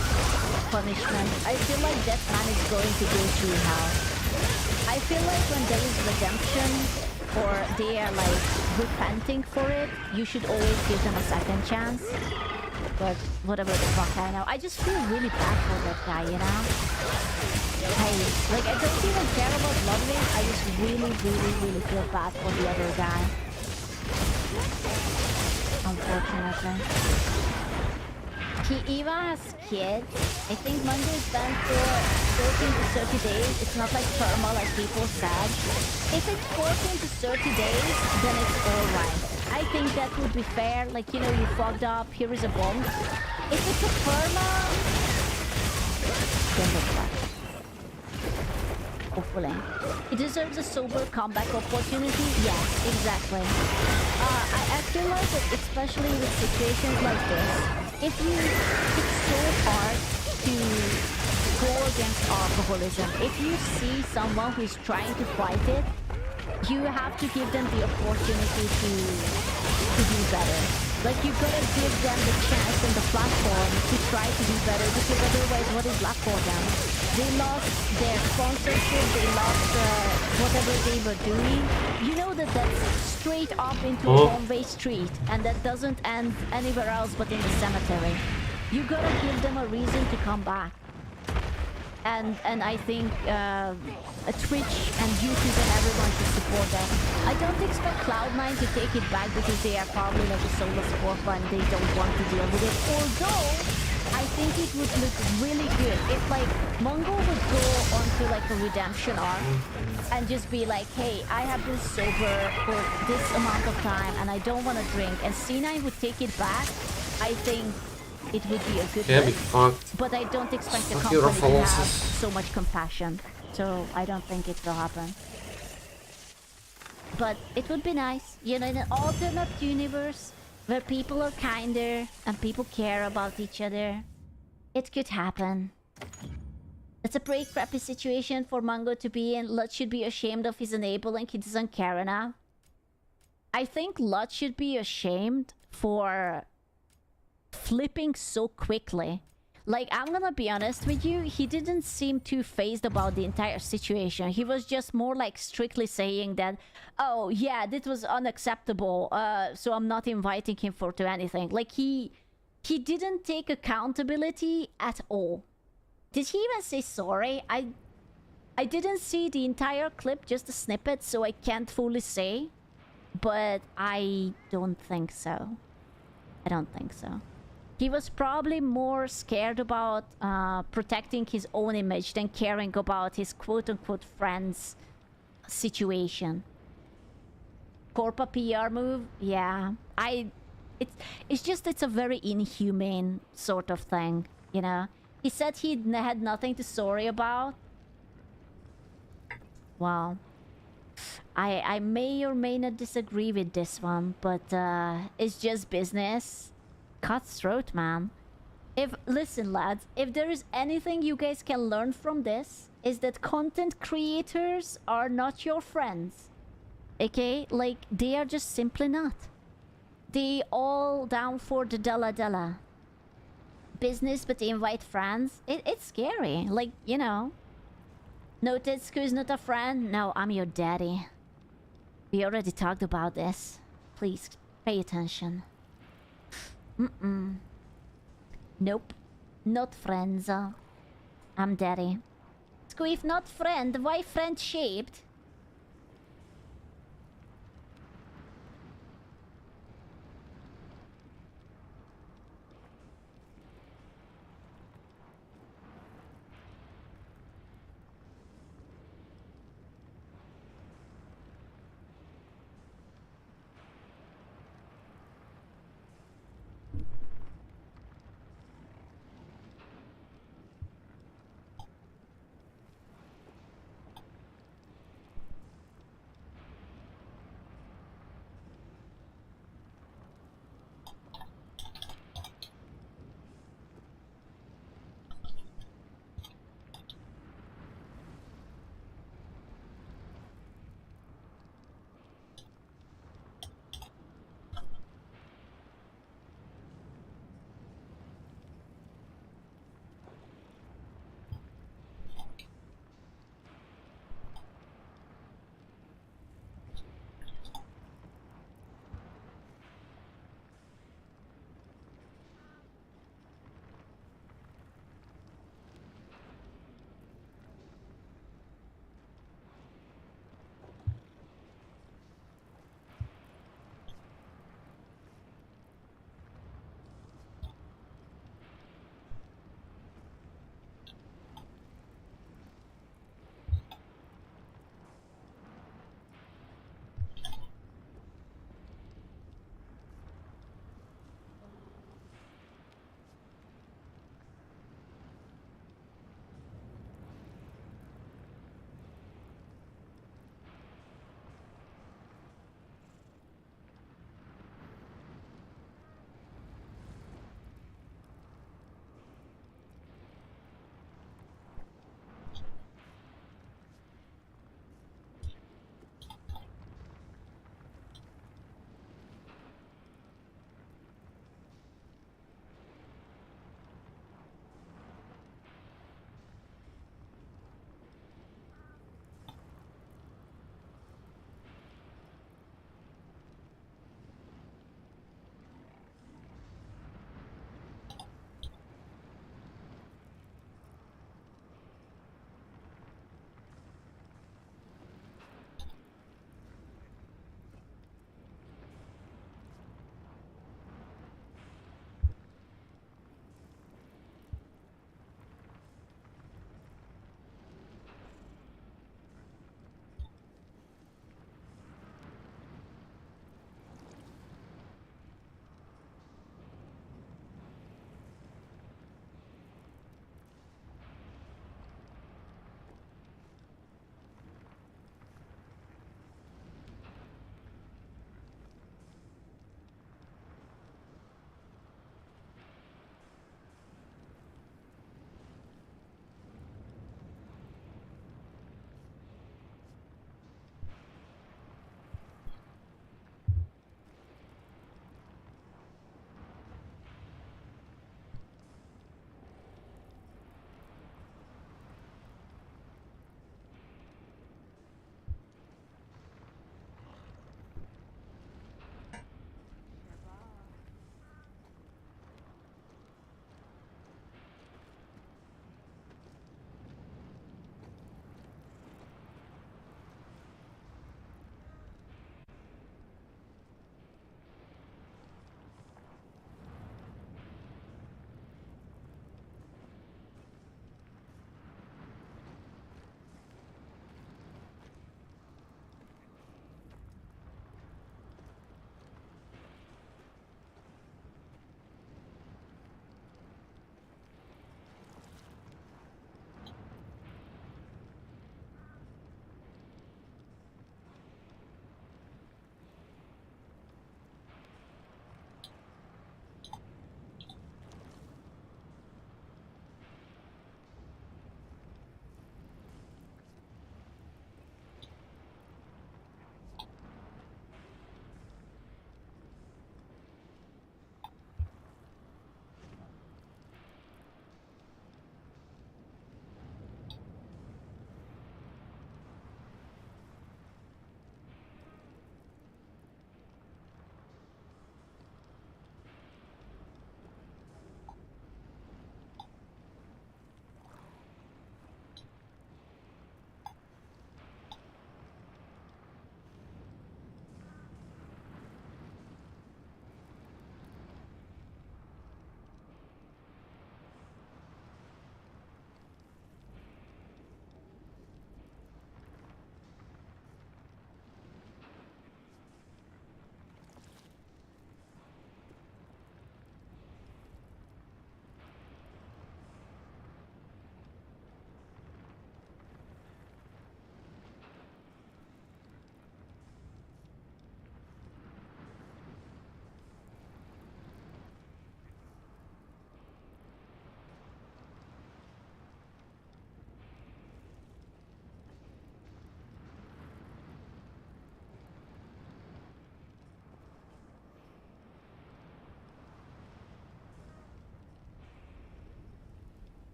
punishment. I feel like that man is going to go through hell. I feel like when there is redemption or they are like repenting for it, you should always give them a second chance. But whatever the fuck I know. I just feel really bad for that guy, you know? I don't even care about loving. I just really feel bad for the other guy. Unfortunately. Eva has kids. I think Monday is banned for 14 to 30 days. It's not like perma like people said. If it's 14 to 30 days, then it's alright. I think that would be fair. Like, you know, you fucked up. Here is a bomb. If it's a perma, then that's bad. Hopefully. He deserves a sober comeback opportunity? Yes, exactly. I feel like that especially with situations like this, it's so hard to go against alcoholism. If you see someone who's trying to fight it, you have to give them the opportunity to do better. Like, you gotta give them the chance and the platform to try to do better, because otherwise what is left for them? They lost their sponsorship, they lost whatever they were doing. You know that that's straight up into a one-way street, and that doesn't end anywhere else but in the cemetery. You gotta give them a reason to come back. And I think Twitch and YouTube and everyone should support that. I don't expect Cloud9 to take it back because they are probably like a solo sport and they don't want to deal with it. Although, I think it would look really good if like Mongo would go onto like a redemption arc and just be like, hey, I have been sober for this amount of time and I don't want to drink. And C9 would take it back. I think it would be a good look, but I don't expect the company to have so much compassion, so I don't think it will happen. But it would be nice, you know, in an alternate universe where people are kinder and people care about each other. It could happen. It's a pretty crappy situation for Mango to be in. Lut should be ashamed of his enabling. He doesn't care enough. I think Lut should be ashamed for flipping so quickly. Like, I'm gonna be honest with you, he didn't seem too phased about the entire situation. He was just more like strictly saying that, oh yeah, this was unacceptable, so I'm not inviting him to anything. Like, he didn't take accountability at all. Did he even say sorry? I didn't see the entire clip, just a snippet, so I can't fully say, but I don't think so. I don't think so. He was probably more scared about protecting his own image than caring about his quote-unquote friend's situation. Corpa PR move? Yeah. It's a very inhumane sort of thing, you know? He said he had nothing to sorry about. Well, I may or may not disagree with this one, but it's just business. Cutthroat, man. Listen, lads, if there is anything you guys can learn from this, is that content creators are not your friends. Okay? Like, they are just simply not. They all down for the della. Business, but they invite friends. It's scary. Like, you know. Noted, who's not a friend? No, I'm your daddy. We already talked about this. Please, pay attention. Nope. Not friends. I'm daddy. Squeef, not friend. Why friend-shaped?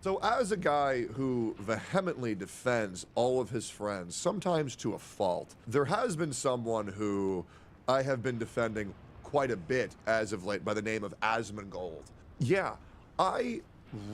So as a guy who vehemently defends all of his friends, sometimes to a fault, there has been someone who I have been defending quite a bit as of late by the name of Asmongold. Yeah, I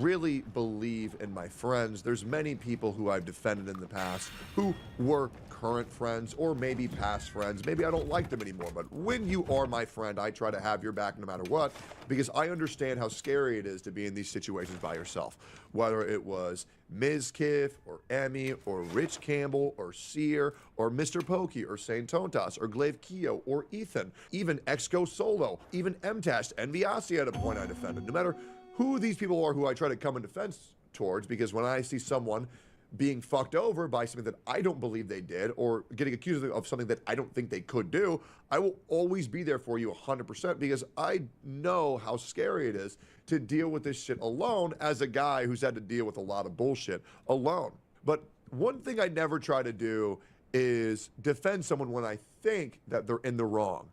really believe in my friends. There's many people who I've defended in the past who were current friends or maybe past friends. Maybe I don't like them anymore, but when you are my friend, I try to have your back no matter what, because I understand how scary it is to be in these situations by yourself. Whether it was Ms. Kiff or Emmy or Rich Campbell or Seer or Mr. Pokey or Saint Tontas or Glaive Keo or Ethan, even Exco Solo, even MTash, Enviasi at a point I defended. No matter who these people are who I try to come in defense towards, because when I see someone being fucked over by something that I don't believe they did or getting accused of something that I don't think they could do, I will always be there for you 100% because I know how scary it is to deal with this shit alone as a guy who's had to deal with a lot of bullshit alone. But one thing I never try to do is defend someone when I think that they're in the wrong.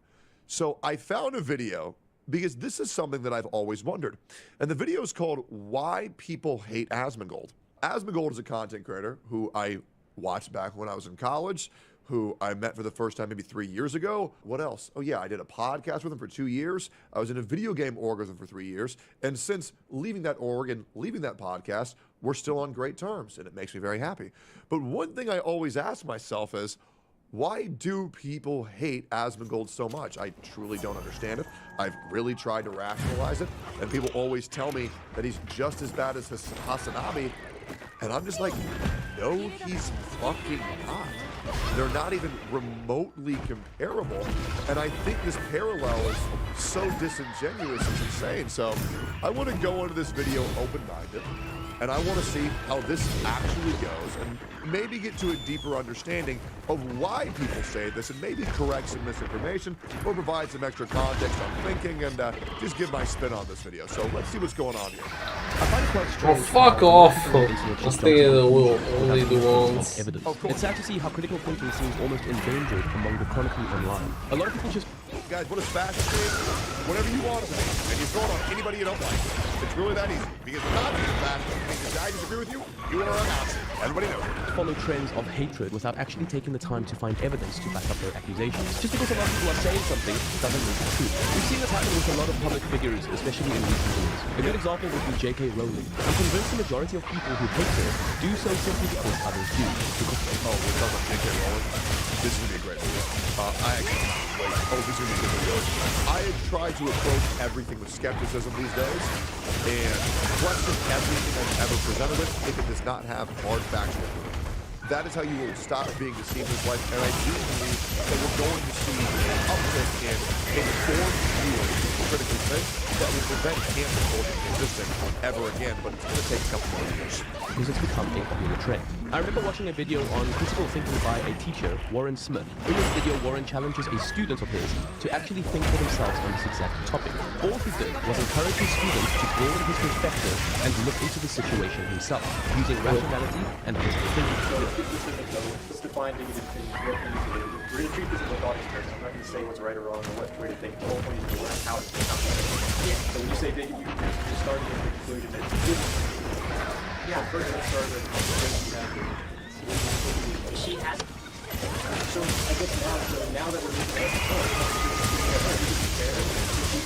So I found a video because this is something that I've always wondered. And the video is called Why People Hate Asmongold. Asmongold is a content creator who I watched back when I was in college, who I met for the first time maybe 3 years ago. What else? Oh yeah, I did a podcast with him for 2 years. I was in a video game org with him for 3 years. And since leaving that org and leaving that podcast, we're still on great terms, and it makes me very happy. But one thing I always ask myself is, why do people hate Asmongold so much? I truly don't understand it. I've really tried to rationalize it, and people always tell me that he's just as bad as Hasanabi, and I'm just like, no, he's fucking not. They're not even remotely comparable, and I think this parallel is so disingenuous, it's insane. So I want to go into this video open-minded, and I want to see how this actually goes and maybe get to a deeper understanding of why people say this and maybe correct some misinformation or provide some extra context on thinking and just give my spin on this video. So let's see what's going on here. I find it quite strange. Oh, fuck off! I was thinking it will only do once. It's sad to see how critical thinking seems almost endangered among the chronically online. A lot of people just... Guys, what is fascist mean? Whatever you want to say, and you throw it on anybody you don't like. It's really that easy. Because the Nazis are fascist. Because I disagree with you, you are a Nazi. Everybody knows it. Follow trends of hatred without actually taking the time to find evidence to back up their accusations. Just because a lot of people are saying something doesn't mean it's true. We've seen this happen with a lot of public figures, especially in recent years. A good example would be J.K. Rowling. I'm convinced the majority of people who hate her do so simply because others do. Oh, we're talking about J.K. Rowling? This is going to be a great video. This is going to be a good video. I have tried to approach everything with skepticism these days and question everything I've ever presented with if it does not have hard factual proof. That is how you will stop being deceived in this life, and I do believe that we're going to see an uptick in informed viewers who critically think that will prevent cancel culture from existing ever again, but it's going to take a couple more years. Because it's become a popular trend. I remember watching a video on critical thinking by a teacher, Warren Smith. In this video, Warren challenges a student of his to actually think for themselves on this exact topic. All he did was encourage his students to broaden his perspective and look into the situation himself, using rationality and critical thinking. Let's define negative things. What we need to do. We're going to treat this as a thought experiment. I'm not going to say what's right or wrong or what way to think. The whole point is to learn how to think. So when you say negative, you're starting with the conclusion that it's good. Yeah, first let's start with she has. So I guess now that we're looking at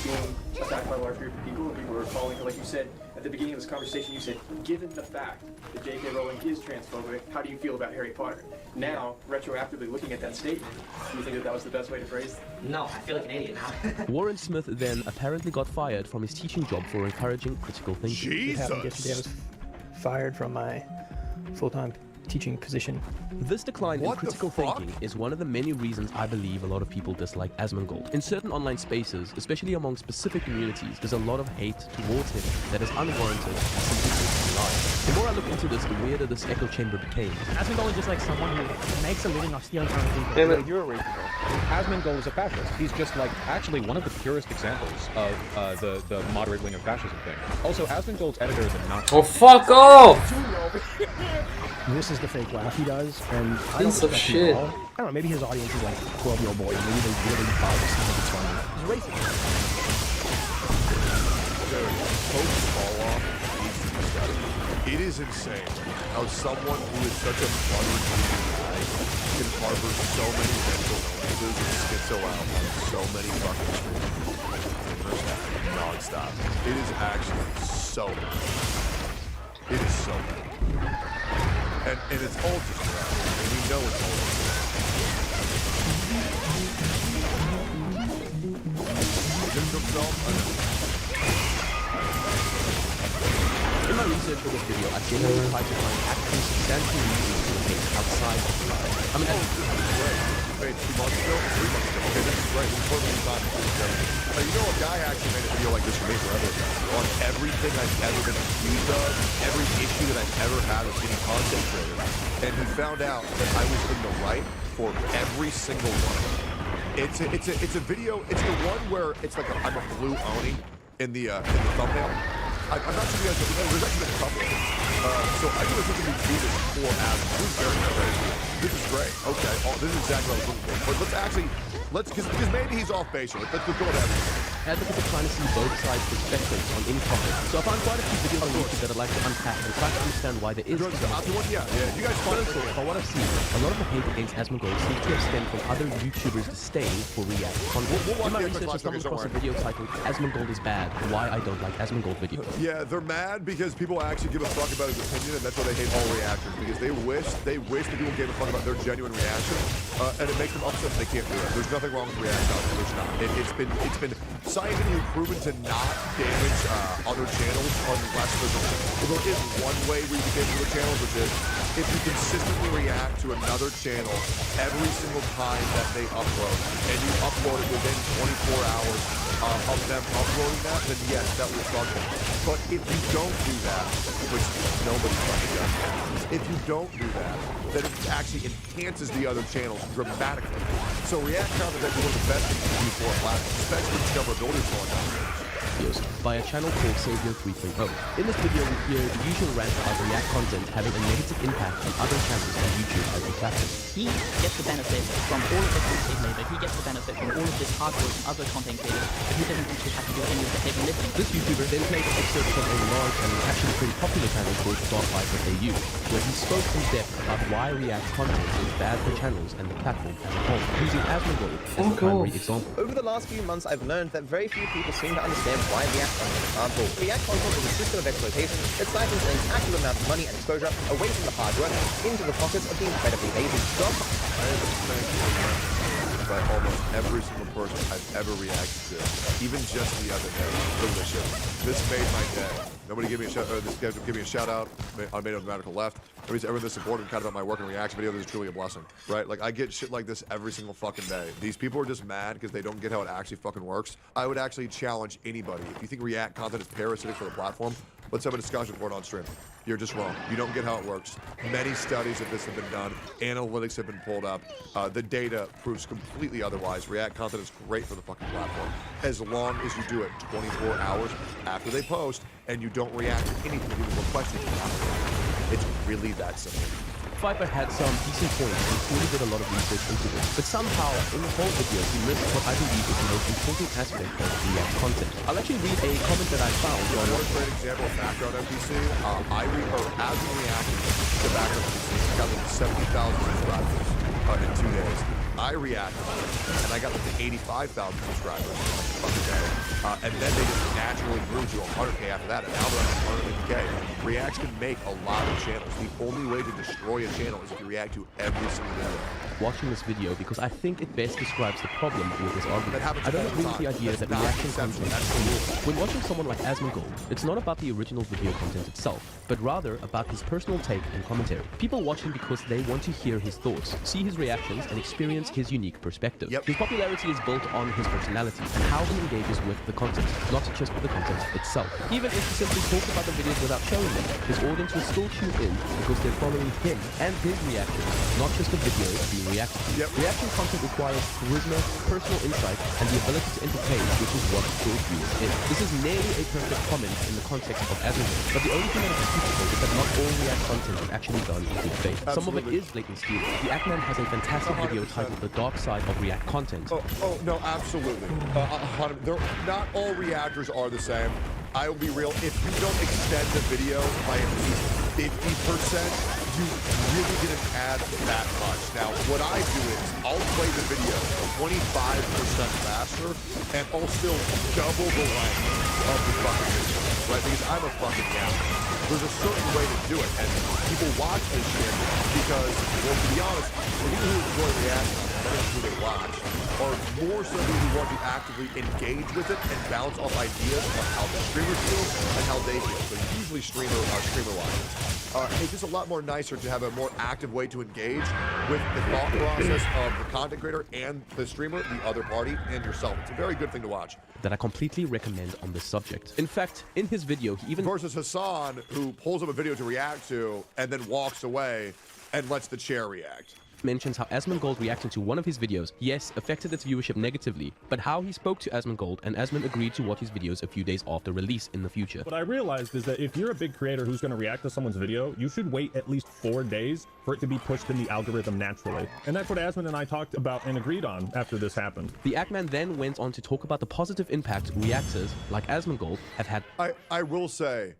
being attacked by a large group of people, and people are calling, like you said at the beginning of this conversation, you said, given the fact that J.K. Rowling is transphobic, how do you feel about Harry Potter? Now, retroactively looking at that statement, do you think that that was the best way to phrase it? No, I feel like an idiot now. Warren Smith then apparently got fired from his teaching job for encouraging critical thinking. It happened yesterday. I was fired from my full-time teaching position. This decline in critical thinking is one of the many reasons I believe a lot of people dislike Asmongold. In certain online spaces, especially among specific communities, there's a lot of hate towards him that is unwarranted and simply lies. The more I look into this, the weirder this echo chamber became. Asmongold is just like someone who makes a living off stealing from people. You're a racist. Asmongold is a fascist. He's just like actually one of the purest examples of the moderate wing of fascism thing. Also, Asmongold's editor is a Nazi. Oh, fuck off! This is the fake laugh he does, and I don't Piece of respect him shit. at all. I don't know, maybe his audience is like 12-year-old boys. Maybe they really buy this and think it's funny. He's racist. It is insane how someone who is such a funny guy can harbor so many mental illnesses and schizo out on so many fucking streams non-stop. It is actually so bad. It is so bad. And it's all just crap. And we know it's all just In my research for this video, I genuinely tried to find actual substantial reasons for the hate outside of the trial. I mean, Wait, 2 months ago? 3 months ago. Okay, this is great. This is perfectly fine. You know, a guy actually made a video like this for me forever ago on everything I've ever been accused of, every issue that I've ever had with any content creator. And he found out that I was in the right for every single one. It's a video. It's the one where it's like I'm a blue Oni in the thumbnail. I'm not sure if you guys know. There's actually been a couple of them. So I was looking to do this for Adam. It was very crazy. This is great. Okay, this is exactly what I was looking for. But because maybe he's off base. Let's go to Adam. Advocates are trying to see both sides' perspectives on any topic. So I found quite a few videos on YouTube that I'd like to unpack and try to understand why there is Yeah, you guys find it. From what I've seen, a lot of the hate against Asmongold seems to have stemmed from other YouTubers disdain for React content. In my research, I stumbled across a video titled Asmongold is bad, why I don't like Asmongold videos. Yeah, they're mad because people actually give a fuck about his opinion, and that's why they hate all reactors, because they wish that people gave a fuck about their genuine reaction, and it makes them upset that they can't do it. There's nothing wrong with React content. There's not. It's been scientifically proven to not damage other channels unless there is one way where you can damage other channels, which is if you consistently react to another channel every single time that they upload, and you upload it within 24 hours of them uploading that, then yes, that will fuck them. But if you don't do that, which nobody fucking does, if you don't do that, then it actually enhances the other channels dramatically. So React content is actually one of the best things you can do for a platform, especially discoverability for a by a channel called Silient. In this video, we hear the usual rant about React content having a negative impact on other channels on YouTube as a platform. He gets the benefit from all of the content labor. He gets the benefit from all of this hard work from other content creators, but he doesn't actually have to do any of the heavy lifting. This YouTuber then played an excerpt from a large and actually pretty popular channel called Dark5.au, where he spoke in depth about why React content is bad for channels and the platform as a whole, using Asmongold as a primary example. Over the last few months, I've learned that very few people seem to understand why React content is harmful. React content is a system of exploitation that siphons an active amount of money and exposure away from the hard work into the pockets of the incredibly lazy. By almost every single person I've ever reacted to, even just the other day. Delicious. This made my day. Nobody gave me a shout. This guy give me a shout out. I made it on the radical left. Nobody's ever this supportive kind of about my work and reaction video. This is truly a blessing, right? Like I get shit like this every single fucking day. These people are just mad because they don't get how it actually fucking works. I would actually challenge anybody. If you think React content is parasitic for the platform, let's have a discussion for it on stream. You're just wrong. You don't get how it works. Many studies of this have been done. Analytics have been pulled up. The data proves completely otherwise. React content is great for the fucking platform. As long as you do it 24 hours after they post and you don't react to anything, even more questions. It's really that simple. Viper had some decent points and clearly did a lot of research into this, but somehow in the whole video he missed what I believe is the most important aspect of React content. I'll actually read a comment that I found on one great example of background NPC. As we reacted to background NPC, got like 70,000 subscribers in 2 days. I reacted and I got like to 85,000 subscribers fucking day. And then they just naturally grew to 100K after that, and now they're at 150K. Reacts can make a lot of channels. The only way to destroy a channel is if you react to every single video. Watching this video because I think it best describes the problem with this argument. I don't agree with the idea that reaction content is the rule. When watching someone like Asmongold, it's not about the original video content itself, but rather about his personal take and commentary. People watch him because they want to hear his thoughts, see his reactions, and experience his unique perspective. His popularity is built on his personality and how he engages with the content, not just with the content itself. Even if he simply talked about the videos without showing them, his audience will still tune in because they're following him and his reactions, not just the videos being reacted to. Reaction content requires charisma, personal insight, and the ability to entertain, which is what draws viewers in. This is nearly a perfect comment in the context of Asmongold, but the only thing that is disputable is that not all React content is actually done in good faith. Some of it is blatant stealing. The Ackman has a fantastic video titled The Dark Side of React Content. No, absolutely. Not all reactors are the same. I will be real. If you don't extend the video by at least 50%, you really didn't add that much. Now, what I do is I'll play the video 25% faster, and I'll still double the length of the fucking video, right? Because I'm a fucking gamer. There's a certain way to do it, and people watch this shit because, well, to be honest, the people who enjoy reacting, that is who they watch, are more so people who want to actively engage with it and bounce off ideas on how the streamer feels and how they feel. So usually streamer watchers. It's just a lot more nicer to have a more active way to engage with the thought process of the content creator and the streamer, the other party, and yourself. It's a very good thing to watch. That I completely recommend on this subject. In fact, in his video, he even... Versus Hassan, who pulls up a video to react to and then walks away and lets the chair react. mentions how Asmongold reacting to one of his videos, yes, affected its viewership negatively, but how he spoke to Asmongold and Asmon agreed to watch his videos a few days after release in the future. What I realized is that if you're a big creator who's going to react to someone's video, you should wait at least 4 days for it to be pushed in the algorithm naturally. And that's what Asmon and I talked about and agreed on after this happened. The Ackman then went on to talk about the positive impact reactors like Asmongold have had. I will say,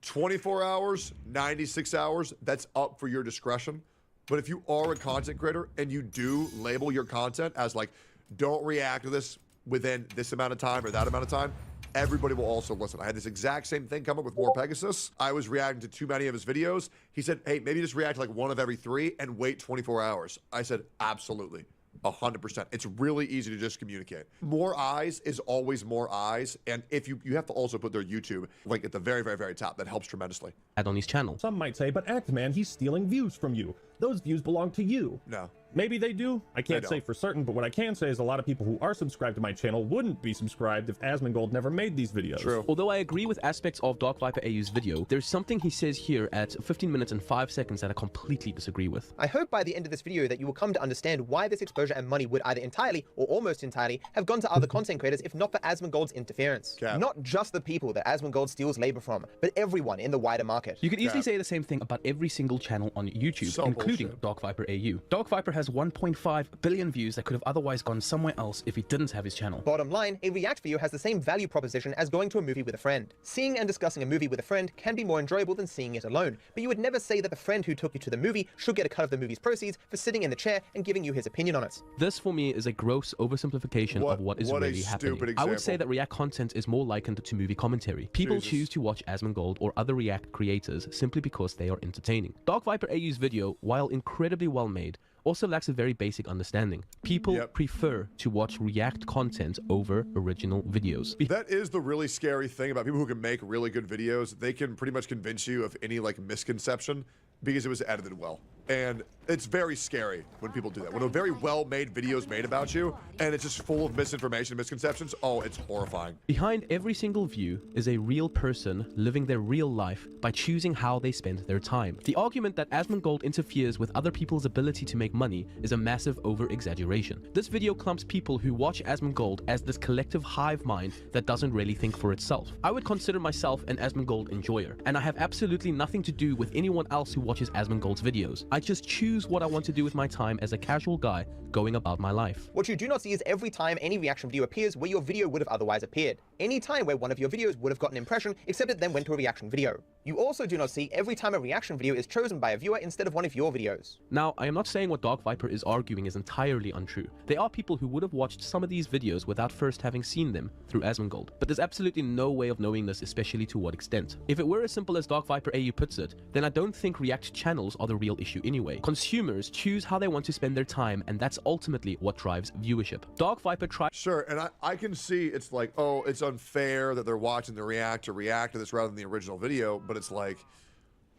24 hours, 96 hours, that's up for your discretion. But if you are a content creator and you do label your content as like, don't react to this within this amount of time or that amount of time, everybody will also listen. I had this exact same thing come up with War Pegasus. I was reacting to too many of his videos. He said, hey, maybe just react to like one of every 3 and wait 24 hours. I said, absolutely. 100%. It's really easy to just communicate. More eyes is always more eyes. And if you have to also put their YouTube link at the very, very, very top. That helps tremendously. Add on his channel. Some might say, but Ackman, he's stealing views from you. Those views belong to you. No. Maybe they do. I can't say for certain, but what I can say is a lot of people who are subscribed to my channel wouldn't be subscribed if Asmongold never made these videos. True. Although I agree with aspects of Dark Viper AU's video, there's something he says here at 15 minutes and 5 seconds that I completely disagree with. I hope by the end of this video that you will come to understand why this exposure and money would either entirely or almost entirely have gone to other content creators if not for Asmongold's interference. Cap. Not just the people that Asmongold steals labor from, but everyone in the wider market. You could easily say the same thing about every single channel on YouTube, including Dark Viper AU. Dark Viper has 1.5 billion views that could have otherwise gone somewhere else if he didn't have his channel. Bottom line, a React video has the same value proposition as going to a movie with a friend. Seeing and discussing a movie with a friend can be more enjoyable than seeing it alone, but you would never say that the friend who took you to the movie should get a cut of the movie's proceeds for sitting in the chair and giving you his opinion on it. This for me is a gross oversimplification of what is really happening. I would say that React content is more likened to movie commentary. People choose to watch Asmongold or other React creators simply because they are entertaining. Dark Viper AU's video, while incredibly well made, also lacks a very basic understanding. People prefer to watch React content over original videos. That is the really scary thing about people who can make really good videos. They can pretty much convince you of any like misconception because it was edited well. And it's very scary when people do that. When a very well-made video is made about you and it's just full of misinformation and misconceptions, oh, it's horrifying. Behind every single view is a real person living their real life by choosing how they spend their time. The argument that Asmongold interferes with other people's ability to make money is a massive over-exaggeration. This video clumps people who watch Asmongold as this collective hive mind that doesn't really think for itself. I would consider myself an Asmongold enjoyer, and I have absolutely nothing to do with anyone else who watches Asmongold's videos. I just choose what I want to do with my time as a casual guy going about my life. What you do not see is every time any reaction video appears where your video would have otherwise appeared. Any time where one of your videos would have gotten an impression, except it then went to a reaction video. You also do not see every time a reaction video is chosen by a viewer instead of one of your videos. Now, I am not saying what Dark Viper is arguing is entirely untrue. There are people who would have watched some of these videos without first having seen them through Asmongold, but there's absolutely no way of knowing this, especially to what extent. If it were as simple as Dark Viper AU puts it, then I don't think React channels are the real issue anyway. Consumers choose how they want to spend their time, and that's ultimately what drives viewership. Dark Viper tries... Sure, and I can see it's like, oh, it's unfair that they're watching the react to this rather than the original video, but it's like,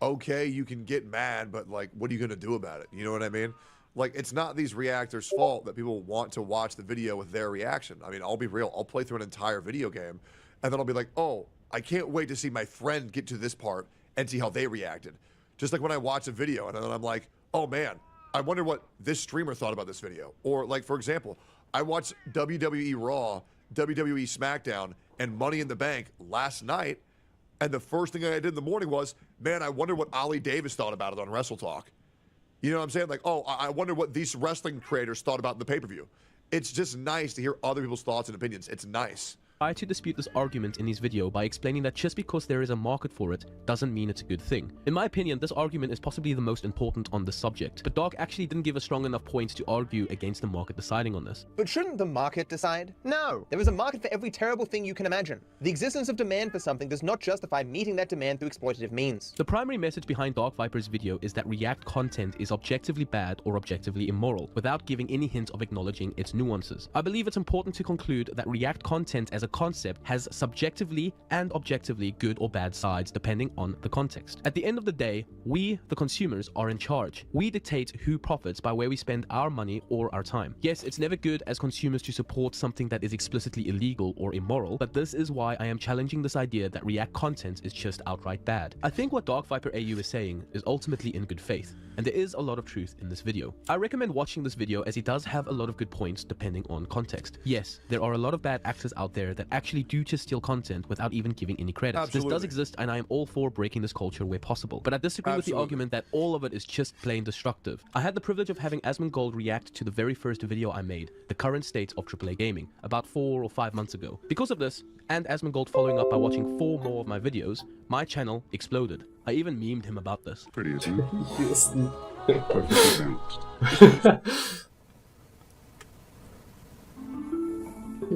okay, you can get mad, but like, what are you going to do about it? You know what I mean? Like, it's not these reactors' fault that people want to watch the video with their reaction. I mean, I'll be real. I'll play through an entire video game, and then I'll be like, oh, I can't wait to see my friend get to this part and see how they reacted. Just like when I watch a video, and then I'm like, oh man, I wonder what this streamer thought about this video. Or like, for example, I watched WWE Raw, WWE SmackDown, and Money in the Bank last night, and the first thing I did in the morning was, man, I wonder what Ali Davis thought about it on Wrestle Talk. You know what I'm saying? Like, oh, I wonder what these wrestling creators thought about the pay-per-view. It's just nice to hear other people's thoughts and opinions. It's nice. I to dispute this argument in his video by explaining that just because there is a market for it doesn't mean it's a good thing. In my opinion, this argument is possibly the most important on this subject, but Dark actually didn't give a strong enough point to argue against the market deciding on this. But shouldn't the market decide? No. There is a market for every terrible thing you can imagine. The existence of demand for something does not justify meeting that demand through exploitative means. The primary message behind Dark Viper's video is that React content is objectively bad or objectively immoral, without giving any hint of acknowledging its nuances. I believe it's important to conclude that React content as a concept has subjectively and objectively good or bad sides depending on the context. At the end of the day, we, the consumers, are in charge. We dictate who profits by where we spend our money or our time. Yes, it's never good as consumers to support something that is explicitly illegal or immoral, but this is why I am challenging this idea that React content is just outright bad. I think what Dark Viper AU is saying is ultimately in good faith, and there is a lot of truth in this video. I recommend watching this video as it does have a lot of good points depending on context. Yes, there are a lot of bad actors out there that actually do just steal content without even giving any credit. Absolutely. This does exist, and I am all for breaking this culture where possible. But I disagree with the argument that all of it is just plain destructive. I had the privilege of having Asmongold react to the very first video I made, the current state of AAA gaming, about 4 or 5 months ago. Because of this, and Asmongold following up by watching 4 more of my videos, my channel exploded. I even memed him about this. Pretty, isn't it? Yes. Perfectly balanced.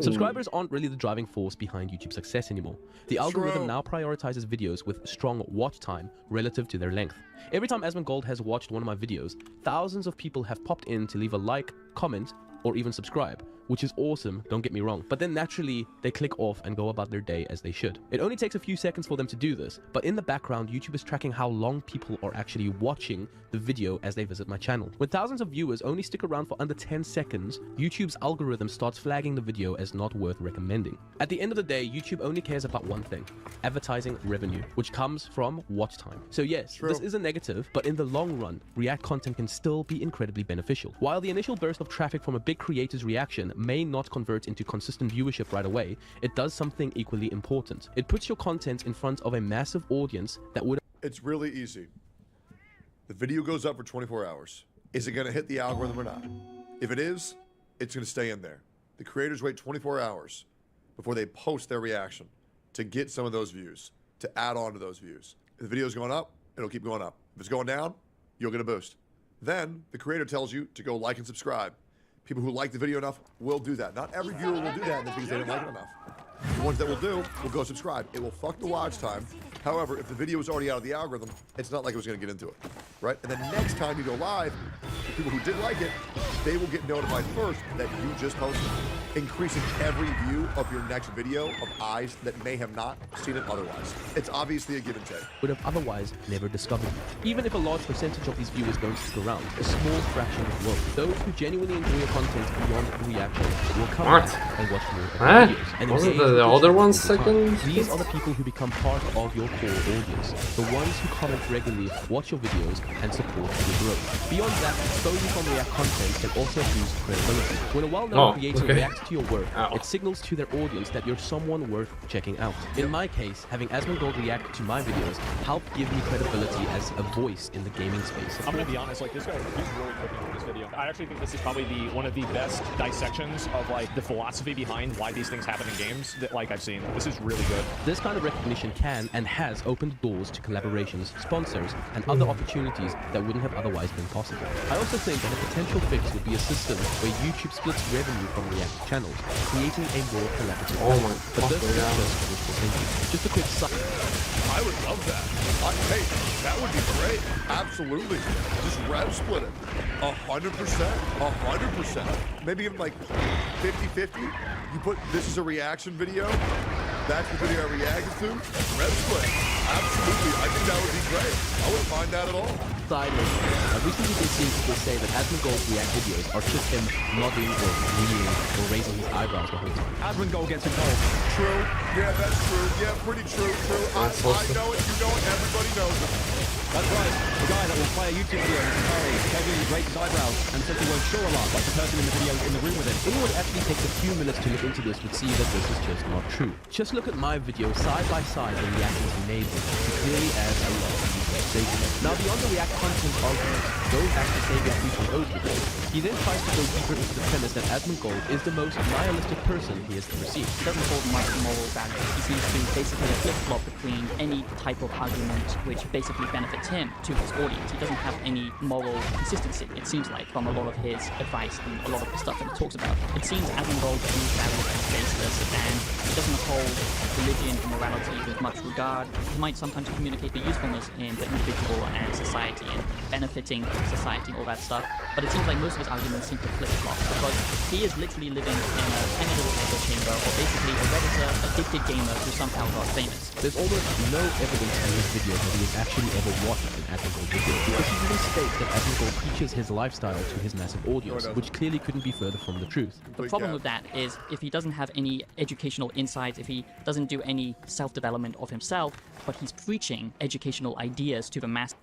Subscribers aren't really the driving force behind YouTube's success anymore. The algorithm now prioritizes videos with strong watch time relative to their length. Every time Asmongold has watched one of my videos, thousands of people have popped in to leave a like, comment, or even subscribe, which is awesome, don't get me wrong. But then naturally, they click off and go about their day as they should. It only takes a few seconds for them to do this, but in the background, YouTube is tracking how long people are actually watching the video as they visit my channel. When thousands of viewers only stick around for under 10 seconds, YouTube's algorithm starts flagging the video as not worth recommending. At the end of the day, YouTube only cares about one thing: advertising revenue, which comes from watch time. So yes, this is a negative, but in the long run, React content can still be incredibly beneficial. While the initial burst of traffic from a big creator's reaction may not convert into consistent viewership right away, it does something equally important. It puts your content in front of a massive audience that would... It's really easy. The video goes up for 24 hours. Is it going to hit the algorithm or not? If it is, it's going to stay in there. The creators wait 24 hours before they post their reaction to get some of those views, to add on to those views. If the video is going up, it'll keep going up. If it's going down, you'll get a boost. Then the creator tells you to go like and subscribe. People who like the video enough will do that. Not every viewer will do that, and that's because they didn't like it enough. The ones that will do will go subscribe. It will fuck the watch time. However, if the video is already out of the algorithm, it's not like it was going to get into it, right? And then next time you go live, the people who did like it, they will get notified first that you just posted, increasing every view of your next video of eyes that may have not seen it otherwise. It's obviously a give and take. Would have otherwise never discovered you. Even if a large percentage of these viewers don't stick around, a small fraction will. Those who genuinely enjoy your content beyond the reaction will come back and watch more of your videos. And wasn't the other one second? These are the people who become part of your core audience, the ones who comment regularly, watch your videos, and support your growth. Beyond that, exposure from React content can also boost credibility. When a well-known creator reacts to your work, it signals to their audience that you're someone worth checking out. In my case, having Asmongold react to my videos helped give me credibility as a voice in the gaming space. I'm gonna be honest, like this guy, he's really cooking with this video. I actually think this is probably one of the best dissections of like the philosophy behind why these things happen in games that like I've seen. This is really good. This kind of recognition can and has opened doors to collaborations, sponsors, and other opportunities that wouldn't have otherwise been possible. I also think that a potential fix would be a system where YouTube splits revenue from React channels, creating a more collaborative but this is just wishful thinking. Just a quick side. I would love that. Hey, that would be great. Absolutely. Just rev split it. 100%. 100%. Maybe even like 50-50. You put this is a reaction video. That's the video I reacted to. Rev split. Absolutely. I think that would be great. I wouldn't mind that at all. Side note. I've recently been seeing people say that Asmongold's React videos are just him nodding or leaning or raising his eyebrows the whole time. Asmongold gets involved. True. Yeah, that's true. Yeah, pretty true. True. I know it. You know it. Everybody knows it. That's right. The guy that will play a YouTube video with Atari, Kevin raises his eyebrows and simply won't show a lot like the person in the video in the room with him. Anyone who actually takes a few minutes to look into this would see that this is just not true. Just look at my video side by side when reacting to Neighbor to clearly add a lot of detail. conversation. Now, beyond the React content argument, going back to saying that people owes the gold, he then tries to go deeper into the premise that Asmongold is the most nihilistic person he has ever seen. He doesn't hold much moral value. He seems to be basically a flip-flop between any type of argument which basically benefits him to his audience. He doesn't have any moral consistency, it seems like, from a lot of his advice and a lot of the stuff that he talks about. It seems Asmongold views values as baseless, and he doesn't hold religion and morality with much regard. He might sometimes communicate the usefulness in the individual and society and benefiting society and all that stuff, but it seems like most of his arguments seem to flip-flop because he is literally living in a tiny little echo chamber, or basically a Redditor, addicted gamer who somehow got famous. There's almost no evidence in this video that he has actually ever watched an Asmongold video, because he even states that Asmongold preaches his lifestyle to his massive audience, which clearly couldn't be further from the truth. The problem with that is if he doesn't have any educational insights, if he doesn't do any self-development of himself, but he's preaching educational ideas to the mass.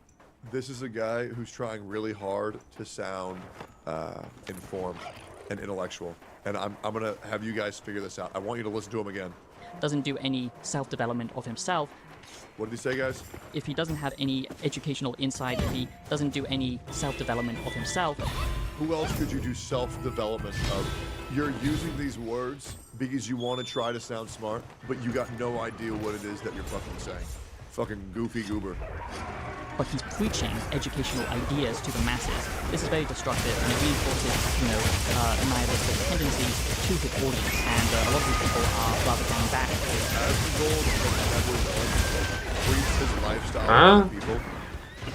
This is a guy who's trying really hard to sound informed and intellectual. And I'm going to have you guys figure this out. I want you to listen to him again. Doesn't do any self-development of himself. What did he say, guys? If he doesn't have any educational insight, if he doesn't do any self-development of himself. Who else could you do self-development of? You're using these words because you want to try to sound smart, but you got no idea what it is that you're fucking saying. Fucking goofy goober. But he's preaching educational ideas to the masses. This is very destructive, and it reinforces, nihilistic tendencies to his audience, and a lot of these people are rather going back. Asmongold treats his lifestyle to people.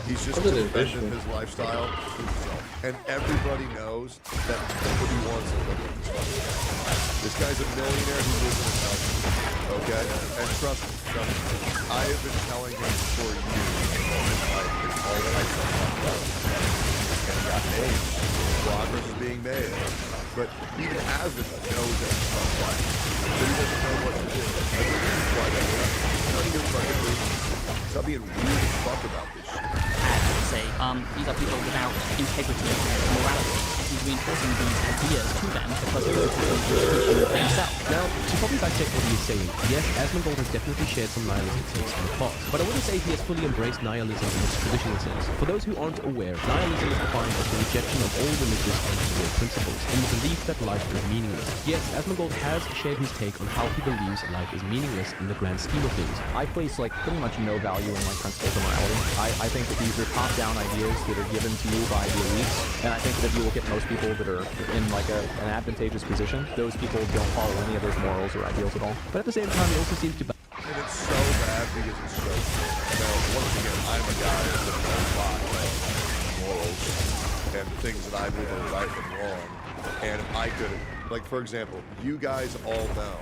He's just defending his lifestyle to himself. And everybody knows that nobody wants to live with this fucking guy. This guy's a millionaire who lives in a house. Okay? And trust me, I have been telling him for years his whole life and he got made. Progress is being made. But even Asmon knows that it's not right. So he doesn't know what to do. That's the reason why none of your fucking reasons. Stop being weird as fuck about this shit. These are people without integrity and morality, and he's reinforcing these ideas to them because he doesn't have education for himself. Now, to probably dissect what he is saying, yes, Asmongold has definitely shared some nihilistic takes in the past, but I wouldn't say he has fully embraced nihilism in its traditional sense. For those who aren't aware, nihilism is defined as the rejection of all religious and moral principles, and the belief that life is meaningless. Yes, Asmongold has shared his take on how he believes life is meaningless in the grand scheme of things. I place pretty much no value in principles of morality. I think that these are top-down ideas that are given to you by the elites, and I think that if you look at most people that are in an advantageous position, those people don't follow any of those morals or ideals at all. But at the same time, he also seems to... And it's so bad because it's so... once again, I'm a guy that knows a lot of morals and things that I believe are right and wrong. And if I could... for example, you guys all know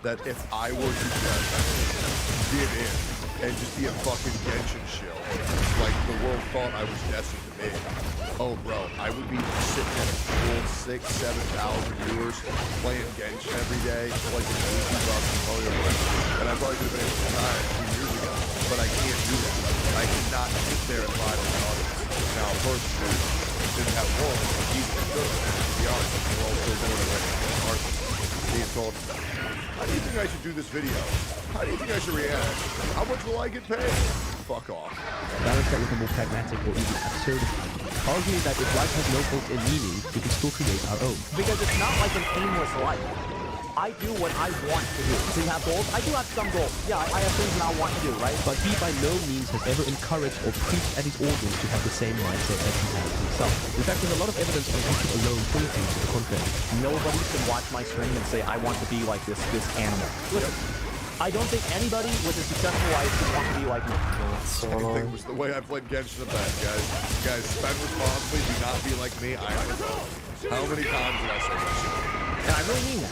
that if I were to just give in and just be a fucking Genshin shill, the world thought I was destined to be. Oh, bro, I would be sitting at a cool 6,000 to 7,000 viewers playing Genshin every day for the $80 tutorial. And I probably could have been able to retire 2 years ago, but I can't do that. I cannot sit there and lie to my audience. Now, a person who didn't have one, he's good. To be honest, we're all still doing it right now. Being told stuff. How do you think I should do this video? How do you think I should react? How much will I get paid? Fuck off. Balance that with a more pragmatic or even absurdity, arguing that if life has no built-in meaning, we can still create our own. Because it's not like an aimless life. I do what I want to do. So you have goals? I do have some goals. Yeah, I have things that I want to do, right? But he by no means has ever encouraged or preached at his audience to have the same mindset as he has himself. In fact, there's a lot of evidence on YouTube alone pointing to the contrary. Nobody can watch my stream and say, I want to be like this animal. Listen, I don't think anybody with a successful life would want to be like me. Same thing was the way I played Genshin in the past, guys. Guys, spend responsibly, do not be like me, I am a dog. How many times did I say that shit? And I really mean that.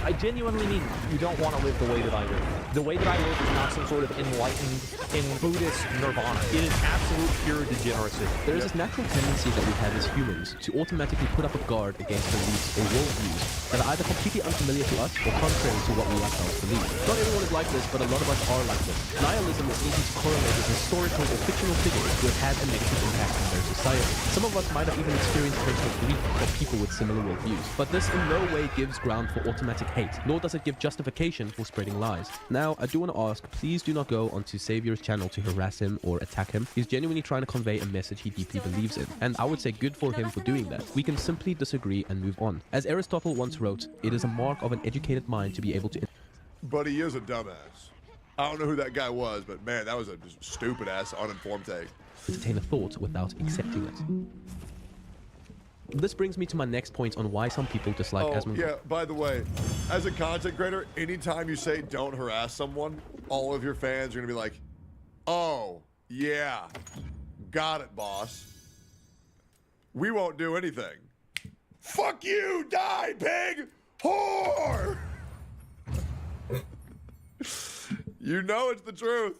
I genuinely mean that. You don't want to live the way that I live. The way that I live is not some sort of enlightened, in Buddhist nirvana. It is absolute pure degeneracy. There is this natural tendency that we have as humans to automatically put up a guard against beliefs or worldviews that are either completely unfamiliar to us or contrary to what we ourselves believe. Not everyone is like this, but a lot of us are like this. Nihilism is easy to correlate with with historical or fictional figures who have had a negative impact on their society. Some of us might have even experienced personal grief from people with similar worldviews. But this in no way gives ground for automatic hate, nor does it give justification for spreading lies. Now, I do want to ask, please do not go onto Savior's channel to harass him or attack him. He's genuinely trying to convey a message he deeply believes in, and I would say good for him for doing that. We can simply disagree and move on. As Aristotle once wrote, it is a mark of an educated mind to be able to... But he is a dumbass. I don't know who that guy was, but man, that was a stupid ass uninformed take. Entertain a thought without accepting it. This brings me to my next point on why some people dislike Asmongold. Yeah, by the way, as a content creator, anytime you say don't harass someone, all of your fans are gonna be like, oh, yeah, got it, boss. We won't do anything. Fuck you, die, pig, whore! You know it's the truth.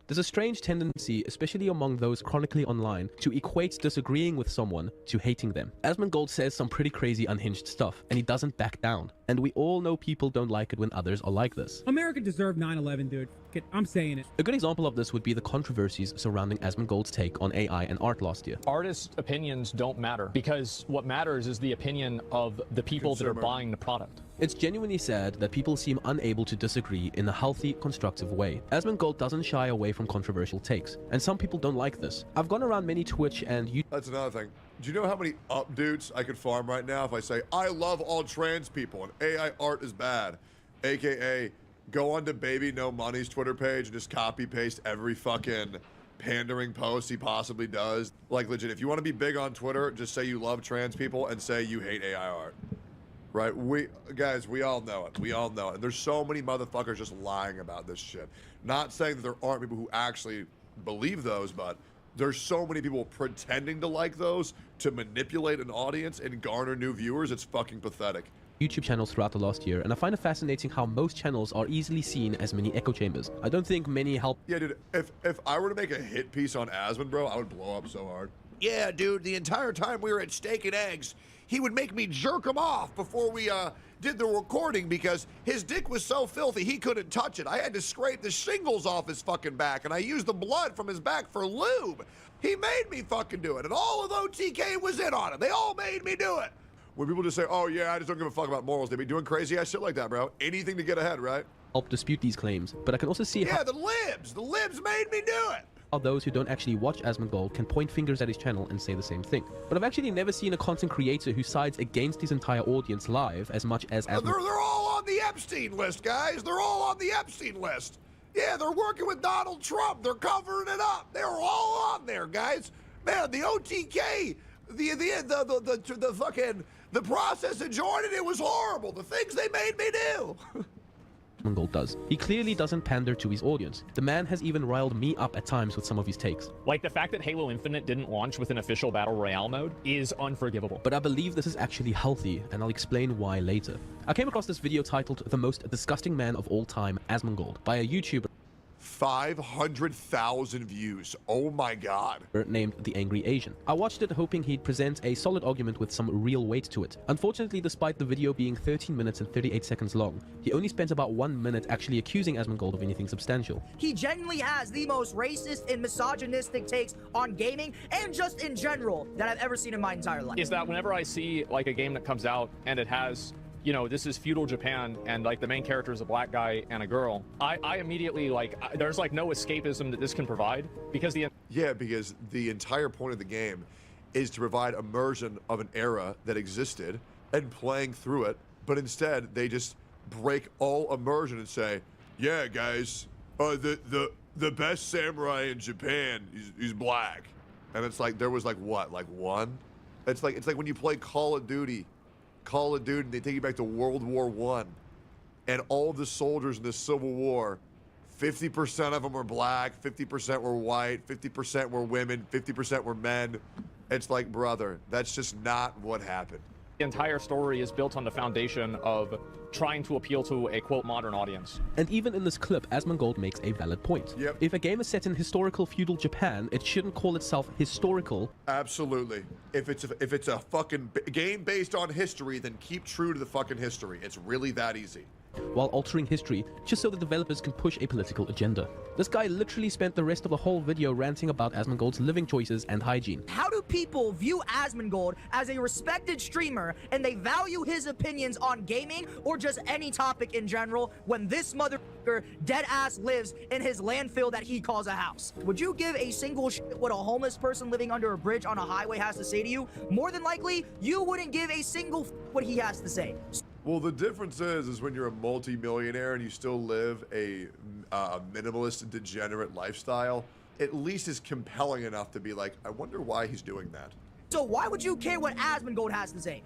There's a strange tendency, especially among those chronically online, to equate disagreeing with someone to hating them. Asmongold says some pretty crazy unhinged stuff, and he doesn't back down. And we all know people don't like it when others are like this. America deserved 9/11, dude. I'm saying it. A good example of this would be the controversies surrounding Asmongold's take on AI and art last year. Artists' opinions don't matter, because what matters is the opinion of the people that are buying the product. It's genuinely sad that people seem unable to disagree in a healthy, constructive way. Asmongold doesn't shy away from controversial takes, and some people don't like this. I've gone around many Twitch and YouTube... That's another thing. Do you know how many updudes I could farm right now if I say, I love all trans people and AI art is bad? AKA, go onto Baby No Money's Twitter page and just copy paste every fucking pandering post he possibly does. Like legit, if you want to be big on Twitter, just say you love trans people and say you hate AI art. Right? Guys, we all know it. We all know it. And there's so many motherfuckers just lying about this shit. Not saying that there aren't people who actually believe those, but there's so many people pretending to like those to manipulate an audience and garner new viewers. It's fucking pathetic. YouTube channels throughout the last year, and I find it fascinating how most channels are easily seen as mini echo chambers. I don't think many help. Yeah, dude, if I were to make a hit piece on Asmon, bro, I would blow up so hard. Yeah, dude, the entire time we were at Steak and Eggs, he would make me jerk him off before we did the recording because his dick was so filthy he couldn't touch it. I had to scrape the shingles off his fucking back, and I used the blood from his back for lube. He made me fucking do it, and all of OTK was in on it. They all made me do it. When people just say, oh yeah, I just don't give a fuck about morals, they be doing crazy ass shit like that, bro. Anything to get ahead, right? Help dispute these claims, but I can also see how... Yeah, the libs made me do it. How those who don't actually watch Asmongold can point fingers at his channel and say the same thing. But I've actually never seen a content creator who sides against his entire audience live as much as They're all on the Epstein list, guys. They're all on the Epstein list. Yeah, they're working with Donald Trump. They're covering it up. They're all on there, guys. Man, the OTK, the fucking, the process of joining it was horrible. The things they made me do. Asmongold does. He clearly doesn't pander to his audience. The man has even riled me up at times with some of his takes. Like, the fact that Halo Infinite didn't launch with an official Battle Royale mode is unforgivable. But I believe this is actually healthy, and I'll explain why later. I came across this video titled The Most Disgusting Man of All Time, Asmongold, by a YouTuber 500,000 views. Oh my god. Named The Angry Asian. I watched it hoping he'd present a solid argument with some real weight to it. Unfortunately, despite the video being 13 minutes and 38 seconds long, he only spent about 1 minute actually accusing Asmongold of anything substantial. He genuinely has the most racist and misogynistic takes on gaming and just in general that I've ever seen in my entire life. Is that whenever I see like a game that comes out and it has, you know, this is feudal Japan and like the main character is a black guy and a girl, I immediately there's like no escapism that this can provide because because the entire point of the game is to provide immersion of an era that existed and playing through it, but instead they just break all immersion and say, yeah guys, the best samurai in Japan he's black. And it's like there was like what, like one? It's like when you play Call of Duty, and they take you back to World War I, and all of the soldiers in the Civil War, 50% of them were black, 50% were white, 50% were women, 50% were men. It's like, brother, that's just not what happened. The entire story is built on the foundation of trying to appeal to a quote modern audience. And even in this clip, Asmongold makes a valid point. Yep. If a game is set in historical feudal Japan, it shouldn't call itself historical. Absolutely. If it's a fucking game based on history, then keep true to the fucking history. It's really that easy. while altering history just so the developers can push a political agenda. This guy literally spent the rest of the whole video ranting about Asmongold's living choices and hygiene. How do people view Asmongold as a respected streamer and they value his opinions on gaming or just any topic in general when this motherfucker dead ass lives in his landfill that he calls a house? Would you give a single shit what a homeless person living under a bridge on a highway has to say to you? More than likely, you wouldn't give a single what he has to say. Well, the difference is when you're a multi-millionaire and you still live a minimalist and degenerate lifestyle, at least is compelling enough to be like, I wonder why he's doing that. So why would you care what Asmongold has to say?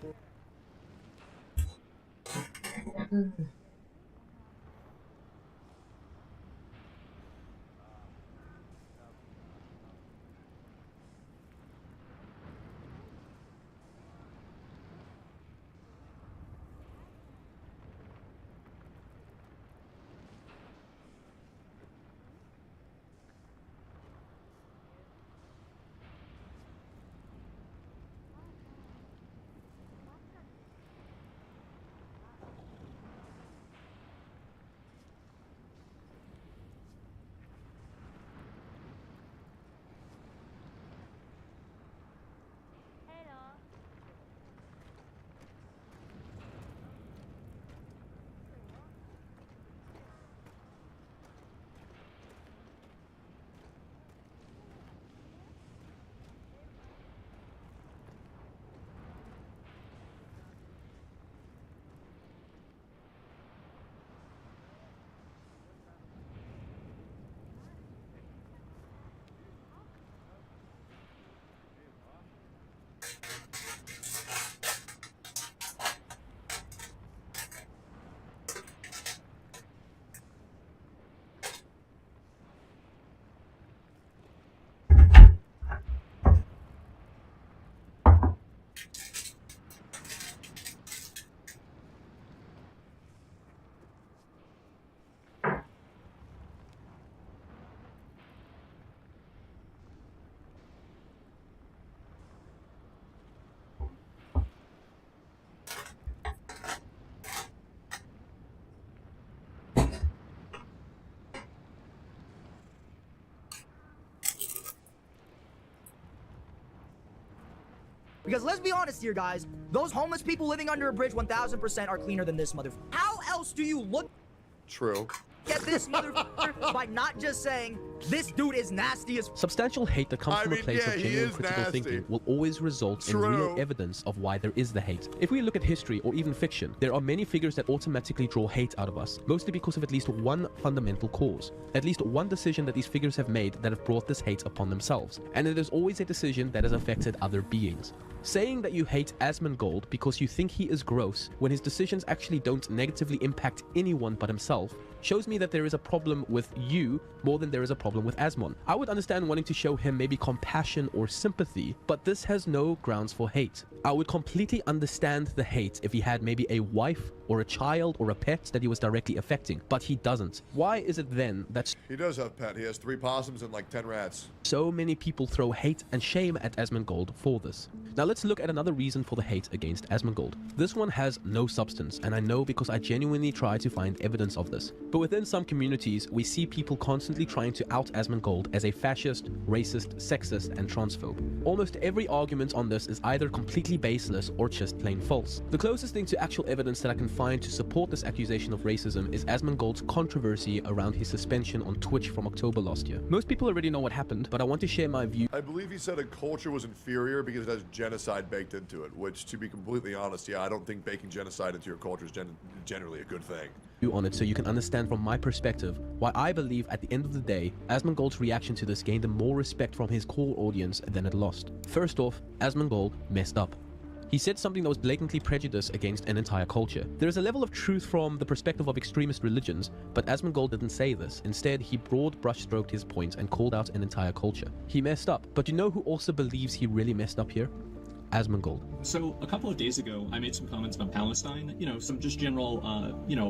Because let's be honest here, guys. Those homeless people living under a bridge 1000% are cleaner than this motherfucker. How else do you look True. at this motherfucker by not just saying, this dude is nasty as... Substantial hate that comes from a place of genuine critical thinking will always result in real evidence of why there is the hate. If we look at history or even fiction, there are many figures that automatically draw hate out of us, mostly because of at least one fundamental cause, at least one decision that these figures have made that have brought this hate upon themselves, and it is always a decision that has affected other beings. Saying that you hate Asmongold because you think he is gross when his decisions actually don't negatively impact anyone but himself shows me that there is a problem with you more than there is a problem with Asmon. I would understand wanting to show him maybe compassion or sympathy, but this has no grounds for hate. I would completely understand the hate if he had maybe a wife or a child or a pet that he was directly affecting, but he doesn't. Why is it then that He does have a pet. He has 3 possums and like 10 rats. so many people throw hate and shame at Asmongold for this? Now let's look at another reason for the hate against Asmongold. This one has no substance, and I know because I genuinely try to find evidence of this. But within some communities, we see people constantly trying to out Asmongold as a fascist, racist, sexist, and transphobe. Almost every argument on this is either completely baseless or just plain false. The closest thing to actual evidence that I can find to support this accusation of racism is Asmongold's controversy around his suspension on Twitch from October last year. Most people already know what happened, but I want to share my view. I believe he said a culture was inferior because it has genocide baked into it, which, to be completely honest, yeah, I don't think baking genocide into your culture is generally a good thing. On it so you can understand from my perspective why I believe at the end of the day, Asmongold's reaction to this gained more respect from his core audience than it lost. First off, Asmongold messed up. He said something that was blatantly prejudiced against an entire culture. There is a level of truth from the perspective of extremist religions, but Asmongold didn't say this. Instead, he broad brushstroked his point and called out an entire culture. He messed up, but you know who also believes he really messed up here? Asmongold. So a couple of days ago, I made some comments about Palestine, some just general,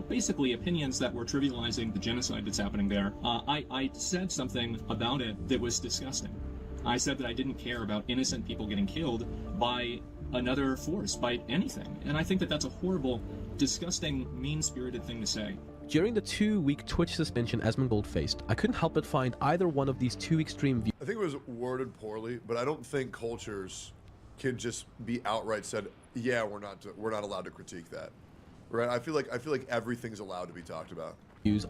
basically opinions that were trivializing the genocide that's happening there. I said something about it that was disgusting. I said that I didn't care about innocent people getting killed by another force, by anything. And I think that that's a horrible, disgusting, mean-spirited thing to say. During the 2-week Twitch suspension Asmongold faced, I couldn't help but find either one of these two extreme views. I think it was worded poorly, but I don't think cultures can just be outright said, yeah, we're not allowed to critique that. Right? I feel like everything's allowed to be talked about.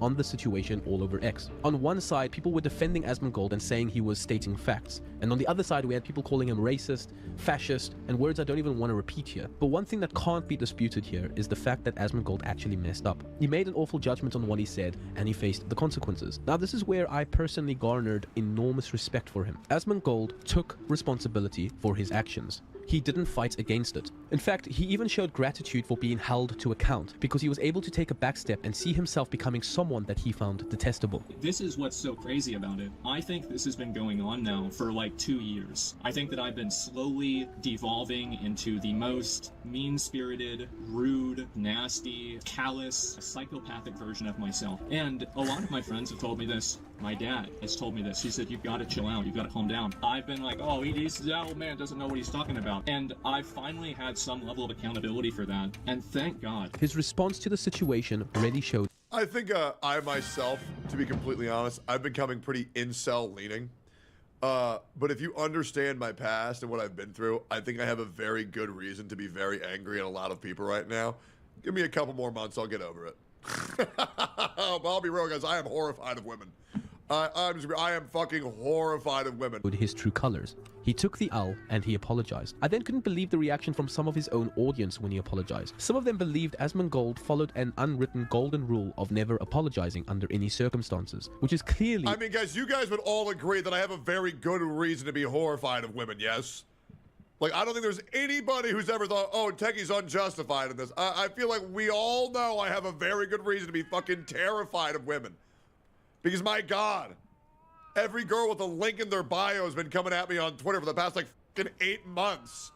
On the situation all over X. On one side, people were defending Asmongold and saying he was stating facts. And on the other side, we had people calling him racist, fascist, and words I don't even want to repeat here. But one thing that can't be disputed here is the fact that Asmongold actually messed up. He made an awful judgment on what he said, and he faced the consequences. Now, this is where I personally garnered enormous respect for him. Asmongold took responsibility for his actions. He didn't fight against it. In fact, he even showed gratitude for being held to account because he was able to take a back step and see himself becoming someone that he found detestable. This is what's so crazy about it. I think this has been going on now for like 2 years. I think that I've been slowly devolving into the most mean-spirited, rude, nasty, callous, psychopathic version of myself. And a lot of my friends have told me this. My dad has told me this. He said, you've got to chill out. You've got to calm down. I've been like, oh, that old man doesn't know what he's talking about. And I finally had some level of accountability for that. And thank God. His response to the situation really showed. I think I myself, to be completely honest, I've becoming pretty incel leaning. But if you understand my past and what I've been through, I think I have a very good reason to be very angry at a lot of people right now. Give me a couple more months, I'll get over it. But I'll be real, guys, I am horrified of women. I am fucking horrified of women. His true colors. He took the L and he apologized. I then couldn't believe the reaction from some of his own audience when he apologized. Some of them believed Asmongold followed an unwritten golden rule of never apologizing under any circumstances, which is clearly... I mean, guys, you guys would all agree that I have a very good reason to be horrified of women, yes? Like, I don't think there's anybody who's ever thought, oh, Techie's unjustified in this. I feel like we all know I have a very good reason to be fucking terrified of women. Because, my God, every girl with a link in their bio has been coming at me on Twitter for the past, like, fucking 8 months.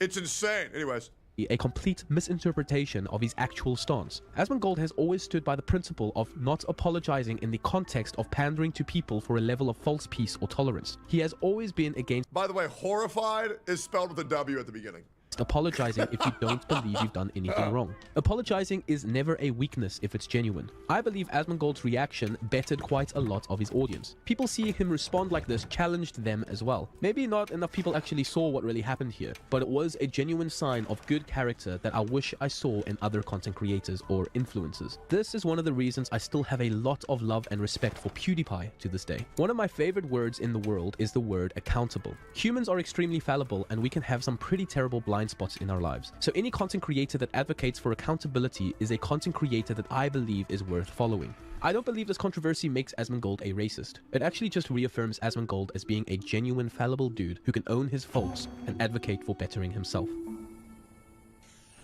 It's insane. Anyways. A complete misinterpretation of his actual stance. Asmongold has always stood by the principle of not apologizing in the context of pandering to people for a level of false peace or tolerance. He has always been against... By the way, horrified is spelled with a W at the beginning. Apologizing if you don't believe you've done anything wrong. Apologizing is never a weakness if it's genuine. I believe Asmongold's reaction bettered quite a lot of his audience. People seeing him respond like this challenged them as well. Maybe not enough people actually saw what really happened here, but it was a genuine sign of good character that I wish I saw in other content creators or influencers. This is one of the reasons I still have a lot of love and respect for PewDiePie to this day. One of my favorite words in the world is the word accountable. Humans are extremely fallible and we can have some pretty terrible blind spots in our lives. So any content creator that advocates for accountability is a content creator that I believe is worth following. I don't believe this controversy makes Asmongold a racist. It actually just reaffirms Asmongold as being a genuine fallible dude who can own his faults and advocate for bettering himself.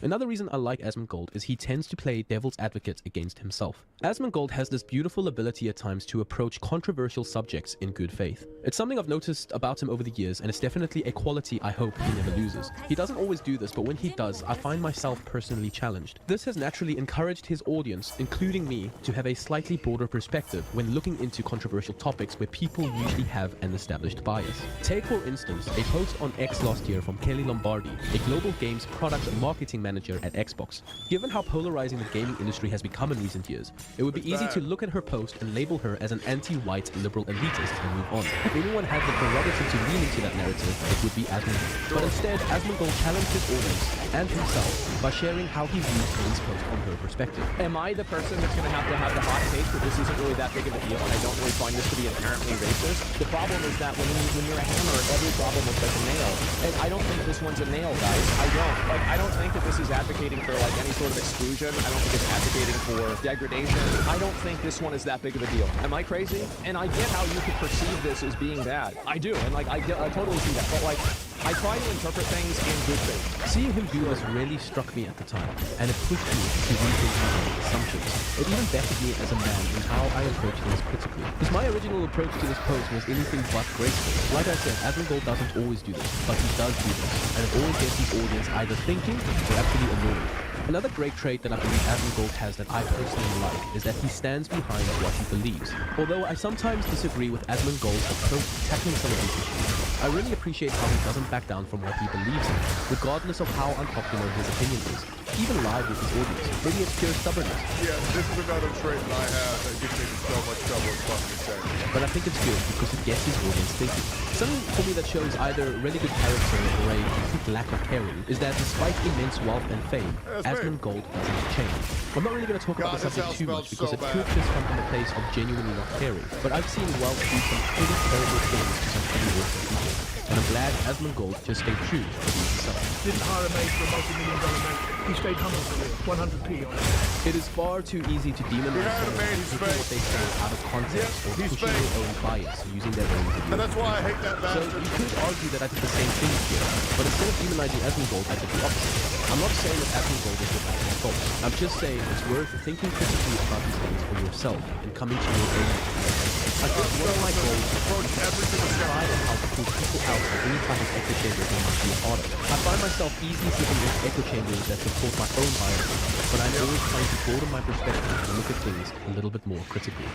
Another reason I like Asmongold is he tends to play devil's advocate against himself. Asmongold has this beautiful ability at times to approach controversial subjects in good faith. It's something I've noticed about him over the years, and it's definitely a quality I hope he never loses. He doesn't always do this, but when he does, I find myself personally challenged. This has naturally encouraged his audience, including me, to have a slightly broader perspective when looking into controversial topics where people usually have an established bias. Take, for instance, a post on X last year from Kelly Lombardi, a global games product and marketing manager at Xbox. Given how polarizing the gaming industry has become in recent years, it would be easy to look at her post and label her as an anti-white liberal elitist and move on. If anyone had the prerogative to lean into that narrative, it would be Asmongold. But instead, Asmongold challenged his audience and himself by sharing how he views Kelly's post from her perspective. Am I the person that's going to have the hot take that this isn't really that big of a deal and I don't really find this to be inherently racist? The problem is that when you're a hammer, every problem looks like a nail. And I don't think this one's a nail, guys. I don't think that this is advocating for like any sort of exclusion. I don't think it's advocating for degradation. I don't think this one is that big of a deal. Am I crazy? And I get how you could perceive this as being bad. I do, and like I totally see that. But like, I try to interpret things in good faith. Seeing him do this really struck me at the time, and it pushed me to rethink my own assumptions. It even bettered me as a man in how I approach things critically. Because my original approach to this post was anything but graceful. Like I said, Asmongold doesn't always do this, but he does do this, and it always gets his audience either thinking or actually annoyed. Another great trait that I believe Asmongold has that I personally like is that he stands behind what he believes. Although I sometimes disagree with Asmongold's approach to tackling some of these issues, I really appreciate how he doesn't back down from what he believes in, regardless of how unpopular his opinion is, even live with his audience. Maybe it's pure stubbornness. Yeah, this is another trait that I have that gets me in so much trouble with fucking insane. But I think it's good because it gets his audience thinking. Something for me that shows either really good character or a complete lack of caring is that despite immense wealth and fame, Asmongold doesn't change. I'm not really going to talk about the subject too much because it could just come from a place of genuinely not caring, but I've seen wealth do some pretty terrible things to some pretty awesome people. And I'm glad Asmongold just stayed true to the himself. Didn't hire a maid for a multi-million-dollar mate. He stayed humble for real. 100p on it. It is far too easy to demonize someone for taking what they say out of context or pushing their own bias or using their own view. And that's why I hate that bastard. So you could argue that I did the same thing here, but instead of demonizing Asmongold, I did the opposite. I'm not saying that Asmongold is without his faults. I'm just saying it's worth thinking critically about these things for yourself and coming to your own conclusions. I think one of my goals is to try and help pull people out of any type of echo chamber they might be a part of. I find myself easily slipping into echo chambers that support my own biases, but I'm always trying to broaden my perspective and look at things a little bit more critically.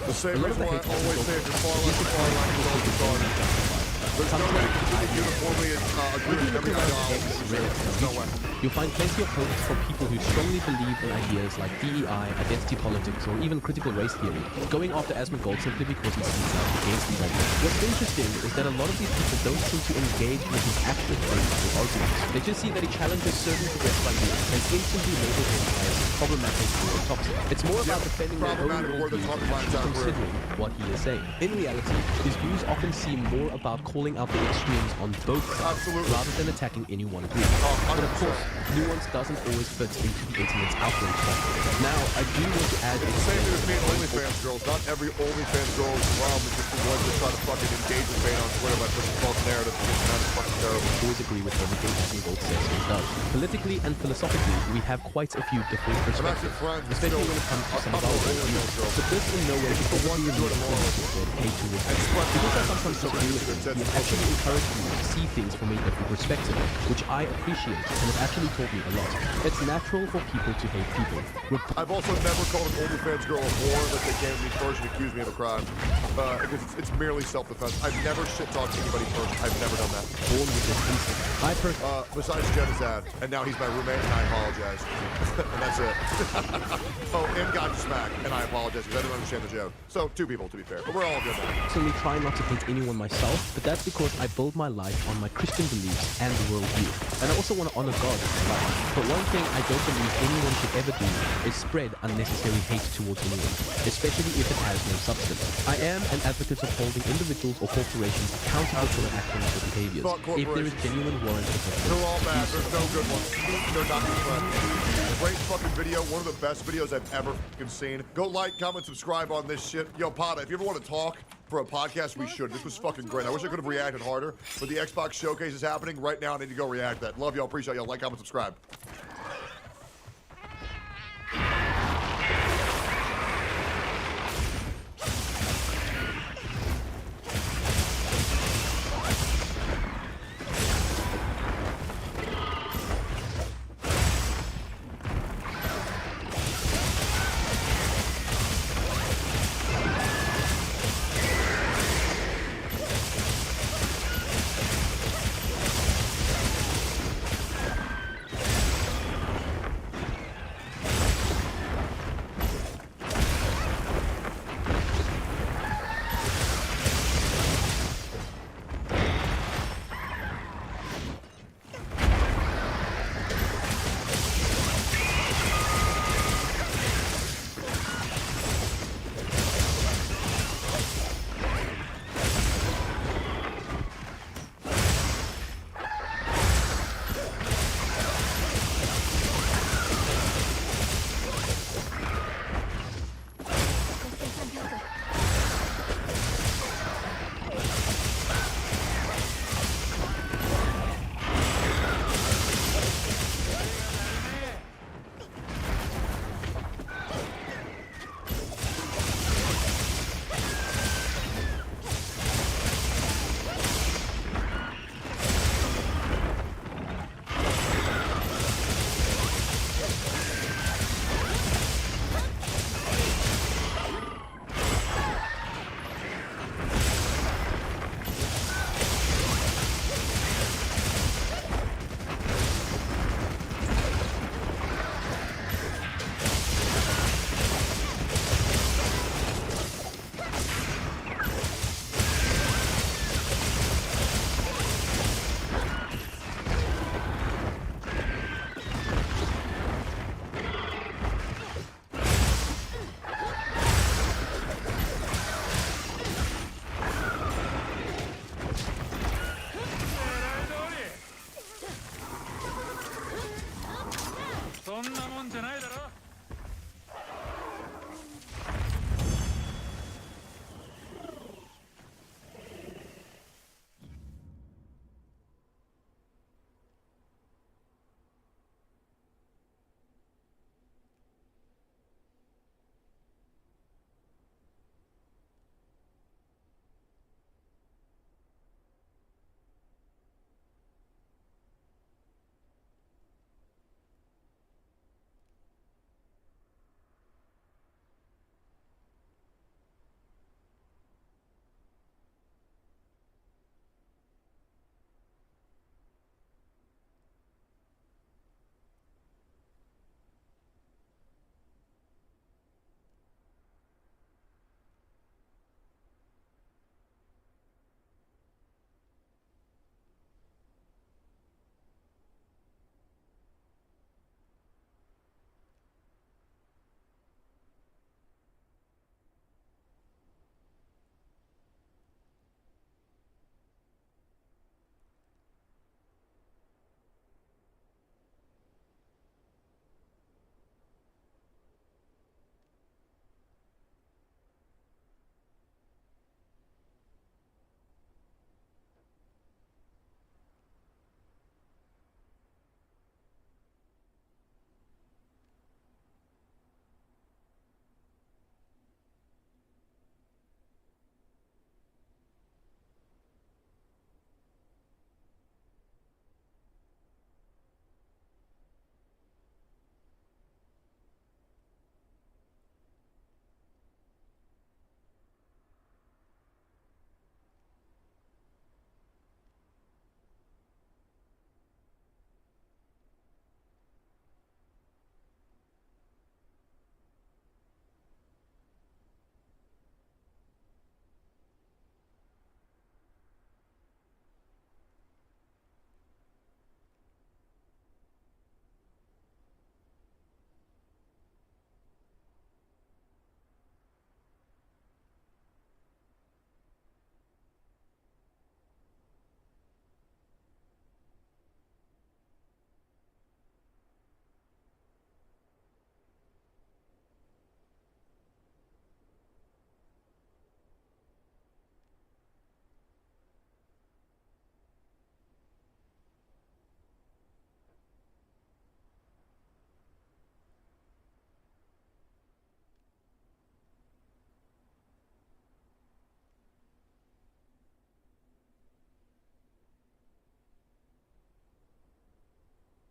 The same reason why I always say it's far left is always regarded. There's no way to uniformly agree with every ideology. You'll find plenty of homes for people who strongly believe in ideas like DEI, identity politics, or even critical race theory, going after Asmongold simply because he speaks out against these ideas. What's interesting is that a lot of these people don't seem to engage with his actual claims or arguments. They just see that he challenges certain progressive ideas and instantly label him as problematic or toxic. It's more about defending their own worldview than considering what he is saying. In reality, his views often seem more about calling out the extremes on both sides rather than attacking any one group. But of course, nuance doesn't always fit into the internet's outrage factor. Now, I do want to add... It's the same thing as me and OnlyFans girls. Not every OnlyFans girl is wrong because the ones that try to fucking engage with Bane on Twitter by pushing false narratives. It's kind of fucking terrible. I always agree with everything Asmongold says and does. Politically and philosophically, we have quite a few different perspectives, especially when it comes to some of our worldviews. But this in no way is the one to do it alone or hate towards him. Because I sometimes disagree with him, he actually encouraged me to see things from a different perspective, which I appreciate and has actually taught me a lot. It's natural for people to hate people. I've also never called an OnlyFans girl a whore unless they came to me first and accused me of a crime. Because it's merely self-defense. I've never shit-talked anybody first. I've never done that. Born with this instinct. Besides Genocide, and now he's my roommate, and I apologize. And that's it. Oh, and got smacked, and I apologize because I didn't understand the joke. So, two people, to be fair. But we're all good now. I certainly try not to hate anyone myself, but that's because I build my life on my Christian beliefs and worldview. And I also want to honor God in my life. But one thing I don't believe anyone should ever do is spread unnecessary hate towards anyone, especially if it has no substance. I am an advocate of holding individuals or corporations accountable for their actions or behaviors. If there is genuine warrant for it. They're all bad. There's no good ones. They're not good friends. Great fucking video. One of the best videos I've ever fucking seen. Go like, comment, subscribe on this shit. Yo, Pata, if you ever want to talk for a podcast, we should. This was fucking great. I wish I could have reacted harder, but the Xbox showcase is happening right now. I need to go react to that. Love y'all. Appreciate y'all. Like, comment, subscribe.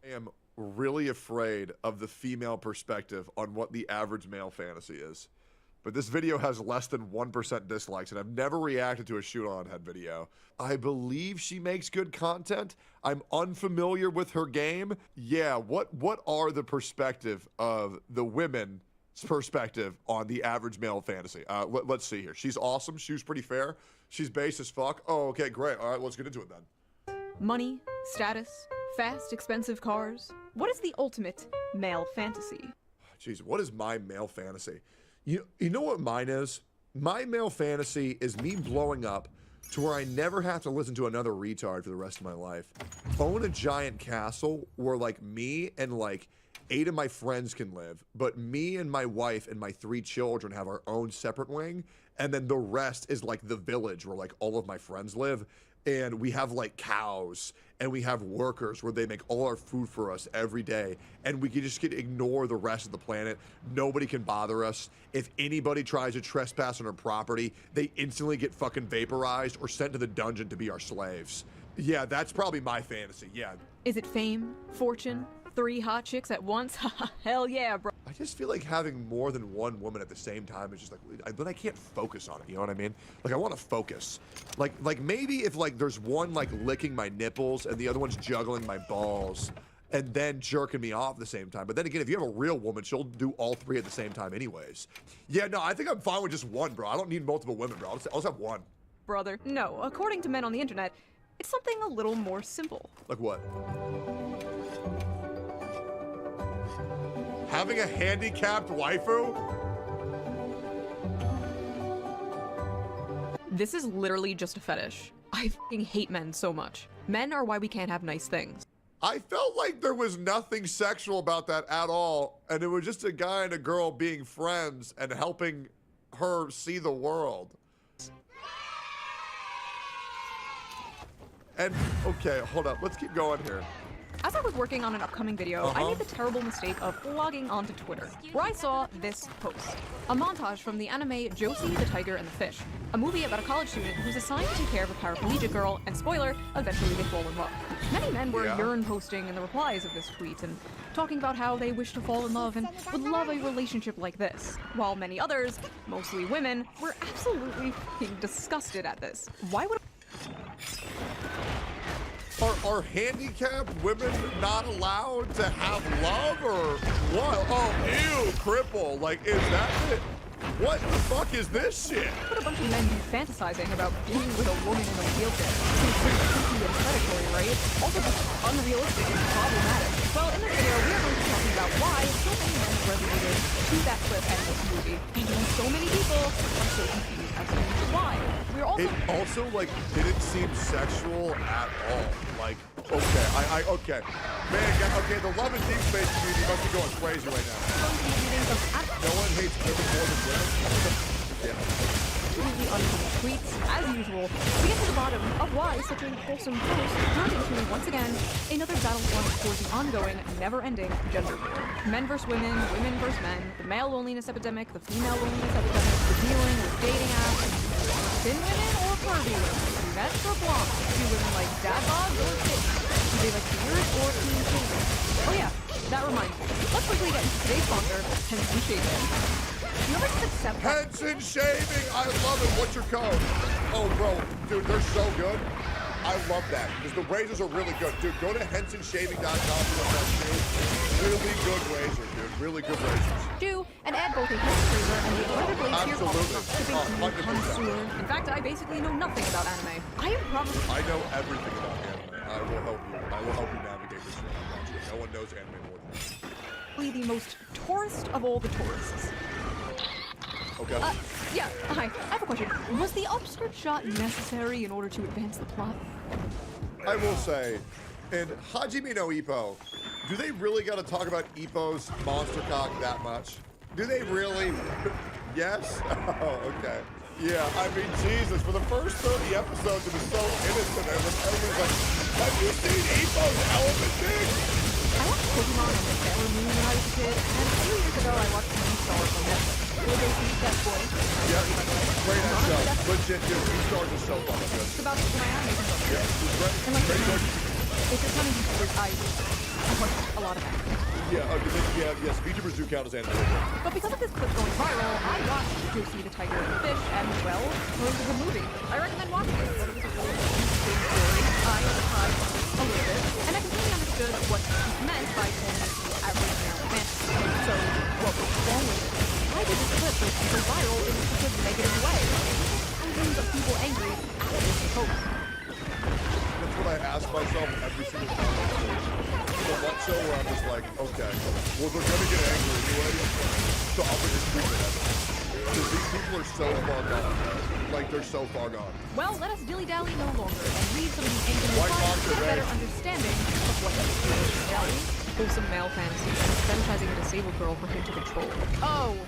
I am really afraid of the female perspective on what the average male fantasy is. But this video has less than 1% dislikes, and I've never reacted to a shoot-on head video. I believe she makes good content. I'm unfamiliar with her game. Yeah, what are the perspective of the women's perspective on the average male fantasy? Let's see here. She's awesome. She was pretty fair. She's base as fuck. Oh, okay, great. All right, let's get into it then. Money, status, fast, expensive cars. What is the ultimate male fantasy? Jeez, what is my male fantasy? You know what mine is? My male fantasy is me blowing up to where I never have to listen to another retard for the rest of my life. Own a giant castle where like me and like 8 of my friends can live, but me and my wife and my 3 children have our own separate wing, and then the rest is like the village where like all of my friends live. And we have like cows and we have workers where they make all our food for us every day. And we can just ignore the rest of the planet. Nobody can bother us. If anybody tries to trespass on our property, they instantly get fucking vaporized or sent to the dungeon to be our slaves. Yeah, that's probably my fantasy. Yeah. Is it fame, fortune, 3 hot chicks at once? Hell yeah, bro. I just feel like having more than one woman at the same time is just like, then I can't focus on it, you know what I mean? Like, I want to focus. Like maybe if like there's one like licking my nipples and the other one's juggling my balls and then jerking me off at the same time. But then again, if you have a real woman, she'll do all 3 at the same time anyways. Yeah, no, I think I'm fine with just one, bro. I don't need multiple women, bro. I'll just have one. Brother, no. According to men on the internet, it's something a little more simple. Like what? Having a handicapped waifu? This is literally just a fetish. I fucking hate men so much. Men are why we can't have nice things. I felt like there was nothing sexual about that at all, and it was just a guy and a girl being friends and helping her see the world. And, okay, hold up, let's keep going here. As I was working on an upcoming video, I made the terrible mistake of logging onto Twitter, where I saw this post. A montage from the anime Josie, the Tiger, and the Fish, a movie about a college student who's assigned to take care of a paraplegic girl, and spoiler, eventually they fall in love. Many men were urine posting in the replies of this tweet and talking about how they wish to fall in love and would love a relationship like this, while many others, mostly women, were absolutely fucking disgusted at this. Why would Are handicapped women not allowed to have love or what? Oh, ew, cripple. Like, is that it? What the fuck is this shit? What a bunch of men be fantasizing about being with a woman in a wheelchair? Seems pretty creepy and predatory, right? Also just unrealistic and problematic. Well, in this video, we are going to be talking about why so many men resonated to that clip and this movie, and so many people are so confused as to why. We're also It also, like, didn't seem sexual at all. Like, okay, okay. Man, okay, the love and deep space community must be going crazy right now. No one hates women more than women. Completely unfunny tweets, as usual, we get to the bottom of why such a wholesome post turned into, once again, another battlefront towards the ongoing, never-ending gender war. Men versus women, women versus men, the male loneliness epidemic, the female loneliness epidemic, the dealing with dating apps, thin women or curvy women, brunettes or blondes, do women like dad bods or tits, do they like beards or clean shaven? Oh yeah, that reminds me. Let's quickly get into today's sponsor, Henson Shaving. You ever just accept that? Henson Shaving! I love it. What's your code? Oh, bro. Dude, they're so good. I love that. Because the razors are really good. Dude, go to hensonshaving.com for that too. Really good razors, dude. Really good razors. Do and add both a Henson razor and the embroidered blades to your Absolutely. shipping to connoisseur. In fact, I basically know nothing about anime. I am probably... I know everything about anime. I will help you. I will help you navigate this shit. I got you. No one knows anime more than me. the most tourist of all the tourists. Okay. Yeah, hi. I have a question. Was the upskirt shot necessary in order to advance the plot? I will say, in Hajime no Ippo, do they really got to talk about Ippo's monster cock that much? Do they really? Yes? Oh, okay. Yeah, I mean, Jesus, for the first 30 episodes, it was so innocent, and everyone's like, have you seen Ippo's elephant dick? I watched Pokemon on the Sailor Moon when I was a kid, and a few years ago I watched Beastars on Netflix. Will they beat that boy? Yeah, great ass show. Legit, dude. Beastars is so fucking good. It's about Superman making something. Yeah, it's great. And like, Great show. If you're counting YouTubers, I watch a lot of them. Yeah, yes, VTubers do count as animated. But because of this clip going viral, I watched Josie the Tiger and the Fish, and, well, it was a good movie. I recommend watching it. But it was a really interesting story. I, at the time, a little bit, and I completely understood what she meant by calling it the average male fantasy. So, what was wrong with it? Why did this clip go so viral in such a negative way? Thousands of people angry at this post. That's what I ask myself every single time on stage. So much so where I'm just like, okay, well they're gonna get angry anyway, so I'm gonna just tweet at them. Because these people are so far gone. Like, they're so far gone. Well, let us dilly-dally no longer and read some of these angry replies to get a better understanding of what this is. Dilly, wholesome male fantasy, and fetishizing a disabled girl for him to control. Oh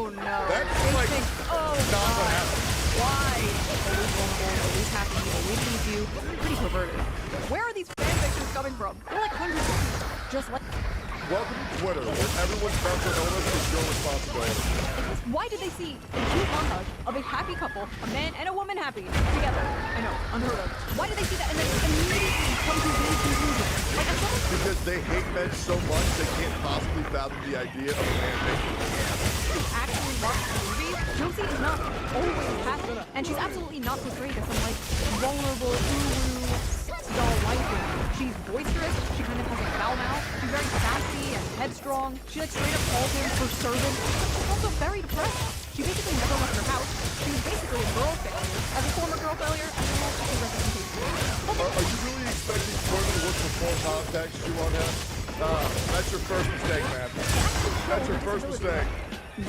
no. That's like oh not what happened. Why? Always vulnerable, always happy, always needs you. Pretty perverted. Where are these fan fictions coming from? They're like hundreds of people. Just like... Welcome to Twitter, where everyone's mental illness is your responsibility. Why did they see a cute montage of a happy couple, a man and a woman happy, together? I know, unheard of. Why did they see that and then immediately come to these conclusions? Like, I thought... Because they hate men so much, they can't possibly fathom the idea of a man making a man. Actually watch the movie, Josie is not always happy, and she's absolutely not portrayed as some, like, vulnerable, sex doll waifu. She's boisterous, she kind of has a foul mouth, she's very sassy and headstrong, she, like, straight up calls him her servant. She's also very depressed. She basically never left her house. She was basically a girl failure. As a former girl failure, I don't know if it's a representation. Are you really expecting Twitter to look for full context you want him? That's your first mistake, man. That's your first mistake.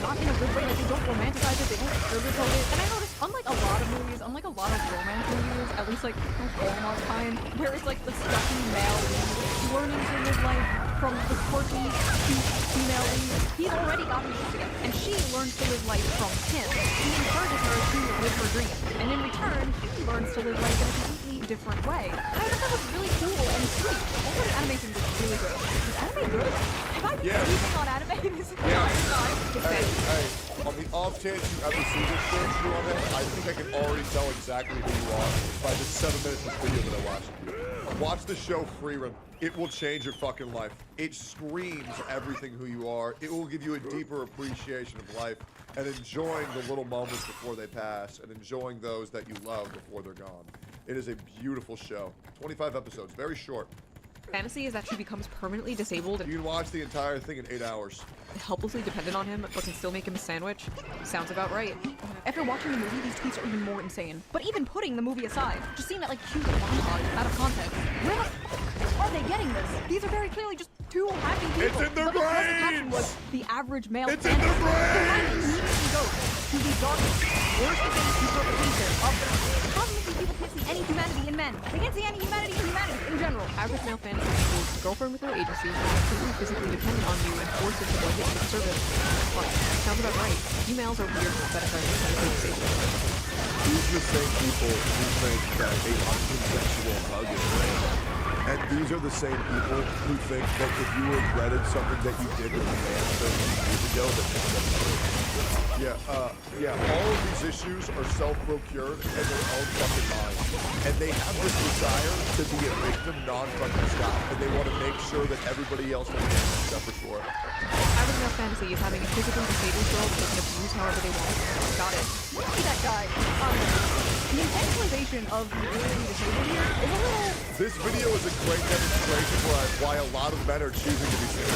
Not in a good way, like they don't romanticize it, they don't sugarcoat it. And I noticed, unlike a lot of movies, unlike a lot of romance movies, at least like Hallmark kind, where it's like the stuffy male lead learning to live life from the quirky, cute female lead, he's already gotten shit together. And she learns to live life from him. He encourages her to live her dream. And in return, he learns to live life in a completely different way. And I thought that was really cool and sweet. Also, the animation was really good. Is anime good? Have I been reading on anime this entire time? Hey, on the off chance you ever see this shit, I think I can already tell exactly who you are by the 7 minutes of video that I watched. Watch the show Free Run. It will change your fucking life. It screams everything who you are. It will give you a deeper appreciation of life and enjoying the little moments before they pass and enjoying those that you love before they're gone. It is a beautiful show. 25 episodes, very short. Fantasy is that she becomes permanently disabled and you can watch the entire thing in 8 hours. Helplessly dependent on him, but can still make him a sandwich. Sounds about right. After watching the movie, these tweets are even more insane. But even putting the movie aside, just seeing that like cute montage out of context, where the f are they getting this? These are very clearly just two happy people. It's in their but because the caption brains! was the average male It's in their brains! immediately goes to the darkest, worst-based interpretation of them. Cosmically, people can't see any humanity in men. They can't see any humanity in humanity in general. Average male fantasy equals a girlfriend with no agency who is completely physically dependent on you and forced into blanket subservience. Fine. Sounds about right. Females are weird for fetishizing clinically disabled. These are the same people who think that a unconsensual hug is real. And these are the same people who think that if you regretted something that you did with a man 30 years ago, that makes them true. Yeah, all of these issues are self-procured in their own fucking mind. And they have this desire to be a victim non-fucking stop. And they want to make sure that everybody else will be suffer for it. Average male fantasy is having a physically disabled girl they can abuse however they want. Got it. Look at that guy. The infantilization of the physically disabled here is a little... This video is a great demonstration why a lot of men are choosing to be single.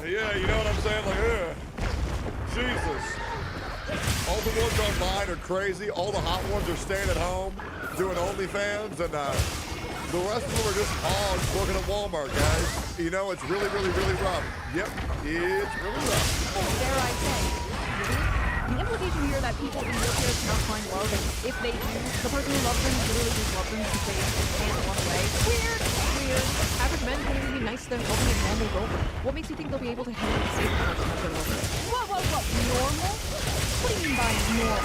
Yeah, you know what I'm saying? Like, Jesus. All the ones online are crazy. All the hot ones are staying at home, doing OnlyFans, and the rest of them are just hogs working at Walmart, guys. You know, it's really, really, really rough. Yep, it's really rough. Dare I say, the implication here that people in wheelchairs cannot find love, and if they do, the person who loves them literally just loves them because they can't run away. Weird! Average men can't even be nice to their ultimate normal girlfriend. What makes you think they'll be able to handle the same person as their lover? What? Normal? What do you mean by normal?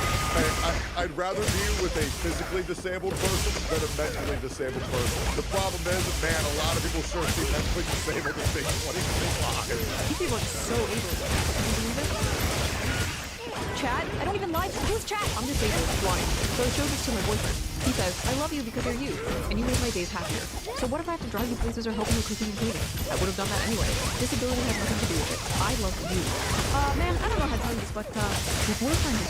I'd rather be with a physically disabled person than a mentally disabled person. The problem is, man, a lot of people sure see mentally disabled as being 20 lives. These people are so able. Can you believe it? chat. I don't even live. Who's chat? I'm disabled, blind. So I showed this to my boyfriend. He says, I love you because you're you, and you make my days happier. So what if I have to drive you places or help you with cooking and cleaning? I would have done that anyway. Disability has nothing to do with it. I love you. Man, I don't know how to tell you this, but, your boyfriend is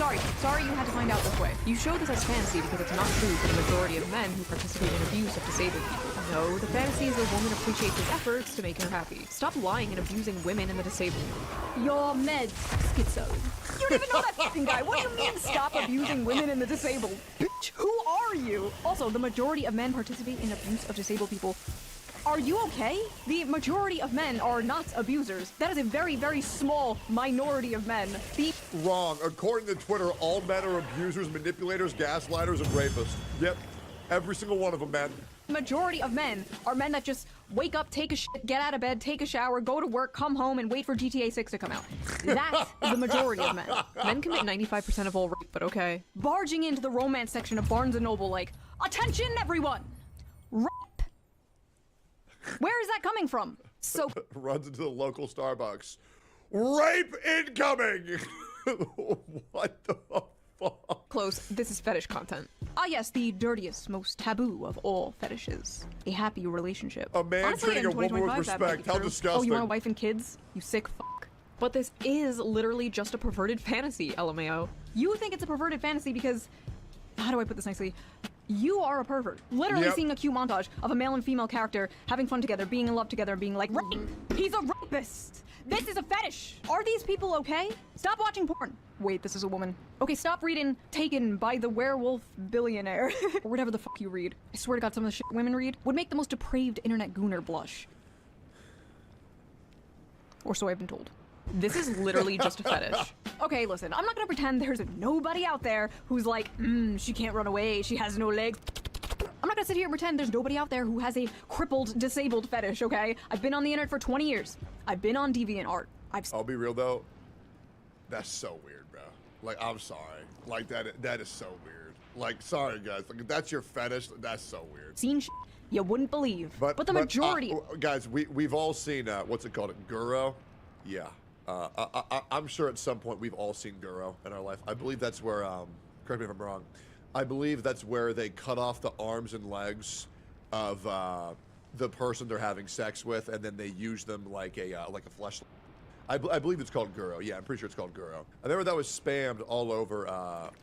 right. Sorry you had to find out this way. You show this as fantasy because it's not true for the majority of men who participate in abuse of disabled people. No, the fantasy is a woman appreciates his efforts to make her happy. Stop lying and abusing women and the disabled. Your meds, schizo. You don't even know that fucking guy. What do you mean stop abusing women and the disabled? Bitch, who are you? Also, the majority of men participate in abuse of disabled people. Are you okay? The majority of men are not abusers. That is a very, very small minority of men. Wrong. According to Twitter, all men are abusers, manipulators, gaslighters, and rapists. Yep. Every single one of them, man. Majority of men are men that just wake up, take a shit, get out of bed, take a shower, go to work, come home, and wait for GTA 6 to come out. That is the majority of men. Men commit 95% of all rape, but okay. Barging into the romance section of Barnes & Noble like, attention everyone! Rape! Where is that coming from? So runs into the local Starbucks. Rape incoming! What the fuck? Close. This is fetish content. Ah yes, the dirtiest, most taboo of all fetishes. A happy relationship. A man Honestly, treating in a woman with 2025, that might respect. be How true. disgusting. Oh, you want a wife and kids? You sick fuck. But this is literally just a perverted fantasy, LMAO. You think it's a perverted fantasy because... How do I put this nicely? You are a pervert. Literally seeing a cute montage of a male and female character having fun together, being in love together, and being like, rape! He's a rapist! This is a fetish! Are these people okay? Stop watching porn. Wait, this is a woman. Okay, stop reading Taken by the Werewolf Billionaire. Or whatever the fuck you read. I swear to God, some of the shit women read would make the most depraved internet gooner blush. Or so I've been told. This is literally just a fetish. Okay, listen, I'm not gonna pretend there's nobody out there who's like, she can't run away, she has no legs. I'm not gonna sit here and pretend there's nobody out there who has a crippled, disabled fetish, okay? I've been on the internet for 20 years. I've been on DeviantArt. I'll be real though, that's so weird, bro. Like, I'm sorry. Like, that is so weird. Like, sorry guys, like, if that's your fetish, that's so weird. Seen shit you wouldn't believe. But the majority... guys, we've all seen, what's it called, Guro? Yeah. I'm sure at some point we've all seen Guro in our life. I believe that's where, correct me if I'm wrong, I believe that's where they cut off the arms and legs of the person they're having sex with, and then they use them like a fleshlight. I believe it's called Guro. Yeah, I'm pretty sure it's called Guro. I remember that was spammed all over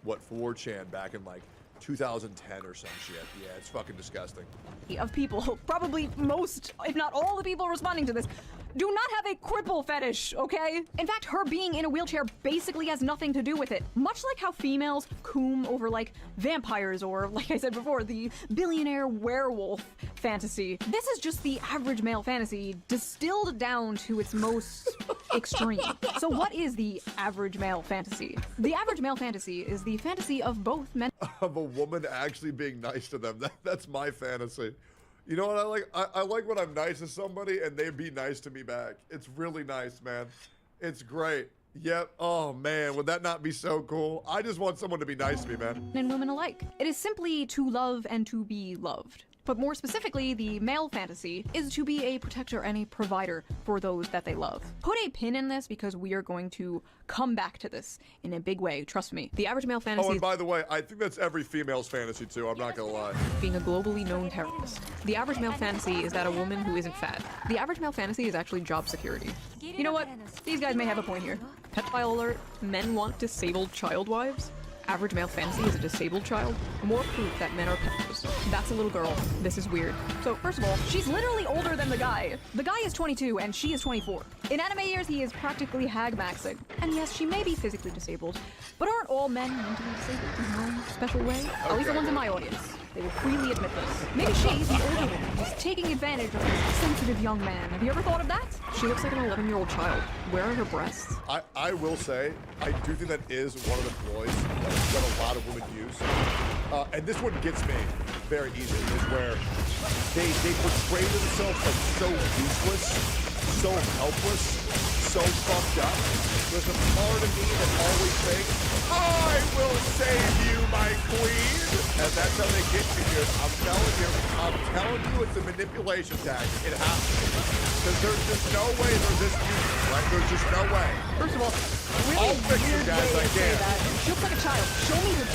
4chan back in like 2010 or some shit. Yeah, it's fucking disgusting. Of people, probably most, if not all the people responding to this, do not have a cripple fetish, okay? In fact, her being in a wheelchair basically has nothing to do with it. Much like how females coom over, like, vampires or, like I said before, the billionaire werewolf fantasy. This is just the average male fantasy distilled down to its most extreme. So what is the average male fantasy? The average male fantasy is the fantasy of both men... Of a woman actually being nice to them. That's my fantasy. You know what I like? I like when I'm nice to somebody and they be nice to me back. It's really nice, man. It's great. Yep. Oh, man. Would that not be so cool? I just want someone to be nice to me, man. And women alike. It is simply to love and to be loved. But more specifically, the male fantasy is to be a protector and a provider for those that they love. Put a pin in this because we are going to come back to this in a big way, trust me. The average male fantasy and by the way, I think that's every female's fantasy too, I'm not gonna lie. Being a globally known terrorist. The average male fantasy is that a woman who isn't fat. The average male fantasy is actually job security. You know what? These guys may have a point here. Pedophile alert, men want disabled child wives. Average male fantasy is a disabled child. More proof that men are pedos. That's a little girl. This is weird. So first of all, she's literally older than the guy. The guy is 22 and she is 24. In anime years, he is practically hag maxing. And yes, she may be physically disabled, but aren't all men mentally disabled in their own special way? At least the ones in my audience. They will freely admit this. Maybe she, the older woman, is taking advantage of this sensitive young man. Have you ever thought of that? She looks like an 11-year-old child. Where are her breasts? I will say, I do think that is one of the ploys that a lot of women use. And this one gets me very easily, is where they portray themselves as so useless, so helpless, so fucked up. There's a part of me that always thinks, I will save you, my queen! And that's how they get you, dude. I'm telling you, it's a manipulation tactic. It happens. Because there's just no way they're this useless, right? There's just no way. First of all, really I'll fix you weird guys, way I to say can. that. She looks like a child. Show me her.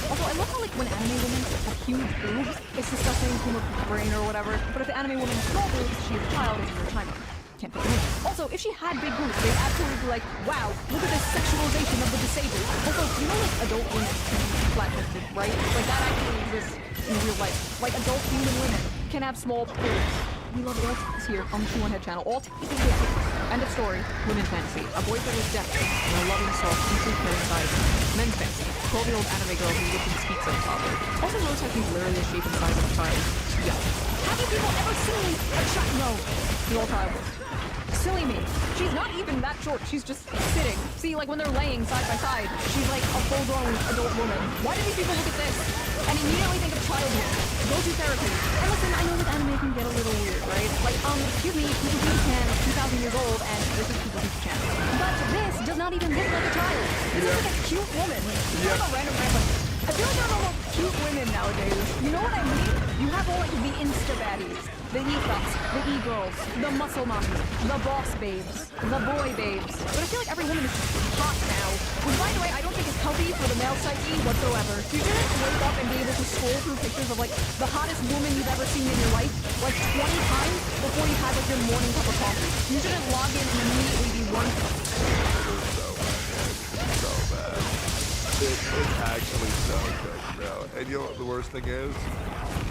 Also, I love how like when anime women have huge boobs, it's disgusting too much brain or whatever. But if the anime woman has small boobs, she is a child and she's a timer. Can't fit them in. Also, if she had big boobs, they'd absolutely be like, wow, look at this sexualization of the disabled. Also, you know like adult women can be flat-chested, right? Like that actually exists in real life. Like adult human women can have small boobs. We love all titties here on the Q1 Head channel. All titties is good. End of story. Women fantasy. A boyfriend with depth and a loving, soft, deeply caring side. Men's fantasy. 12-year-old anime girl who lives and speaks like a toddler. Also notice how she's literally the shape and size of a child. Yeah. How many people ever silly a child? No. You're all childless. Silly me. She's not even that short. She's just sitting. See, like when they're laying side by side, she's like a full-grown adult woman. Why do these people look at this and immediately think of childhood? Go to therapy. And listen, I know that anime can get a little weird, right? Like, excuse me, People Beauty Can is 2,000 years old, and this is People Beauty Can. But this does not even look like a child. This is like a cute woman. It's not a random random. I feel like there are no cute women nowadays. You know what I mean? You have all like the Insta baddies, the e-thups, the e-girls, the muscle mommies, the boss babes, the boy babes. But I feel like every woman is just hot now. Which, by the way, I don't think is healthy for the male psyche whatsoever. You shouldn't wake up and be able to scroll through pictures of like the hottest woman you've ever seen in your life like 20 times before you have like your morning cup of coffee. You shouldn't log in and immediately be one cup. So bad. It's actually so good, bro. And you know what the worst thing is?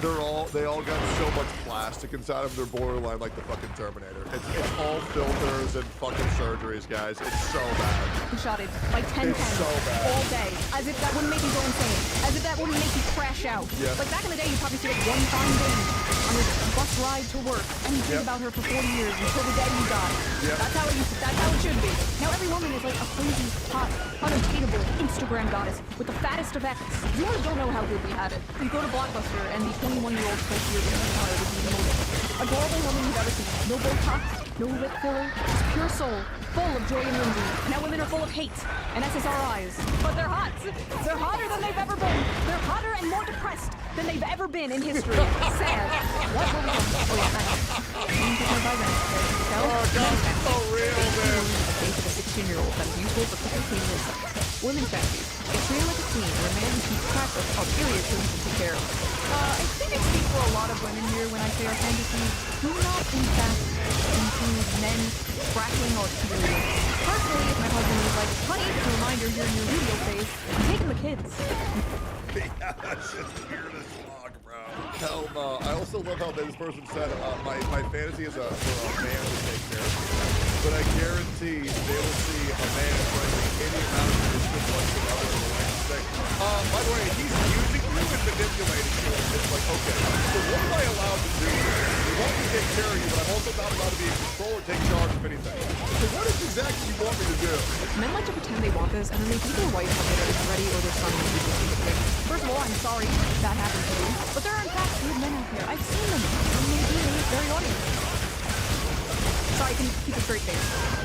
They all got so much plastic inside of their borderline like the fucking Terminator. It's all filters and fucking surgeries, guys. It's so bad. Shotted by 10 It's so bad. all day. As if that wouldn't make you go insane. As if that wouldn't make you crash out. Yeah. Like back in the day, you probably see like one fine day on your bus ride to work, and you think about her for 40 years until the day you die. That's how it should be. Now every woman is like a crazy, hot, unattainable Instagram goddess with the fattest of X's. You don't know how good we had it. You go to Blockbuster, and the 21-year-old first-year child would be the most adorable woman you've ever seen. No Botox, no lip filler, just pure soul, full of joy and whimsy. Now women are full of hate and SSRIs, but they're hot. They're hotter than they've ever been. They're hotter and more depressed than they've ever been in history. Sad. What were we talking about? Oh yeah, Oh God, it's so real, man. A face of a 16-year-old that is useful for cooking, cleaning, and sex. Women's fantasies. Get treated like a queen or a man who keeps track of periods so he can take care of. I think I speak for a lot of women here when I say our fantasies do not, in fact, include men crackling or periods. Personally, if my husband was like, honey, just a reminder you're in your video phase, I'm taking the kids. Yeah, that's just weird as fuck, bro. Hell no. I also love how this person said, my fantasy is for a man to take care of me. But I guarantee they will see a man bringing any amount of distance whatsoever in the lane and say, by the way, he's using you and manipulating you. It's like, okay, so what am I allowed to do here? You want me to take care of you, but I'm also not allowed to be in control or take charge of anything. So what is exactly you want me to do? Men like to pretend they want this, and then they think their wife or is ready or their son will be this. First of all, I'm sorry that happened to you, but there are in fact good men out there. I've seen them on my very audience. Sorry, can you keep a straight face?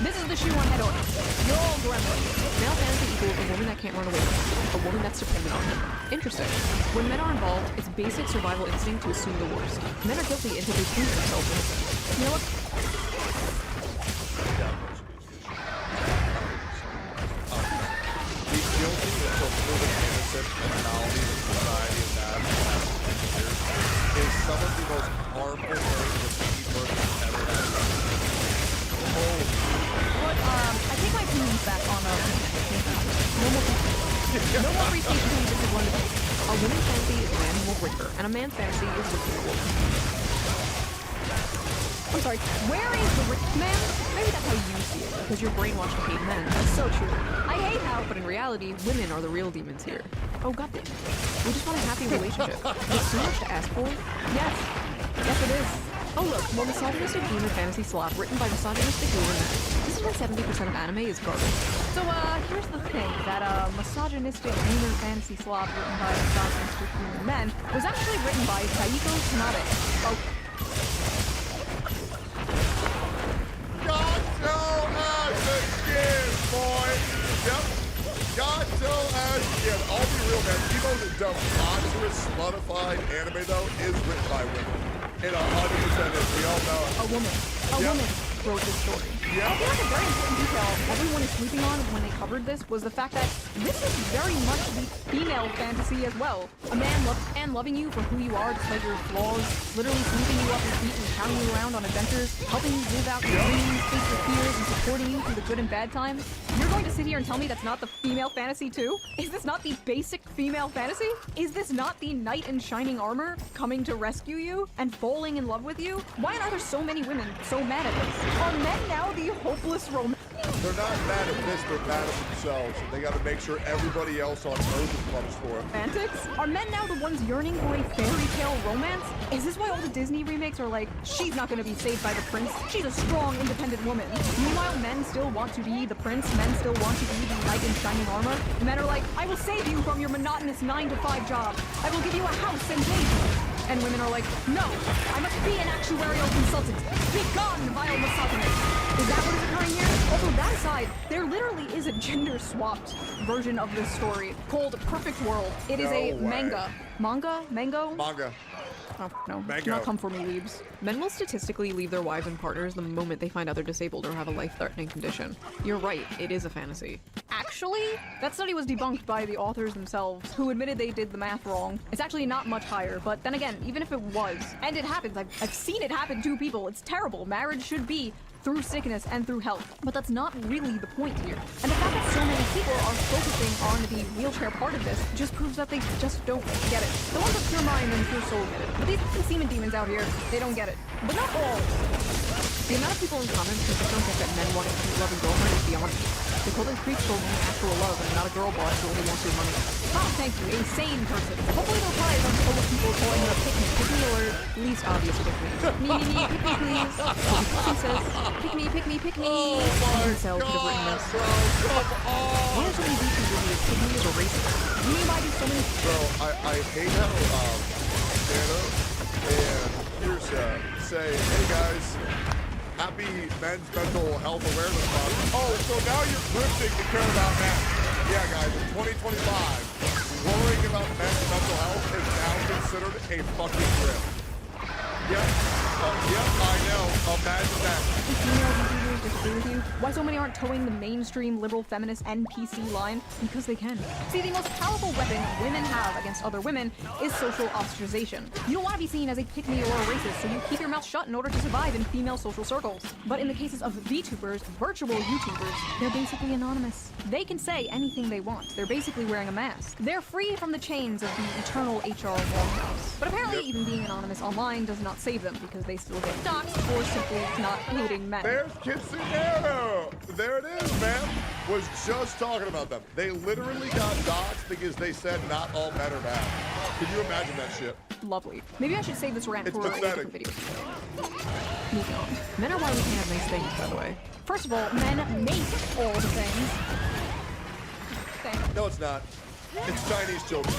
This is the Q1 Head audience. You're all gremlins. Male fantasy equals a woman that can't run away from him, a woman that's dependent on him. Interesting. When men are involved, it's basic survival instinct to assume the worst. Men are guilty until they prove themselves innocent. You know what? He's guilty until proven innocent mentality that society has had for the last 50 years is some of the most harmful things that any person has ever had. But, I take my opinions back on, no more free speech between this is one of the things. A woman's fantasy is a man who won't rape her, and a man's fantasy is raping a woman. I'm sorry, where is the rich man? Maybe that's how you see it, because you're brainwashed to hate men. That's so true. I hate how, but in reality, women are the real demons here. Oh, goddamn. We just want a happy relationship. There's so much to ask for. Yes. Yes, it is. Oh, look, more misogynistic demon fantasy slop written by misogynistic women. This is why 70% of anime is garbage. So, here's the thing, that, misogynistic demon fantasy slop written by misogynistic women men was actually written by Saiko Tanabe. Oh. Gato as a kid, boy. Yep. Gato as a kid. I'll be real, man. The most dumb, monstrous, slutified anime, though, is written by women. And 100% is. We all know it. A woman wrote this story. I feel like a very important detail everyone is sleeping on when they covered this was the fact that this is very much the female fantasy as well. A man loving you for who you are despite your flaws, literally sweeping you off your feet and carrying you around on adventures, helping you live out your dreams, face your fears, and supporting you through the good and bad times. You're going to sit here and tell me that's not the female fantasy too? Is this not the basic female fantasy? Is this not the knight in shining armor coming to rescue you and falling in love with you? Why are there so many women so mad at this? Are men now the hopeless romance? They're not mad at this, they're mad at themselves. And they gotta make sure everybody else on Earth is punished for it. Romantics? Are men now the ones yearning for a fairy tale romance? Is this why all the Disney remakes are like, she's not gonna be saved by the prince, she's a strong, independent woman? Meanwhile, men still want to be the prince, men still want to be the knight in shining armor. Men are like, I will save you from your monotonous 9-to-5 job. I will give you a house and baby. And women are like, no, I must be an actuarial consultant. Be gone, vile misogynist. Is that what is occurring here? Also, that aside, there literally is a gender-swapped version of this story called Perfect World. It is a manga. Manga? Mango? Manga. Oh, no. Mango. Do not come for me, weebs. Men will statistically leave their wives and partners the moment they find out they're disabled or have a life-threatening condition. You're right, it is a fantasy. Actually, that study was debunked by the authors themselves, who admitted they did the math wrong. It's actually not much higher, but then again, even if it was, and it happens, I've seen it happen to people, it's terrible. Marriage should be through sickness and through health. But that's not really the point here. And the fact that so many people are focusing on the wheelchair part of this just proves that they just don't get it. The ones with pure mind and pure soul get it. But these semen demons out here, they don't get it. But not all. The amount of people in comments who just don't get that men want a cute loving girlfriend is beyond me. They call them creeps for actual love and not a girl boss who only wants your money. Oh, thank you, a sane person. Hopefully they'll try it on full of people calling her pick me or least obvious pick me. Me, pick me please. He says, pick me. Oh my Incel could have written this. Why are so many VTubers who pick me as a racist? You mean why do so many— Bro, I hate how, Santa and here's say, hey guys, happy Men's Mental Health Awareness Month. Oh, so now you're grifting to care about men. Yeah, guys, in 2025, worrying about men's mental health is now considered a fucking grift. Yep, I know. Imagine that. Do female VTubers disagree with you? Why so many aren't towing the mainstream liberal feminist NPC line? Because they can. See, the most powerful weapon women have against other women is social ostracization. You don't want to be seen as a pick-me or a racist, so you keep your mouth shut in order to survive in female social circles. But in the cases of VTubers, virtual YouTubers, they're basically anonymous. They can say anything they want. They're basically wearing a mask. They're free from the chains of the eternal HR longhouse. But apparently even being anonymous online does not save them, because they still get doxxed for simply not hating men. There's Kitsune! There it is, man. Was just talking about them. They literally got doxxed because they said not all men are bad. Can you imagine that shit? Lovely. Maybe I should save this rant It's for a pathetic. different video. Moving on. Men are why we can't have nice things, by the way. First of all, men make all the things. No, it's not. It's Chinese children.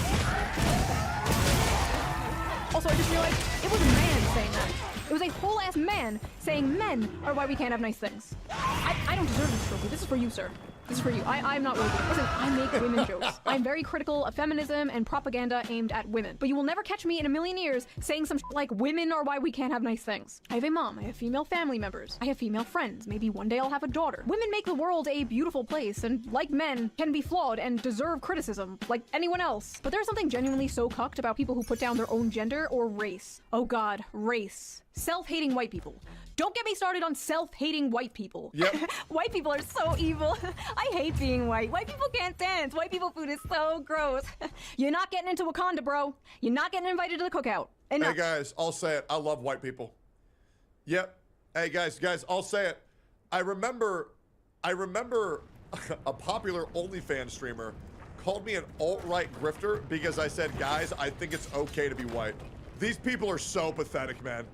Also, I just realized it was a man saying that. It was a whole-ass man saying men are why we can't have nice things. I don't deserve this trophy. This is for you, sir. This is for you. I'm not really good. Listen, I make women jokes. I'm very critical of feminism and propaganda aimed at women. But you will never catch me in a million years saying some like women are why we can't have nice things. I have a mom. I have female family members. I have female friends. Maybe one day I'll have a daughter. Women make the world a beautiful place, and like men, can be flawed and deserve criticism, like anyone else. But there's something genuinely so cucked about people who put down their own gender or race. Oh god, race. Self-hating white people. Don't get me started on self-hating white people. Yep. White people are so evil. I hate being white. White people can't dance. White people food is so gross. You're not getting into Wakanda, bro. You're not getting invited to the cookout. And Hey guys, I'll say it. I love white people. Yep. Hey guys, I'll say it. I remember a popular OnlyFans streamer called me an alt-right grifter because I said, guys, I think it's okay to be white. These people are so pathetic, man.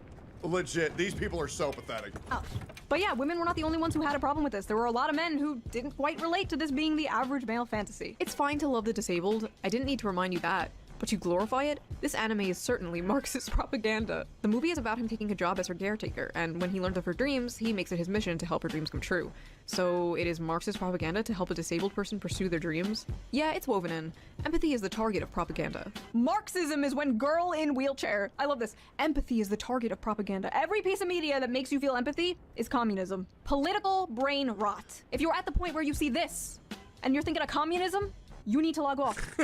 Legit, these people are so pathetic. Ouch. But yeah, women were not the only ones who had a problem with this. There were a lot of men who didn't quite relate to this being the average male fantasy. It's fine to love the disabled. I didn't need to remind you that. but you glorify it, this anime is certainly Marxist propaganda. The movie is about him taking a job as her caretaker, and when he learns of her dreams, he makes it his mission to help her dreams come true. So it is Marxist propaganda to help a disabled person pursue their dreams? Yeah, it's woven in. Empathy is the target of propaganda. Marxism is when girl in wheelchair. I love this. Empathy is the target of propaganda. Every piece of media that makes you feel empathy is communism. Political brain rot. If you're at the point where you see this, and you're thinking of communism, you need to log off.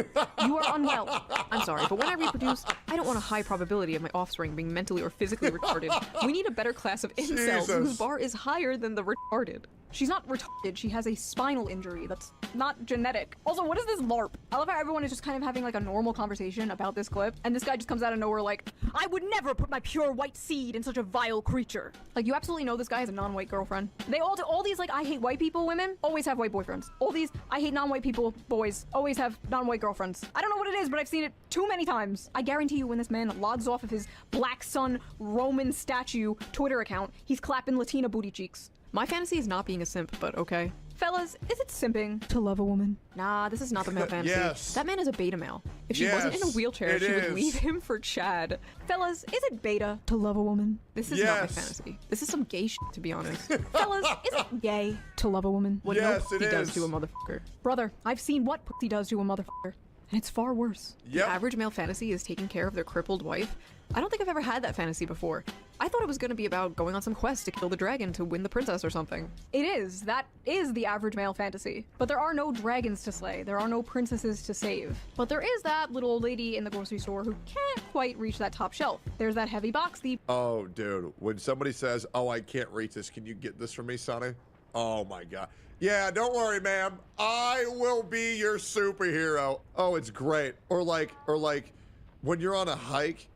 You are unwell. I'm sorry, but when I reproduce, I don't want a high probability of my offspring being mentally or physically retarded. We need a better class of incels whose bar is higher than the retarded. She's not retarded, she has a spinal injury that's not genetic. Also, what is this LARP? I love how everyone is just kind of having like a normal conversation about this clip, and this guy just comes out of nowhere like, I would never put my pure white seed in such a vile creature. Like, you absolutely know this guy has a non-white girlfriend. They all these like I hate white people women always have white boyfriends. All these I hate non-white people boys always have non-white girlfriends. I don't know what it is, but I've seen it too many times. I guarantee you when this man logs off of his Black Sun Roman statue Twitter account, he's clapping Latina booty cheeks. My fantasy is not being a simp, but okay. Fellas, is it simping to love a woman? Nah, this is not the male fantasy. Yes. That man is a beta male. If she wasn't in a wheelchair, she would leave him for Chad. Fellas, is it beta to love a woman? This is not my fantasy. This is some gay shit, to be honest. Fellas, is it gay to love a woman? What no pussy does to a motherfucker. Brother, I've seen what pussy does to a motherfucker. And it's far worse. The average male fantasy is taking care of their crippled wife. I don't think I've ever had that fantasy before. I thought it was going to be about going on some quest to kill the dragon to win the princess or something. It is. That is the average male fantasy. But there are no dragons to slay. There are no princesses to save. But there is that little old lady in the grocery store who can't quite reach that top shelf. There's that heavy box thief. Oh, dude. When somebody says, oh, I can't reach this, can you get this for me, Sonny? Oh, my God. Yeah, don't worry, ma'am. I will be your superhero. Oh, it's great. Or like when you're on a hike